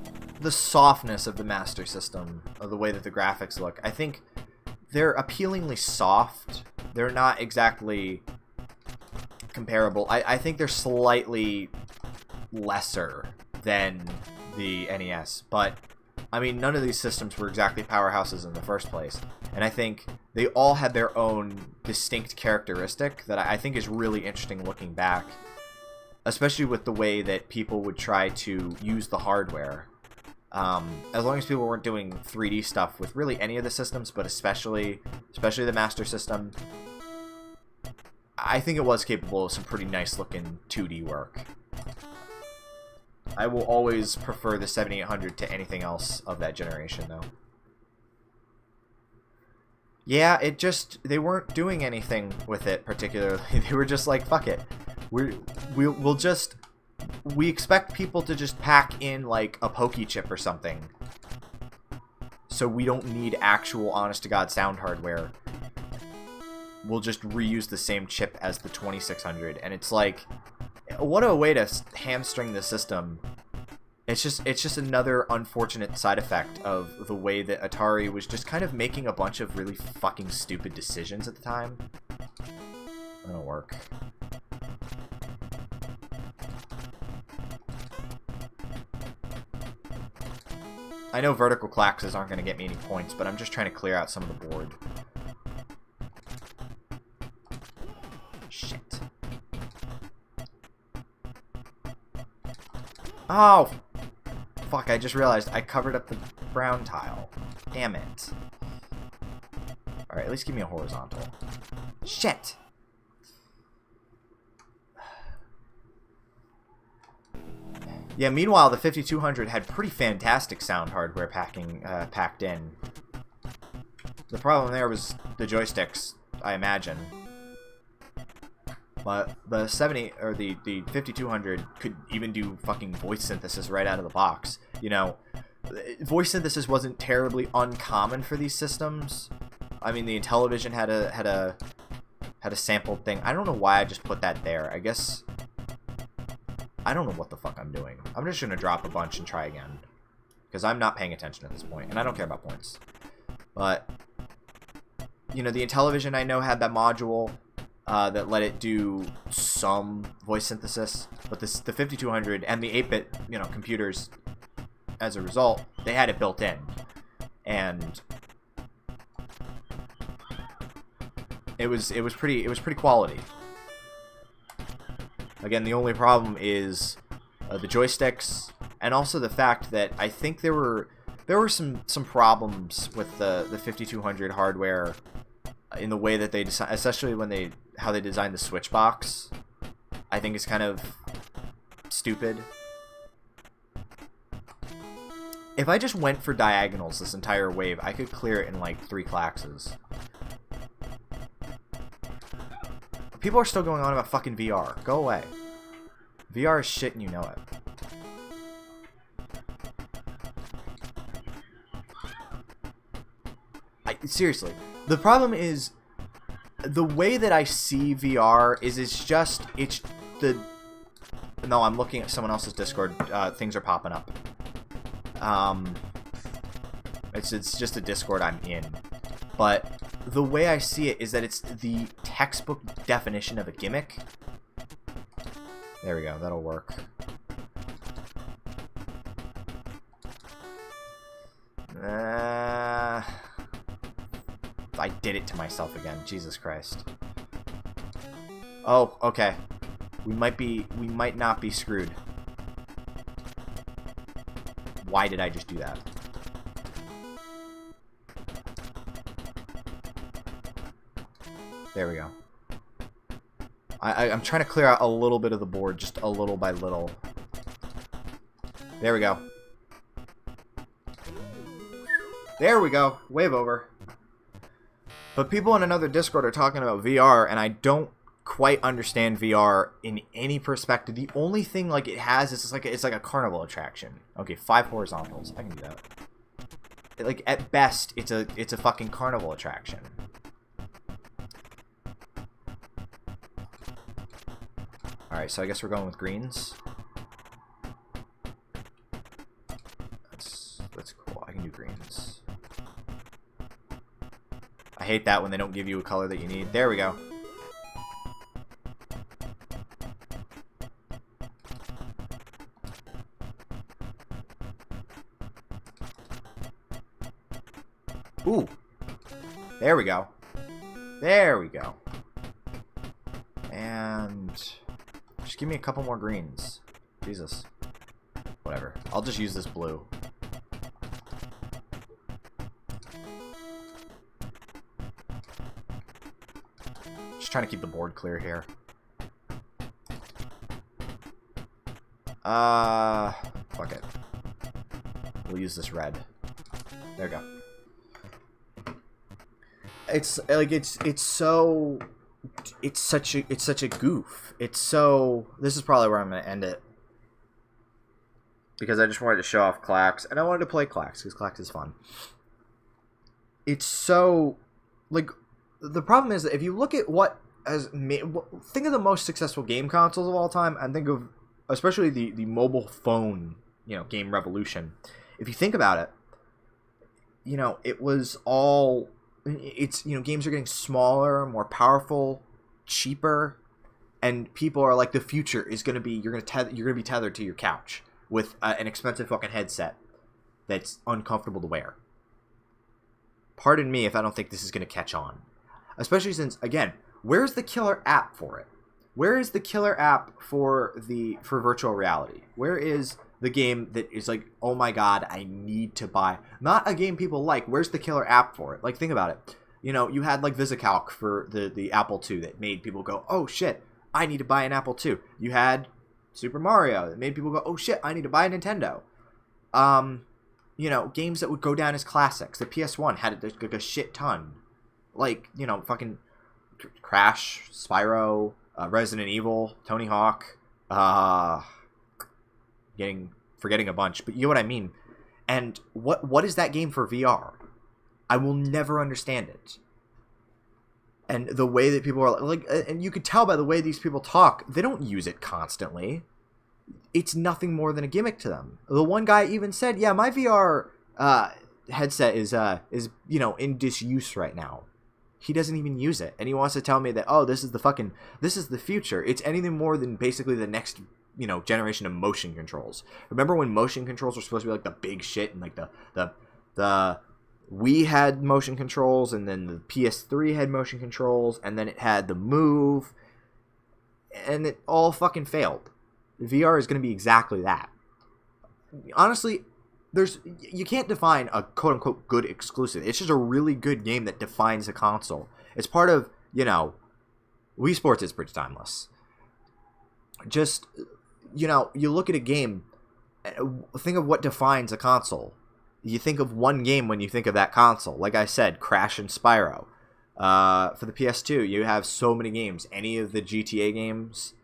S1: softness of the Master System, of the way that the graphics look. I think they're appealingly soft. They're not exactly comparable. I think they're slightly lesser than the NES, but I mean, none of these systems were exactly powerhouses in the first place, and I think they all had their own distinct characteristic that I think is really interesting looking back, especially with the way that people would try to use the hardware. As long as people weren't doing 3D stuff with really any of the systems, but especially the Master System, I think it was capable of some pretty nice looking 2D work. I will always prefer the 7800 to anything else of that generation, though. Yeah, it just, they weren't doing anything with it particularly. They were just like, fuck it. We'll just, we expect people to just pack in like a pokey chip or something. So we don't need actual honest to God sound hardware. We'll just reuse the same chip as the 2600. And it's like, what a way to hamstring the system. It's just another unfortunate side effect of the way that Atari was just kind of making a bunch of really fucking stupid decisions at the time. That'll work. I know vertical KLAXs aren't going to get me any points, but I'm just trying to clear out some of the board. Shit. Oh! Fuck, I just realized I covered up the brown tile. Damn it. Alright, at least give me a horizontal. Shit! Yeah, meanwhile, the 5200 had pretty fantastic sound hardware packed in. The problem there was the joysticks, I imagine. But the 5200 could even do fucking voice synthesis right out of the box. You know, voice synthesis wasn't terribly uncommon for these systems. I mean, the Intellivision had a sampled thing. I don't know why I just put that there. I guess I don't know what the fuck I'm doing. I'm just gonna drop a bunch and try again, because I'm not paying attention at this point, and I don't care about points. But you know, the Intellivision I know had that module that let it do some voice synthesis, but the 5200 and the 8-bit, you know, computers, as a result, they had it built in, and it was pretty quality. Again, the only problem is the joysticks, and also the fact that I think there were some problems with the 5200 hardware in the way that they design, especially when how they designed the switch box. I think it's kind of stupid. If I just went for diagonals this entire wave, I could clear it in like 3 KLAXs. People are still going on about fucking VR. Go away. VR is shit and you know it. Seriously. The problem is, the way that I see VR is no, I'm looking at someone else's Discord. Things are popping up. It's just a Discord I'm in. But the way I see it is that it's the textbook definition of a gimmick. There we go. That'll work. I did it to myself again. Jesus Christ. Oh, okay. We might not be screwed. Why did I just do that? There we go. I'm trying to clear out a little bit of the board, just a little by little. There we go. There we go. Wave over. But people in another Discord are talking about VR, and I don't quite understand VR in any perspective. The only thing like it has is it's like a carnival attraction. Okay, 5 horizontals. I can do that. Like at best, it's a fucking carnival attraction. Alright, so I guess we're going with greens. That's cool. I can do greens. I hate that when they don't give you a color that you need. There we go. Ooh. There we go. There we go. And just give me a couple more greens. Jesus. Whatever. I'll just use this blue. Just trying to keep the board clear here. Fuck it. We'll use this red. There we go. it's like it's such a goof. This is probably where I'm gonna end it, because I just wanted to show off KLAX, and I wanted to play KLAX because KLAX is fun. It's so, like, the problem is that if you look at think of the most successful game consoles of all time, and think of especially the mobile phone, game revolution. If you think about it, it was all, games are getting smaller, more powerful, cheaper, and people are like, the future is going to be, you're going to be tethered to your couch with an expensive fucking headset that's uncomfortable to wear. Pardon me if I don't think this is going to catch on. Especially since, again, where's the killer app for it? Where is the killer app for virtual reality? Where is the game that is like, oh my god, I need to buy? Not a game people like. Where's the killer app for it? Like, think about it. You had like VisiCalc for the Apple II that made people go, oh shit, I need to buy an Apple II. You had Super Mario that made people go, oh shit, I need to buy a Nintendo. Games that would go down as classics. The PS1 had like a shit ton. Like, fucking Crash, Spyro, Resident Evil, Tony Hawk, forgetting a bunch, but you know what I mean. And what is that game for VR? I will never understand it. And the way that people are like, and you could tell by the way these people talk, they don't use it constantly. It's nothing more than a gimmick to them. The one guy even said, "Yeah, my VR headset is in disuse right now." He doesn't even use it, and he wants to tell me that, oh, this is the future. It's anything more than basically the next generation of motion controls. Remember when motion controls were supposed to be like the big shit, and like the Wii had motion controls, and then the PS3 had motion controls, and then it had the Move, and it all fucking failed. VR is going to be exactly that. Honestly, you can't define a quote-unquote good exclusive. It's just a really good game that defines a console. It's part of, Wii Sports is pretty timeless. Just, you look at a game, think of what defines a console. You think of one game when you think of that console. Like I said, Crash and Spyro. For the PS2, you have so many games. Any of the GTA games.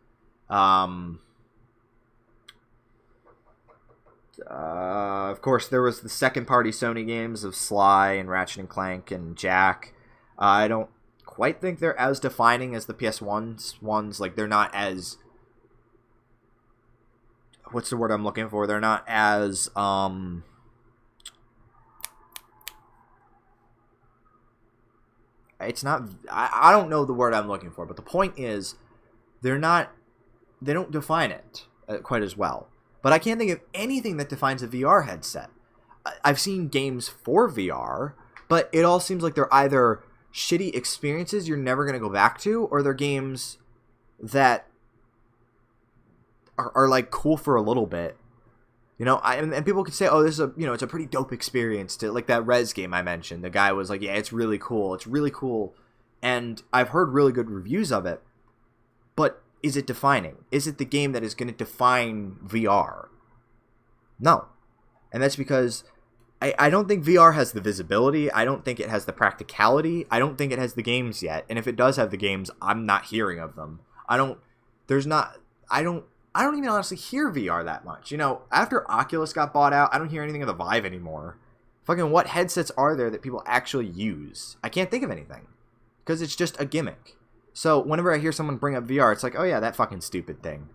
S1: Of course, there was the second-party Sony games of Sly and Ratchet and Clank and Jack. I don't quite think they're as defining as the PS1's ones. Like, they're not as... What's the word I'm looking for? They're not as... It's not... I don't know the word I'm looking for, but the point is, they don't define it quite as well. But I can't think of anything that defines a VR headset. I've seen games for VR, but it all seems like they're either shitty experiences you're never going to go back to, or they're games that are like cool for a little bit. And people could say, oh, this is it's a pretty dope experience. To like that Rez game I mentioned. The guy was like, yeah, it's really cool. It's really cool. And I've heard really good reviews of it. But is it defining? Is it the game that is going to define VR? No. And that's because I don't think VR has the visibility. I don't think it has the practicality. I don't think it has the games yet. And if it does have the games, I'm not hearing of them. I don't even honestly hear VR that much. After Oculus got bought out, I don't hear anything of the Vive anymore. Fucking what headsets are there that people actually use? I can't think of anything. Because it's just a gimmick. So whenever I hear someone bring up VR, it's like, oh yeah, that fucking stupid thing.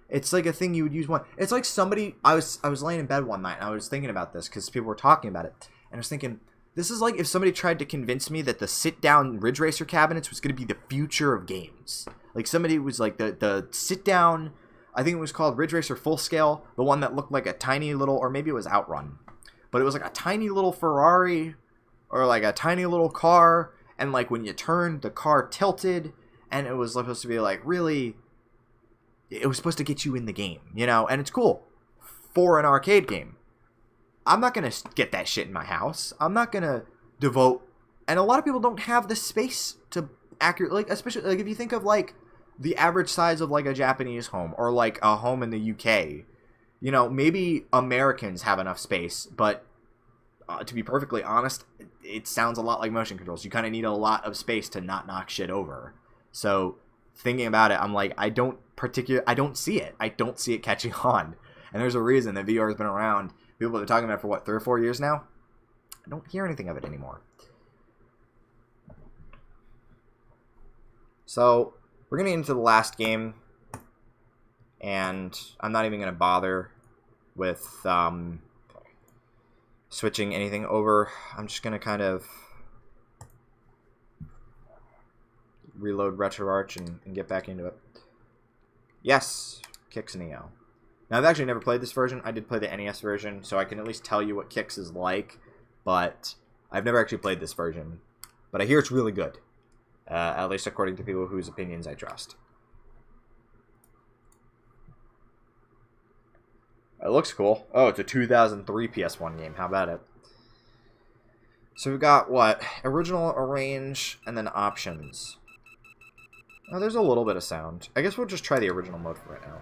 S1: It's like a thing you would use one. It's like somebody, I was laying in bed one night and I was thinking about this because people were talking about it. And I was thinking, this is like if somebody tried to convince me that the sit-down Ridge Racer cabinets was going to be the future of games. Like somebody was like the sit-down, I think it was called Ridge Racer Full Scale, the one that looked like a tiny little, or maybe it was Outrun. But it was like a tiny little Ferrari or like a tiny little car. And like when you turned, the car tilted. And it was supposed to be like really, it was supposed to get you in the game, and it's cool for an arcade game. I'm not going to get that shit in my house. I'm not going to devote, and a lot of people don't have the space to accurately, especially like if you think of like the average size of like a Japanese home or like a home in the UK, maybe Americans have enough space, but to be perfectly honest, it sounds a lot like motion controls. You kind of need a lot of space to not knock shit over. So thinking about it, I'm like, I don't see it. I don't see it catching on. And there's a reason that VR has been around. People have been talking about it for what, 3 or 4 years now? I don't hear anything of it anymore. So we're going to get into the last game. And I'm not even going to bother with switching anything over. I'm just going to kind of reload RetroArch and get back into it. Yes, Qix Neo. Now, I've actually never played this version. I did play the NES version, so I can at least tell you what Qix is like, but I've never actually played this version. But I hear it's really good, at least according to people whose opinions I trust. It looks cool. Oh, it's a 2003 PS1 game. How about it? So we've got, what? Original, arrange, and then options. Oh, there's a little bit of sound. I guess we'll just try the original mode for right now.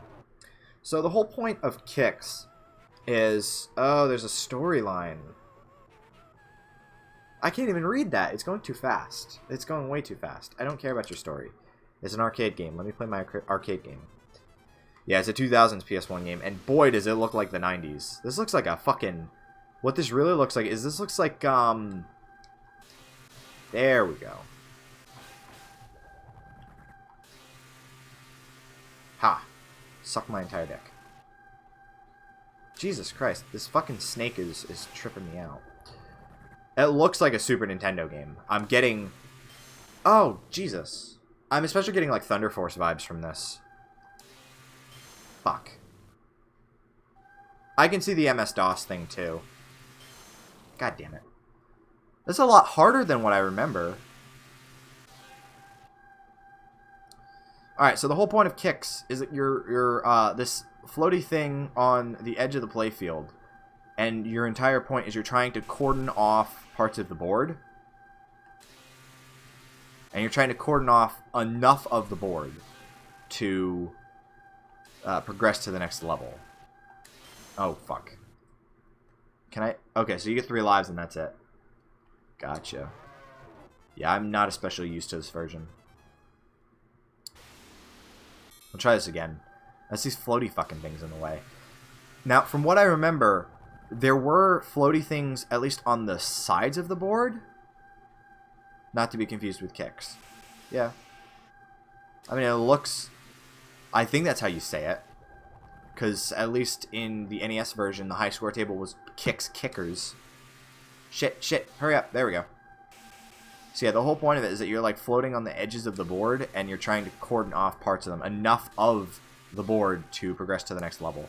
S1: So the whole point of Qix is... Oh, there's a storyline. I can't even read that. It's going too fast. It's going way too fast. I don't care about your story. It's an arcade game. Let me play my arcade game. Yeah, it's a 2000s PS1 game, and boy, does it look like the 90s. This looks like a fucking... What this really looks like is this looks like, There we go. Ha. Suck my entire dick. Jesus Christ, this fucking snake is tripping me out. It looks like a Super Nintendo game. I'm getting... Oh, Jesus. I'm especially getting, like, Thunder Force vibes from this. Fuck. I can see the MS-DOS thing, too. God damn it. That's a lot harder than what I remember. Alright, so the whole point of Qix is that you're this floaty thing on the edge of the playfield. And your entire point is you're trying to cordon off parts of the board. And you're trying to cordon off enough of the board to... progress to the next level. Oh, fuck. Can I... Okay, so you get 3 lives and that's it. Gotcha. Yeah, I'm not especially used to this version. I'll try this again. That's these floaty fucking things in the way. Now, from what I remember, there were floaty things at least on the sides of the board. Not to be confused with Qix. Yeah. I mean, it looks... I think that's how you say it. Because at least in the NES version, the high score table was Qix Kickers. Shit, hurry up. There we go. So yeah, the whole point of it is that you're like floating on the edges of the board and you're trying to cordon off parts of them. Enough of the board to progress to the next level.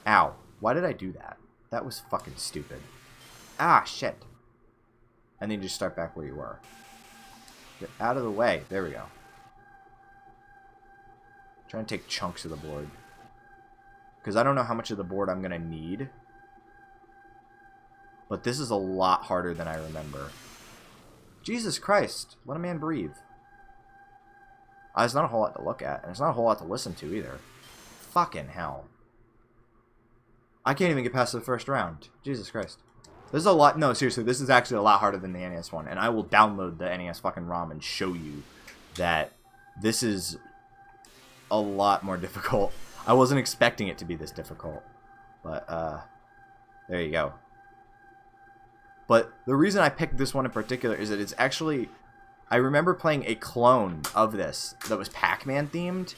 S1: Ow. Why did I do that? That was fucking stupid. Ah, shit. And then you just start back where you were. Get out of the way. There we go. Trying to take chunks of the board. Because I don't know how much of the board I'm going to need. But this is a lot harder than I remember. Jesus Christ. Let a man breathe. It's not a whole lot to look at. And it's not a whole lot to listen to either. Fucking hell. I can't even get past the first round. Jesus Christ. This is a lot... No, seriously. This is actually a lot harder than the NES one. And I will download the NES fucking ROM and show you that this is... a lot more difficult. I wasn't expecting it to be this difficult. But, there you go. But the reason I picked this one in particular is that it's actually... I remember playing a clone of this that was Pac-Man themed.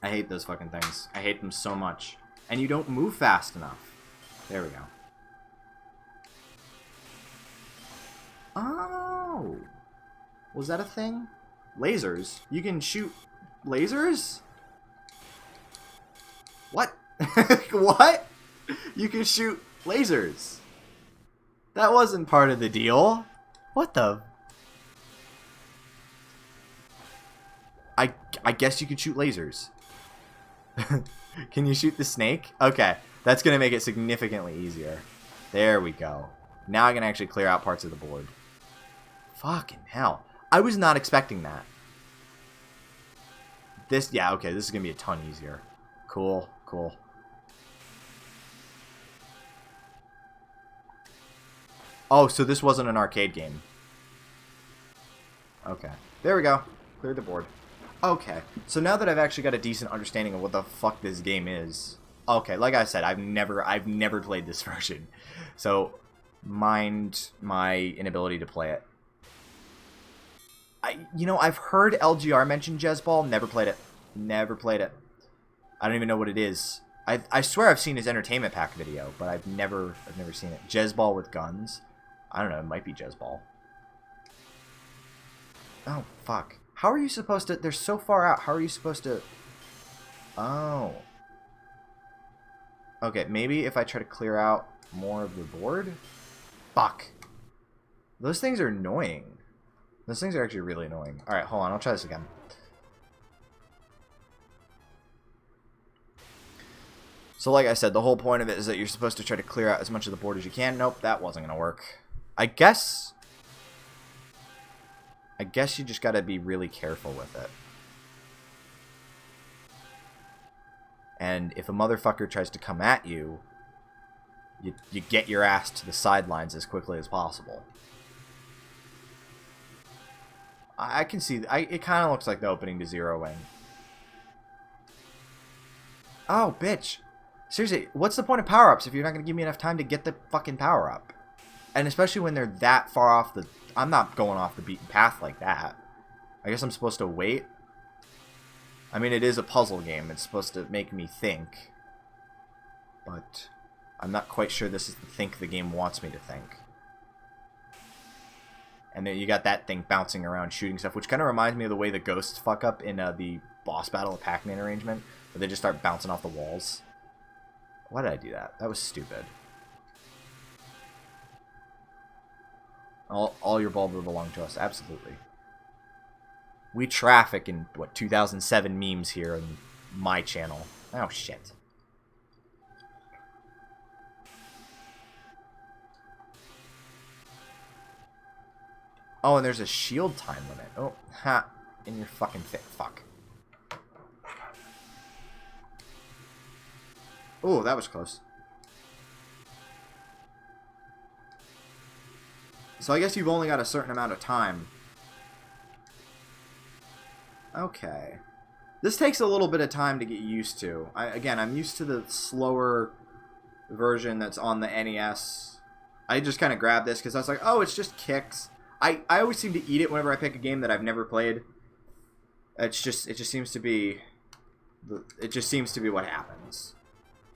S1: I hate those fucking things. I hate them so much. And you don't move fast enough. There we go. Oh! Was that a thing? Lasers? You can shoot lasers? What? What? You can shoot lasers. That wasn't part of the deal. What the? I guess you can shoot lasers. Can you shoot the snake? Okay. That's going to make it significantly easier. There we go. Now I can actually clear out parts of the board. Fucking hell. I was not expecting that. Yeah, okay, this is going to be a ton easier. Cool, cool. Oh, so this wasn't an arcade game. Okay. There we go. Cleared the board. Okay. So now that I've actually got a decent understanding of what the fuck this game is. Okay, like I said, I've never played this version. So mind my inability to play it. I've heard LGR mention Jezball, never played it. Never played it. I don't even know what it is. I swear I've seen his entertainment pack video, but I've never seen it. Jezball with guns. I don't know, it might be Jezball. Oh, fuck. How are you supposed to... They're so far out. How are you supposed to... Oh. Okay, maybe if I try to clear out more of the board? Fuck. Those things are annoying. Those things are actually really annoying. Alright, hold on. I'll try this again. So like I said, the whole point of it is that you're supposed to try to clear out as much of the board as you can. Nope, that wasn't going to work. I guess you just got to be really careful with it. And if a motherfucker tries to come at you, you get your ass to the sidelines as quickly as possible. I can see... it kind of looks like the opening to Zero Wing. Oh, bitch. Seriously, what's the point of power-ups if you're not going to give me enough time to get the fucking power-up? And especially when they're that far off the... I'm not going off the beaten path like that. I guess I'm supposed to wait? I mean, it is a puzzle game. It's supposed to make me think. But I'm not quite sure this is the think the game wants me to think. And then you got that thing bouncing around shooting stuff, which kind of reminds me of the way the ghosts fuck up in the boss battle of Pac-Man arrangement, where they just start bouncing off the walls. Why did I do that? That was stupid. All your bulbs belong to us. Absolutely. We traffic in, what, 2007 memes here on my channel. Oh, shit. Oh, and there's a shield time limit. Oh, ha. In your fucking fit. Fuck. Oh, that was close. So I guess you've only got a certain amount of time. Okay. This takes a little bit of time to get used to. Again, I'm used to the slower version that's on the NES. I just kind of grabbed this because I was like, oh, it's just Qix. I always seem to eat it whenever I pick a game that I've never played. It just seems to be what happens.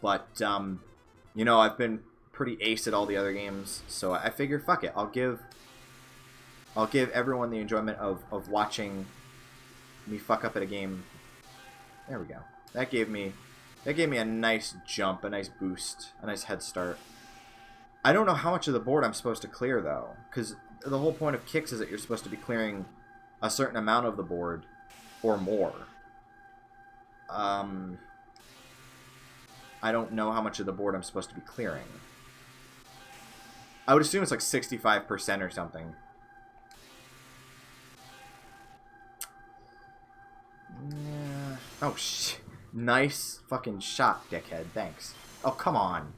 S1: But you know, I've been pretty ace at all the other games, so I figured, fuck it, I'll give everyone the enjoyment of watching me fuck up at a game. There we go. That gave me a nice jump, a nice boost, a nice head start. I don't know how much of the board I'm supposed to clear though, because the whole point of Qix is that you're supposed to be clearing a certain amount of the board or more. I don't know how much of the board I'm supposed to be clearing. I would assume it's like 65% or something. Yeah. Oh, nice fucking shot, dickhead. Thanks. Oh, come on.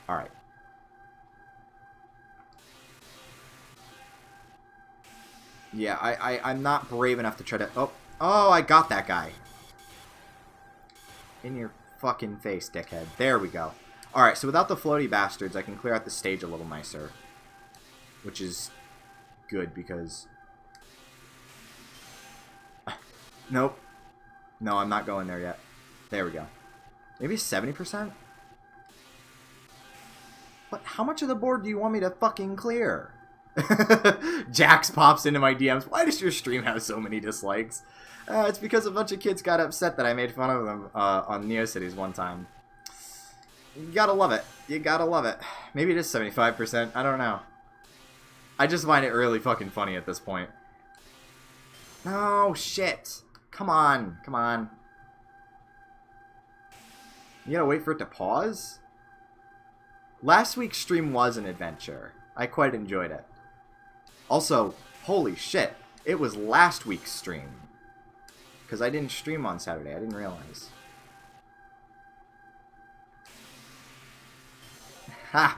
S1: Alright. Yeah, I'm not brave enough to try to... Oh, I got that guy. In your fucking face, dickhead. There we go. Alright, so without the floaty bastards, I can clear out the stage a little nicer. Which is good, because... Nope. No, I'm not going there yet. There we go. Maybe 70%? But how much of the board do you want me to fucking clear? Jax pops into my DMs. Why does your stream have so many dislikes? It's because a bunch of kids got upset that I made fun of them on NeoCities one time. You gotta love it. You gotta love it. Maybe it is 75%. I don't know. I just find it really fucking funny at this point. No, shit. Come on. Come on. You gotta wait for it to pause? Last week's stream was an adventure. I quite enjoyed it. Also, holy shit. It was last week's stream. Because I didn't stream on Saturday. I didn't realize. Ha!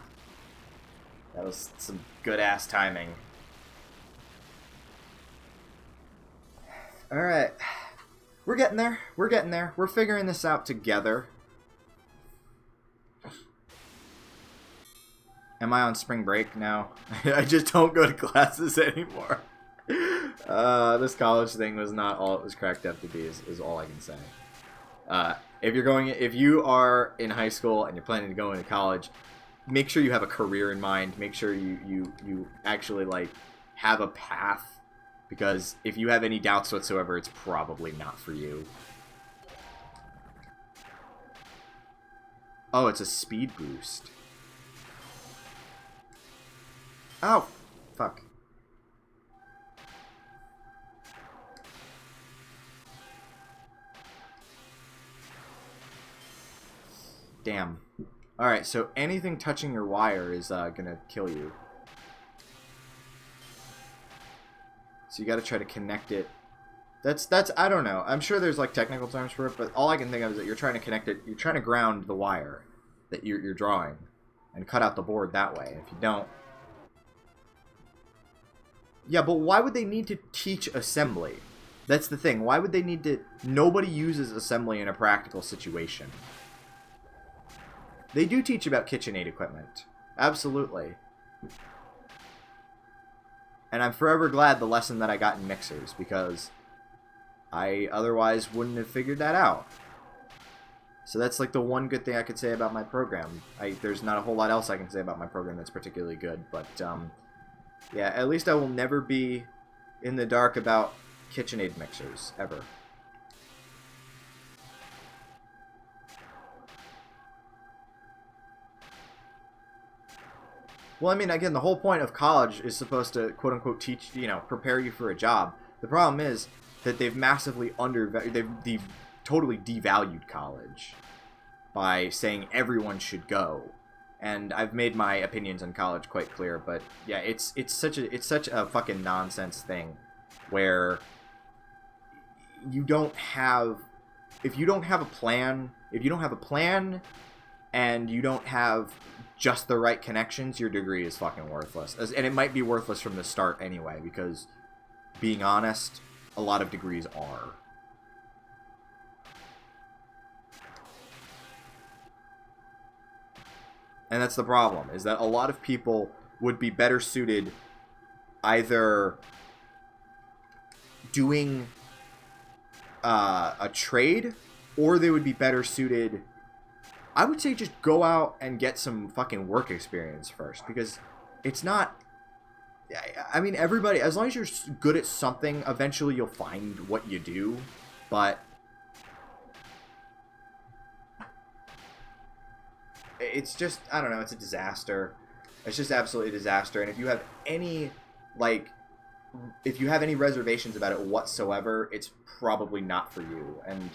S1: That was some good-ass timing. Alright. We're getting there. We're getting there. We're figuring this out together. Am I on spring break now? I just don't go to classes anymore. This college thing was not all it was cracked up to be, is all I can say. If you are in high school and you're planning to go into college, make sure you have a career in mind. Make sure you actually like have a path, because if you have any doubts whatsoever, it's probably not for you. Oh, it's a speed boost. Oh, fuck. Damn. Alright, so anything touching your wire is gonna kill you. So you gotta try to connect it. That's I don't know. I'm sure there's like technical terms for it, but all I can think of is that you're trying to connect it. You're trying to ground the wire that you're drawing and cut out the board that way. If you don't... Yeah, but why would they need to teach assembly? That's the thing. Why would they need to... Nobody uses assembly in a practical situation. They do teach about KitchenAid equipment. Absolutely. And I'm forever glad the lesson that I got in mixers, because I otherwise wouldn't have figured that out. So that's like the one good thing I could say about my program. There's not a whole lot else I can say about my program that's particularly good, but yeah, at least I will never be in the dark about KitchenAid mixers, ever. Well, I mean, again, the whole point of college is supposed to, quote-unquote, teach, prepare you for a job. The problem is that they've massively they've totally devalued college by saying everyone should go. And I've made my opinions on college quite clear, but yeah, it's such a fucking nonsense thing where you don't have... If you don't have a plan and you don't have just the right connections, your degree is fucking worthless. And it might be worthless from the start anyway, because, being honest, a lot of degrees are. And that's the problem, is that a lot of people would be better suited either doing a trade, or they would be better suited... I would say just go out and get some fucking work experience first, because it's not... I mean, everybody, as long as you're good at something, eventually you'll find what you do, but... It's just, I don't know, it's a disaster. It's just absolutely a disaster, and if you have any, if you have any reservations about it whatsoever, it's probably not for you. And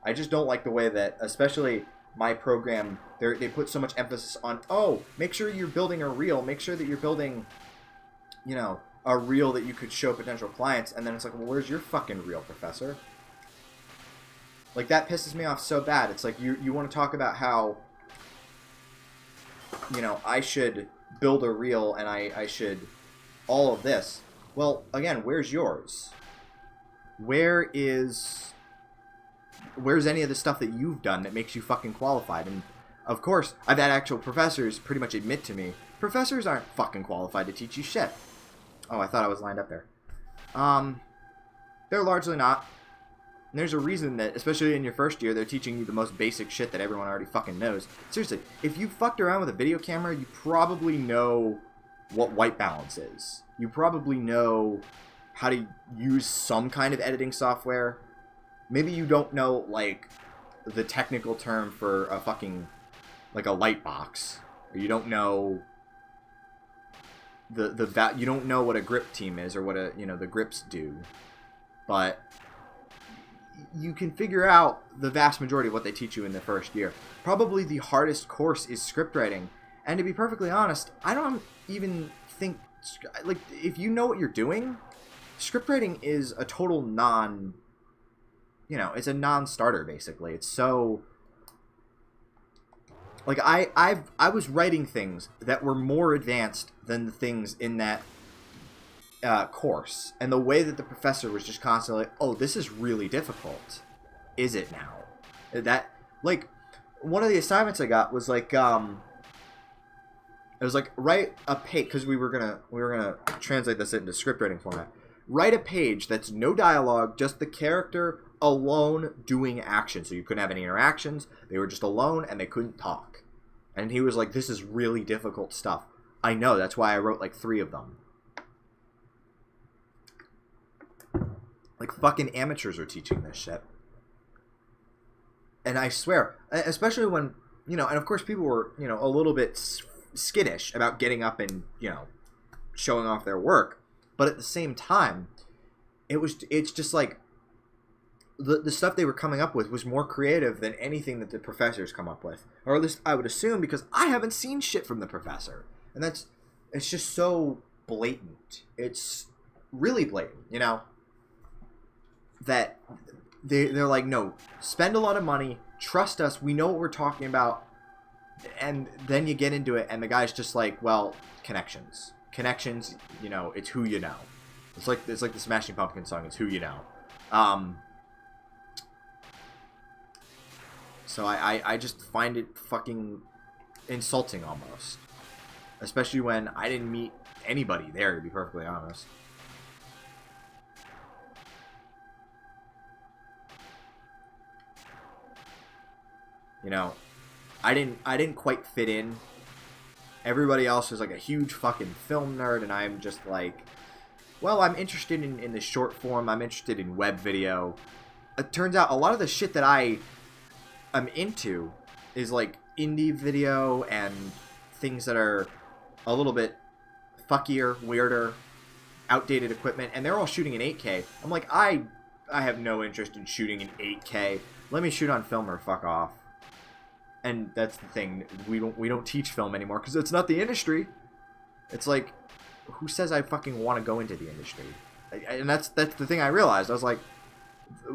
S1: I just don't like the way that, especially... my program, they put so much emphasis on, oh, make sure you're building a reel, make sure that you're building, a reel that you could show potential clients, and then it's like, well, where's your fucking reel, professor? Like, that pisses me off so bad. It's like, you want to talk about how, I should build a reel, and I should all of this. Well, again, where's yours? Where's any of the stuff that you've done that makes you fucking qualified? And, of course, I've had actual professors pretty much admit to me, professors aren't fucking qualified to teach you shit. Oh, I thought I was lined up there. They're largely not. And there's a reason that, especially in your first year, they're teaching you the most basic shit that everyone already fucking knows. Seriously, if you fucked around with a video camera, you probably know what white balance is. You probably know how to use some kind of editing software. Maybe you don't know, the technical term for a fucking, a light box. Or you don't know you don't know what a grip team is, or what the grips do. But you can figure out the vast majority of what they teach you in the first year. Probably the hardest course is script writing. And to be perfectly honest, I don't even think, if you know what you're doing, script writing is a total it's a non-starter, basically. It's so... like I was writing things that were more advanced than the things in that course, and the way that the professor was just constantly like, oh, this is really difficult. Is it now? That, like, one of the assignments I got was like, it was like, write a page, because we were gonna translate this into script writing format. Write a page that's no dialogue, just the character alone doing action. So you couldn't have any interactions. They were just alone and they couldn't talk. And he was like, this is really difficult stuff. I know, that's why I wrote like 3 of them. Like, fucking amateurs are teaching this shit. And I swear, especially when, you know, and of course people were, you know, a little bit skittish about getting up and, you know, showing off their work. But at the same time, it's just like, the stuff they were coming up with was more creative than anything that the professors come up with. Or at least I would assume, because I haven't seen shit from the professor. And it's just so blatant. It's really blatant, you know? That they're like, no, spend a lot of money, trust us, we know what we're talking about. And then you get into it, and the guy's just like, well, connections, you know, it's who you know. It's like the Smashing Pumpkins song, it's who you know. So I just find it fucking insulting almost, especially when I didn't meet anybody there, to be perfectly honest. You know, I didn't quite fit in. Everybody else is like a huge fucking film nerd, and I'm just like, well, I'm interested in the short form. I'm interested in web video. It turns out a lot of the shit that I'm into is like indie video and things that are a little bit fuckier, weirder, outdated equipment, and they're all shooting in 8K. I'm like, I have no interest in shooting in 8K. Let me shoot on film or fuck off. And that's the thing, we don't teach film anymore because it's not the industry. It's like, who says I fucking want to go into the industry? And that's the thing I realized. I was like,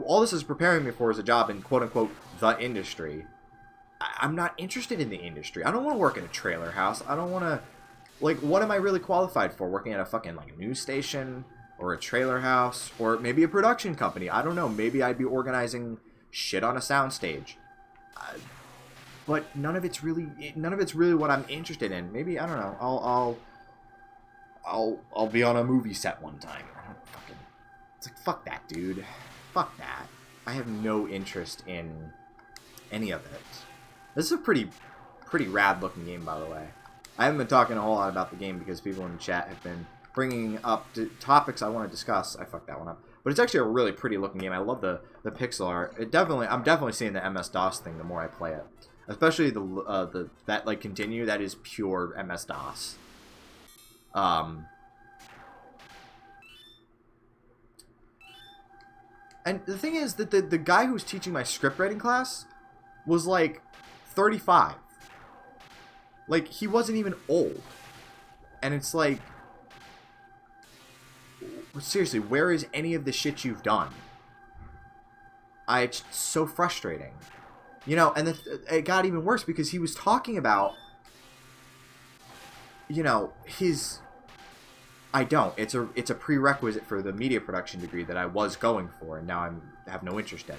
S1: all this is preparing me for is a job in quote unquote the industry. I'm not interested in the industry. I don't want to work in a trailer house. I don't want to, like, what am I really qualified for? Working at a fucking like news station or a trailer house or maybe a production company. I don't know. Maybe I'd be organizing shit on a soundstage. But none of it's really what I'm interested in. Maybe, I don't know. I'll be on a movie set one time. It's like, fuck that, dude. Fuck that. I have no interest in any of it. This is a pretty rad looking game, by the way. I haven't been talking a whole lot about the game because people in the chat have been bringing up topics I want to discuss. I fucked that one up. But it's actually a really pretty looking game. I love the pixel art. I'm definitely seeing the MS-DOS thing the more I play it. Especially that like continue, that is pure MS-DOS. And the thing is that the guy who was teaching my script writing class was like 35. Like, he wasn't even old. And it's like, seriously, where is any of the shit you've done? It's so frustrating. You know, and it got even worse because he was talking about, you know, his... I don't. It's a prerequisite for the media production degree that I was going for, and now I have no interest in.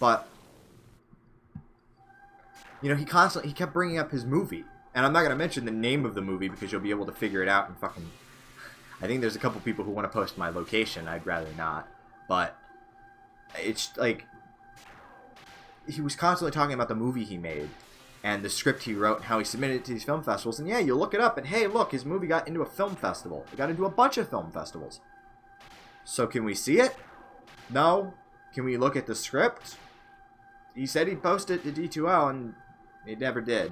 S1: But, you know, he kept bringing up his movie. And I'm not going to mention the name of the movie because you'll be able to figure it out and fucking... I think there's a couple people who want to post my location. I'd rather not. But it's like... He was constantly talking about the movie he made and the script he wrote and how he submitted it to these film festivals. And yeah, you look it up and hey, look, his movie got into a film festival. It got into a bunch of film festivals. So can we see it? No. Can we look at the script? He said he'd post it to D2L and he never did.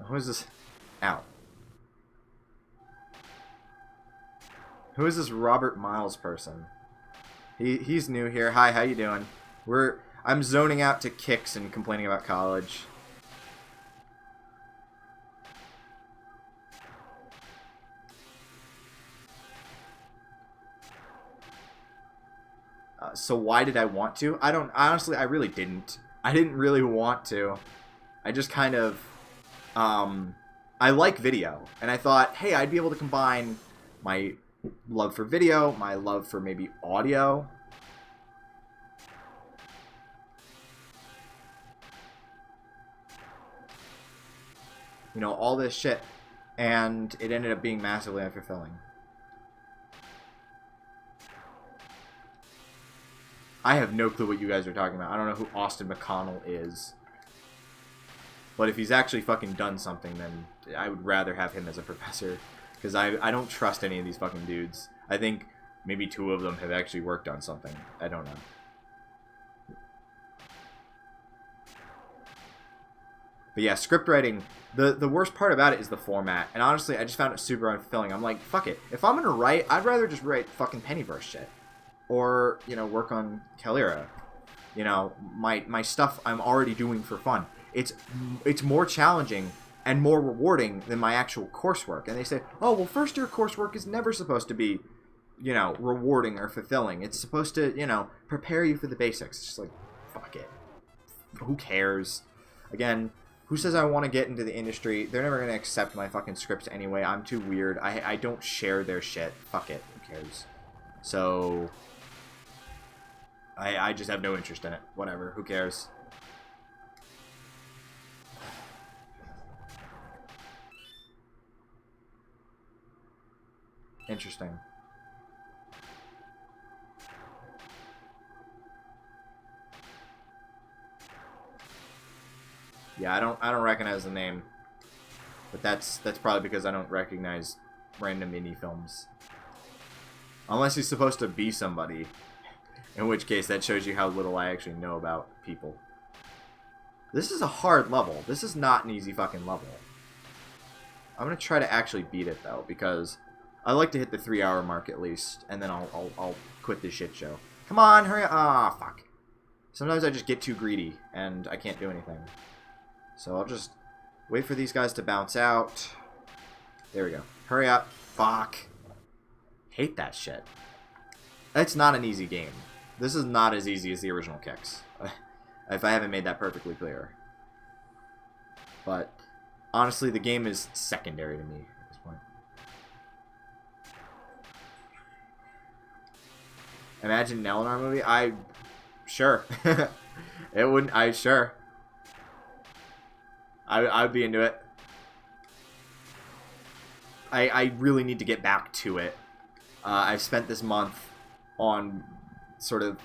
S1: Who is this? Ow. Who is this Robert Miles person? He's new here. Hi, how you doing? I'm zoning out to Qix and complaining about college. So why did I want to? I really didn't. I didn't really want to. I just kind of, I like video, and I thought, hey, I'd be able to combine my love for video, my love for maybe audio. You know, all this shit, and it ended up being massively unfulfilling. I have no clue what you guys are talking about. I don't know who Austin McConnell is. But if he's actually fucking done something, then I would rather have him as a professor. Because I don't trust any of these fucking dudes. I think maybe 2 of them have actually worked on something. I don't know. But yeah, script writing, the worst part about it is the format. And honestly, I just found it super unfulfilling. I'm like, fuck it. If I'm going to write, I'd rather just write fucking Pennyverse shit. Or, you know, work on KLAX. You know, my stuff I'm already doing for fun. It's more challenging and more rewarding than my actual coursework. And they say, oh, well, first year coursework is never supposed to be, you know, rewarding or fulfilling. It's supposed to, you know, prepare you for the basics. It's just like, fuck it. Who cares? Again, who says I want to get into the industry? They're never going to accept my fucking scripts anyway. I'm too weird. I don't share their shit. Fuck it. Who cares? So I just have no interest in it. Whatever. Who cares? Interesting. Yeah, I don't recognize the name. But that's probably because I don't recognize random indie films. Unless he's supposed to be somebody. In which case, that shows you how little I actually know about people. This is a hard level. This is not an easy fucking level. I'm going to try to actually beat it, though, because I like to hit the 3-hour mark at least, and then I'll quit this shit show. Come on, hurry up. Ah, fuck. Sometimes I just get too greedy, and I can't do anything. So I'll just wait for these guys to bounce out. There we go. Hurry up. Fuck. Hate that shit. It's not an easy game. This is not as easy as the original Qix. If I haven't made that perfectly clear. But honestly, the game is secondary to me at this point. Imagine an Eleanor movie? Sure. It wouldn't, sure. I'd be into it. I really need to get back to it. I've spent this month on sort of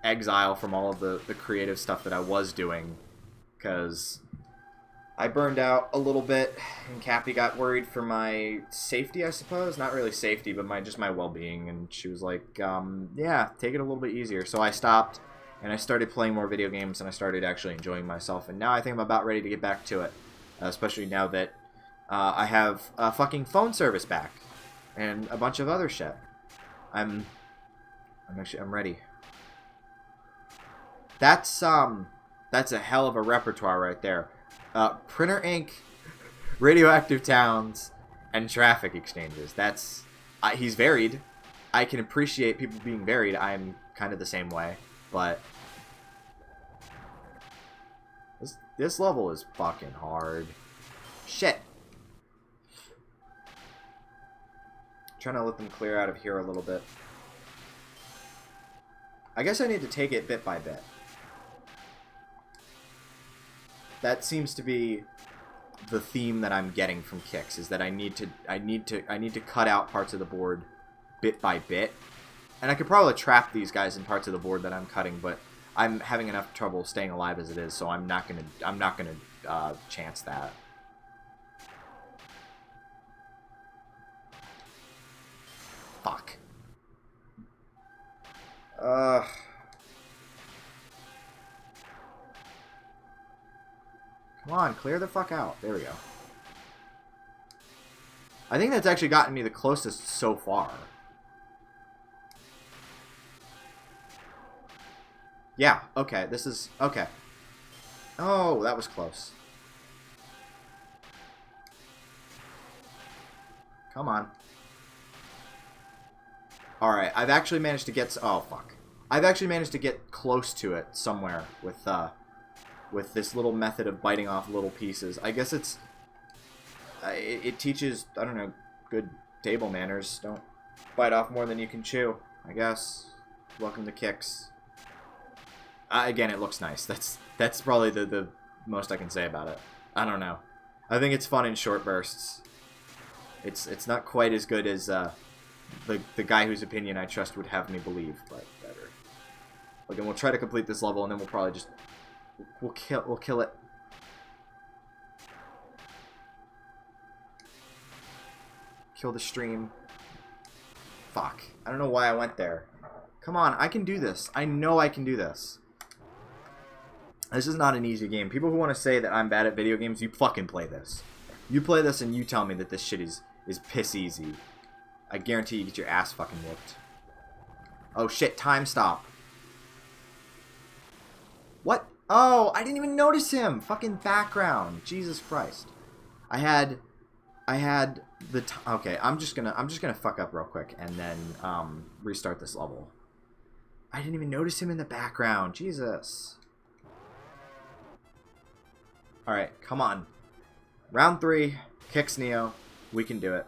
S1: exile from all of the creative stuff that I was doing. Because I burned out a little bit, and Cappy got worried for my safety, I suppose. Not really safety, but just my well-being. And she was like, yeah, take it a little bit easier. So I stopped, and I started playing more video games, and I started actually enjoying myself. And now I think I'm about ready to get back to it. Especially now that I have a fucking phone service back. And a bunch of other shit. I'm ready. That's a hell of a repertoire right there. Printer ink, radioactive towns, and traffic exchanges. He's varied. I can appreciate people being varied. I'm kind of the same way, but this level is fucking hard. Shit. Trying to let them clear out of here a little bit. I guess I need to take it bit by bit. That seems to be the theme that I'm getting from Qix, is that I need to cut out parts of the board bit by bit. And I could probably trap these guys in parts of the board that I'm cutting, but I'm having enough trouble staying alive as it is, so I'm not gonna chance that. Fuck. Come on, clear the fuck out. There we go. I think that's actually gotten me the closest so far. Yeah, okay, this is... Okay. Oh, that was close. Come on. Alright, I've actually managed to get... Oh, fuck. I've actually managed to get close to it somewhere with with this little method of biting off little pieces. I guess it's... it teaches, I don't know, good table manners. Don't bite off more than you can chew, I guess. Welcome to Qix. Again, it looks nice. That's probably the most I can say about it. I don't know. I think it's fun in short bursts. It's not quite as good as the guy whose opinion I trust would have me believe, but better. Again, we'll try to complete this level, and then we'll probably just we'll kill it. Kill the stream. Fuck. I don't know why I went there. Come on, I can do this. I know I can do this. This is not an easy game. People who want to say that I'm bad at video games, you fucking play this. You play this and you tell me that this shit is piss easy. I guarantee you get your ass fucking whooped. Oh shit, time stop. What? Oh, I didn't even notice him. Fucking background. Jesus Christ. I had the okay, I'm just gonna fuck up real quick and then restart this level. I didn't even notice him in the background. Jesus. Alright, come on. Round 3, Qix Neo. We can do it.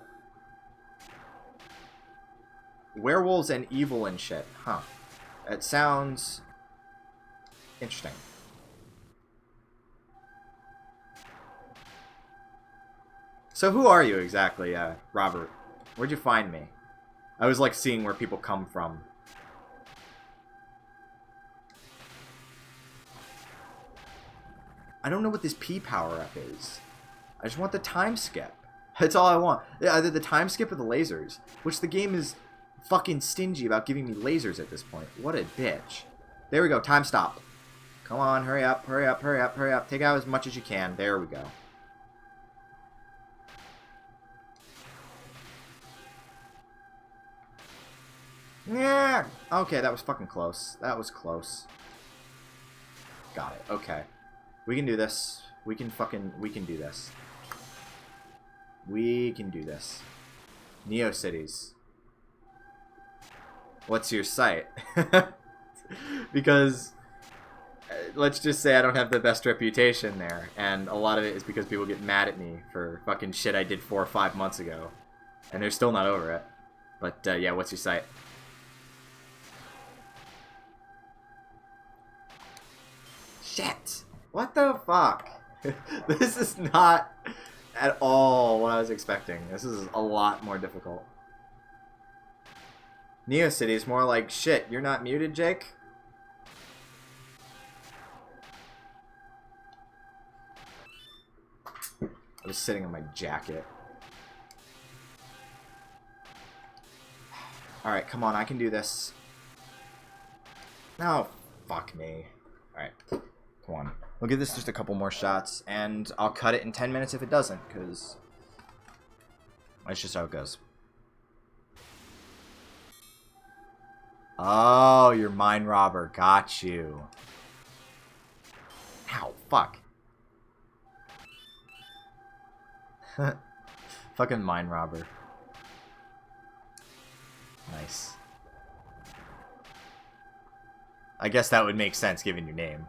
S1: Werewolves and evil and shit. Huh. It sounds interesting. So who are you exactly, Robert? Where'd you find me? I always like seeing where people come from. I don't know what this P power-up is. I just want the time skip. That's all I want. Either the time skip or the lasers. Which the game is fucking stingy about giving me lasers at this point. What a bitch. There we go. Time stop. Come on. Hurry up. Hurry up. Hurry up. Hurry up. Take out as much as you can. There we go. Yeah. Okay, that was fucking close. That was close. Got it. Okay. We can do this. We can do this. We can do this. Neo Cities. What's your site? Because let's just say I don't have the best reputation there, and a lot of it is because people get mad at me for fucking shit I did 4 or 5 months ago, and they're still not over it. But yeah, what's your site? Shit! What the fuck? This is not at all what I was expecting. This is a lot more difficult. Neo City is more like, shit, you're not muted, Jake? I was sitting on my jacket. Alright, come on, I can do this. No, fuck me. Alright, come on. We'll give this just a couple more shots, and I'll cut it in 10 minutes if it doesn't, because that's just how it goes. Oh, you're mine robber. Got you. Ow, fuck. Fucking mine robber. Nice. I guess that would make sense given your name.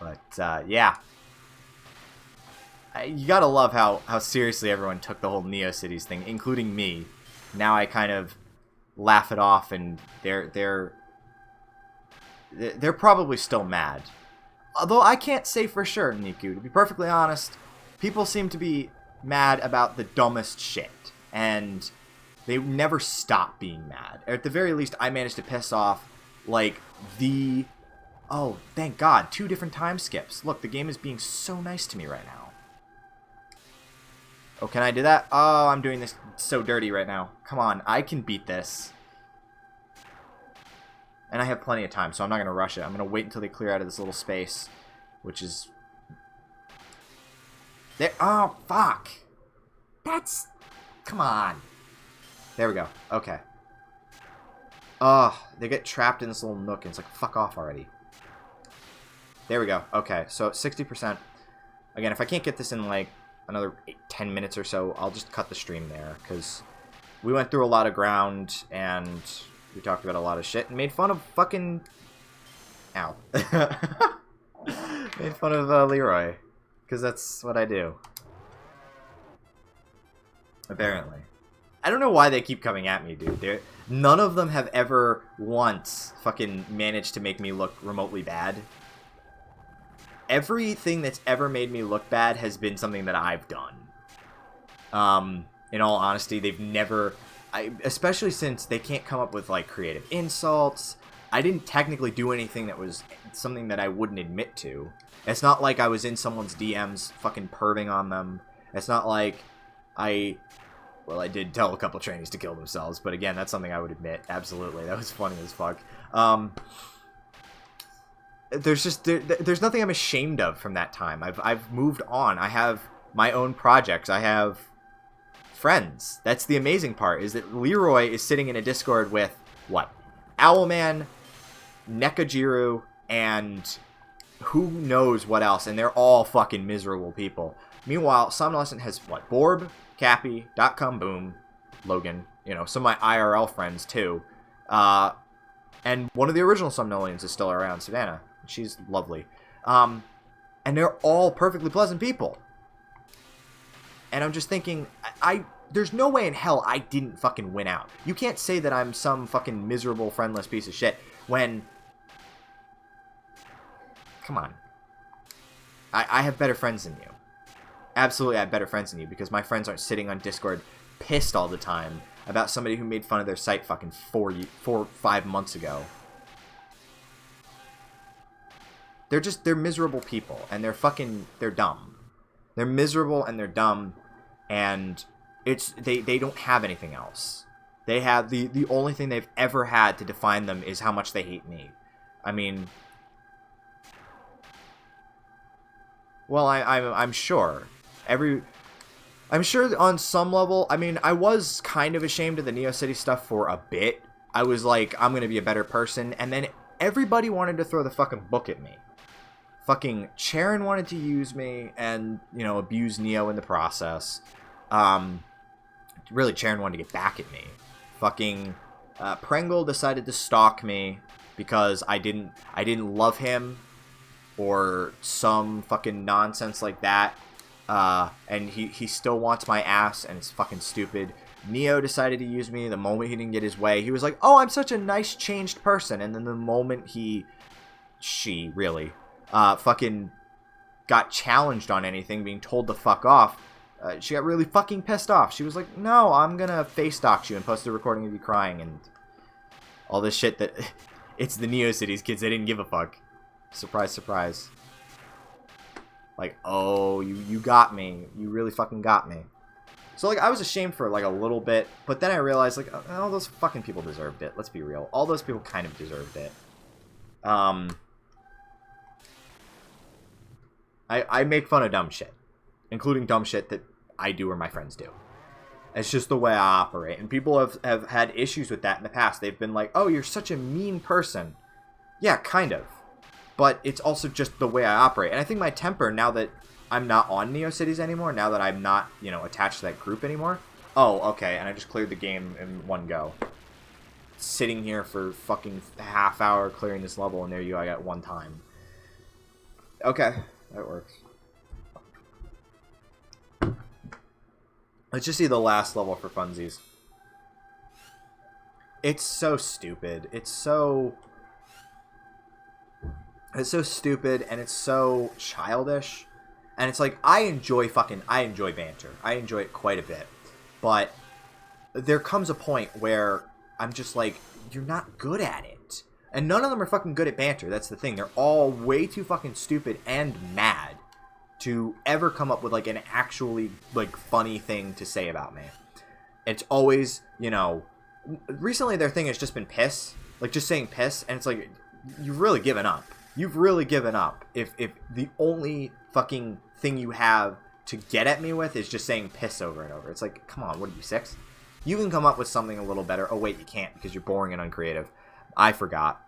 S1: But, yeah. You gotta love how seriously everyone took the whole Neo Cities thing, including me. Now I kind of laugh it off, and they're probably still mad. Although I can't say for sure, Niku. To be perfectly honest, people seem to be mad about the dumbest shit. And they never stop being mad. Or at the very least, I managed to piss off, like, the... Oh, thank God. 2 different time skips. Look, the game is being so nice to me right now. Oh, can I do that? Oh, I'm doing this so dirty right now. Come on, I can beat this. And I have plenty of time, so I'm not going to rush it. I'm going to wait until they clear out of this little space, which is... There. Oh, fuck. That's... Come on. There we go. Okay. Oh, they get trapped in this little nook, and it's like, fuck off already. There we go. Okay, so 60%. Again, if I can't get this in, like, another 10 minutes or so, I'll just cut the stream there, because we went through a lot of ground, and we talked about a lot of shit, and made fun of fucking... Ow. Made fun of Leroy. Because that's what I do. Apparently. I don't know why they keep coming at me, dude. None of them have ever once fucking managed to make me look remotely bad. Everything that's ever made me look bad has been something that I've done. In all honesty, they've never... especially since they can't come up with, like, creative insults. I didn't technically do anything that was something that I wouldn't admit to. It's not like I was in someone's DMs fucking perving on them. It's not like well, I did tell a couple trainees to kill themselves, but again, that's something I would admit. Absolutely. That was funny as fuck. There's nothing I'm ashamed of from that time. I've moved on. I have my own projects. I have friends. That's the amazing part, is that Leroy is sitting in a Discord with, what? Owlman, Nekajiru, and who knows what else, and they're all fucking miserable people. Meanwhile, Somnolescent has, what? Borb, Cappy, .com Boom, Logan, you know, some of my IRL friends, too. And one of the original Somnolians is still around, Savannah. She's lovely. And they're all perfectly pleasant people. And I'm just thinking, there's no way in hell I didn't fucking win out. You can't say that I'm some fucking miserable, friendless piece of shit when... Come on. I have better friends than you. Absolutely, I have better friends than you, because my friends aren't sitting on Discord pissed all the time about somebody who made fun of their site fucking 5 months ago. They're miserable people, and they're dumb. They're miserable and they're dumb, and they don't have anything else. They have the only thing they've ever had to define them is how much they hate me. I mean, well, I'm sure I'm sure on some level. I mean, I was kind of ashamed of the Neo City stuff for a bit. I was like, I'm gonna be a better person, and then everybody wanted to throw the fucking book at me. Fucking Charon wanted to use me and, you know, abuse Neo in the process. Really, Charon wanted to get back at me. Fucking Pringle decided to stalk me because I didn't love him or some fucking nonsense like that. And he still wants my ass, and it's fucking stupid. Neo decided to use me the moment he didn't get his way. He was like, oh, I'm such a nice changed person. And then the moment she really fucking got challenged on anything, being told to fuck off, she got really fucking pissed off. She was like, no, I'm gonna face dox you and post a recording of you crying and all this shit that... It's the Neo Cities, kids. They didn't give a fuck. Surprise, surprise. Like, oh, you got me. You really fucking got me. So, like, I was ashamed for, like, a little bit, but then I realized, like, all those fucking people deserved it. Let's be real. All those people kind of deserved it. I make fun of dumb shit, including dumb shit that I do or my friends do. It's just the way I operate, and people have had issues with that in the past. They've been like, oh, you're such a mean person. Yeah, kind of. But it's also just the way I operate. And I think my temper, now that I'm not on Neo Cities anymore, now that I'm not, you know, attached to that group anymore. Oh, okay, and I just cleared the game in one go. Sitting here for fucking half hour clearing this level, and there you go, I got one time. Okay, that works. Let's just see the last level for funsies. It's so stupid. It's so stupid, and it's so childish. And it's like, I enjoy banter. I enjoy it quite a bit. But there comes a point where I'm just like, you're not good at it. And none of them are fucking good at banter. That's the thing. They're all way too fucking stupid and mad to ever come up with, like, an actually, like, funny thing to say about me. It's always, you know... Recently, their thing has just been piss. Like, just saying piss. And it's like, you've really given up. You've really given up. If the only fucking thing you have to get at me with is just saying piss over and over. It's like, come on, what are you, 6? You can come up with something a little better. Oh, wait, you can't because you're boring and uncreative. I forgot.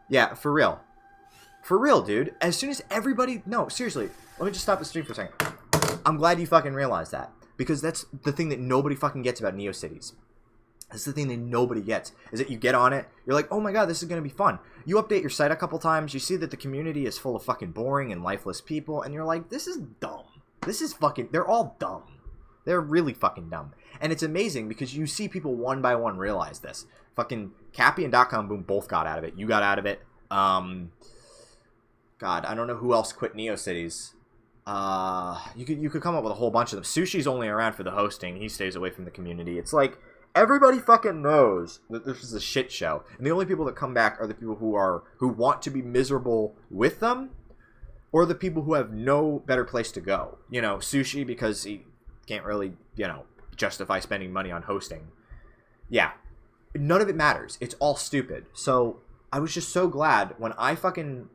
S1: Yeah, for real. For real, dude. As soon as everybody... No, seriously. Let me just stop the stream for a second. I'm glad you fucking realized that. Because that's the thing that nobody fucking gets about Neo Cities. This is the thing that nobody gets, is that you get on it, you're like, oh my god, this is going to be fun. You update your site a couple times, you see that the community is full of fucking boring and lifeless people, and you're like, this is dumb. This is fucking, they're all dumb. They're really fucking dumb. And it's amazing because you see people one by one realize this. Fucking Cappy and .com Boom both got out of it. You got out of it. God, I don't know who else quit NeoCities. You could come up with a whole bunch of them. Sushi's only around for the hosting. He stays away from the community. It's like, everybody fucking knows that this is a shit show. And the only people that come back are the people who want to be miserable with them, or the people who have no better place to go. You know, Sushi, because he can't really, justify spending money on hosting. Yeah. None of it matters. It's all stupid. So I was just so glad when I fucking,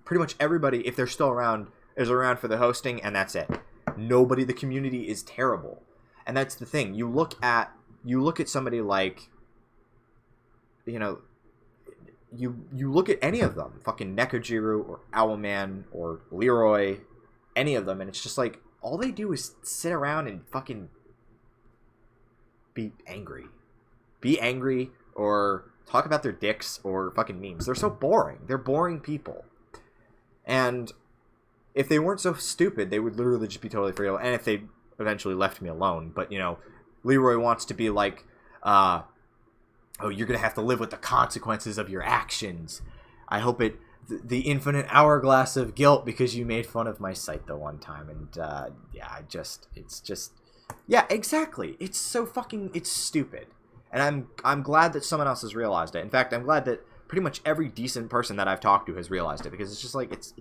S1: pretty much everybody, if they're still around, is around for the hosting, and that's it. Nobody, the community is terrible. And that's the thing. You look at somebody like, you look at any of them, fucking Nekojiro or Owlman or Leroy, any of them, and it's just like, all they do is sit around and fucking be angry. Be angry or talk about their dicks or fucking memes. They're so boring. They're boring people. And if they weren't so stupid, they would literally just be totally free. And if they eventually left me alone. But, Leroy wants to be like, oh, you're going to have to live with the consequences of your actions. I hope the infinite hourglass of guilt because you made fun of my site the one time. And, exactly. It's so fucking, it's stupid. And I'm glad that someone else has realized it. In fact, I'm glad that pretty much every decent person that I've talked to has realized it, because it's just like, it's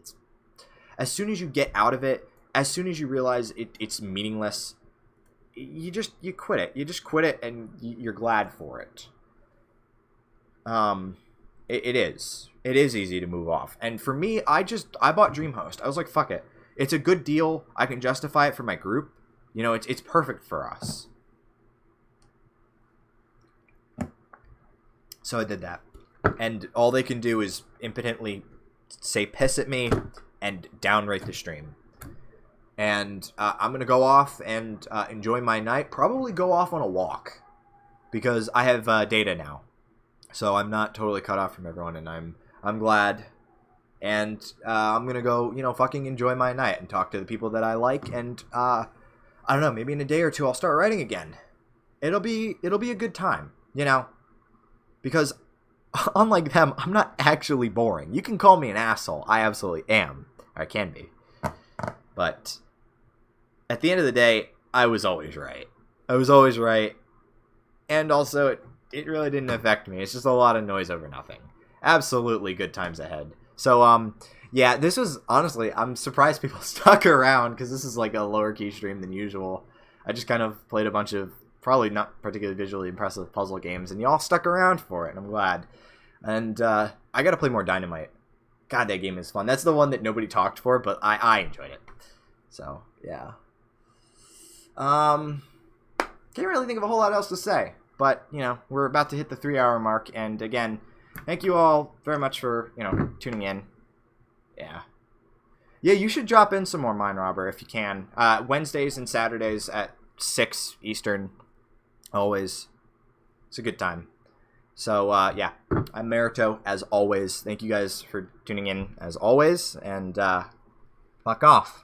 S1: as soon as you get out of it, as soon as you realize it's meaningless, you quit it. You just quit it, and you're glad for it. It is easy to move off. And for me, I bought DreamHost. I was like, fuck it. It's a good deal. I can justify it for my group. It's perfect for us. So I did that. And all they can do is impotently say piss at me and downrate the stream. And I'm going to go off and enjoy my night. Probably go off on a walk. Because I have data now. So I'm not totally cut off from everyone. And I'm glad. And I'm going to go, fucking enjoy my night. And talk to the people that I like. And I don't know, maybe in a day or two I'll start writing again. It'll be a good time, Because unlike them, I'm not actually boring. You can call me an asshole. I absolutely am. Or I can be. But at the end of the day, I was always right. And also, it really didn't affect me. It's just a lot of noise over nothing. Absolutely good times ahead. So, this was, honestly, I'm surprised people stuck around, because this is like a lower key stream than usual. I just kind of played a bunch of probably not particularly visually impressive puzzle games, and y'all stuck around for it, and I'm glad. And I gotta play more Dynomite. God, that game is fun. That's the one that nobody talked for, but I enjoyed it. So, yeah. Can't really think of a whole lot else to say, but, we're about to hit the 3-hour mark, and again, thank you all very much for, tuning in. Yeah. Yeah, you should drop in some more Mind Robber if you can. Wednesdays and Saturdays at 6 Eastern. Always. It's a good time. So, I'm Merito, as always. Thank you guys for tuning in, as always. And, fuck off.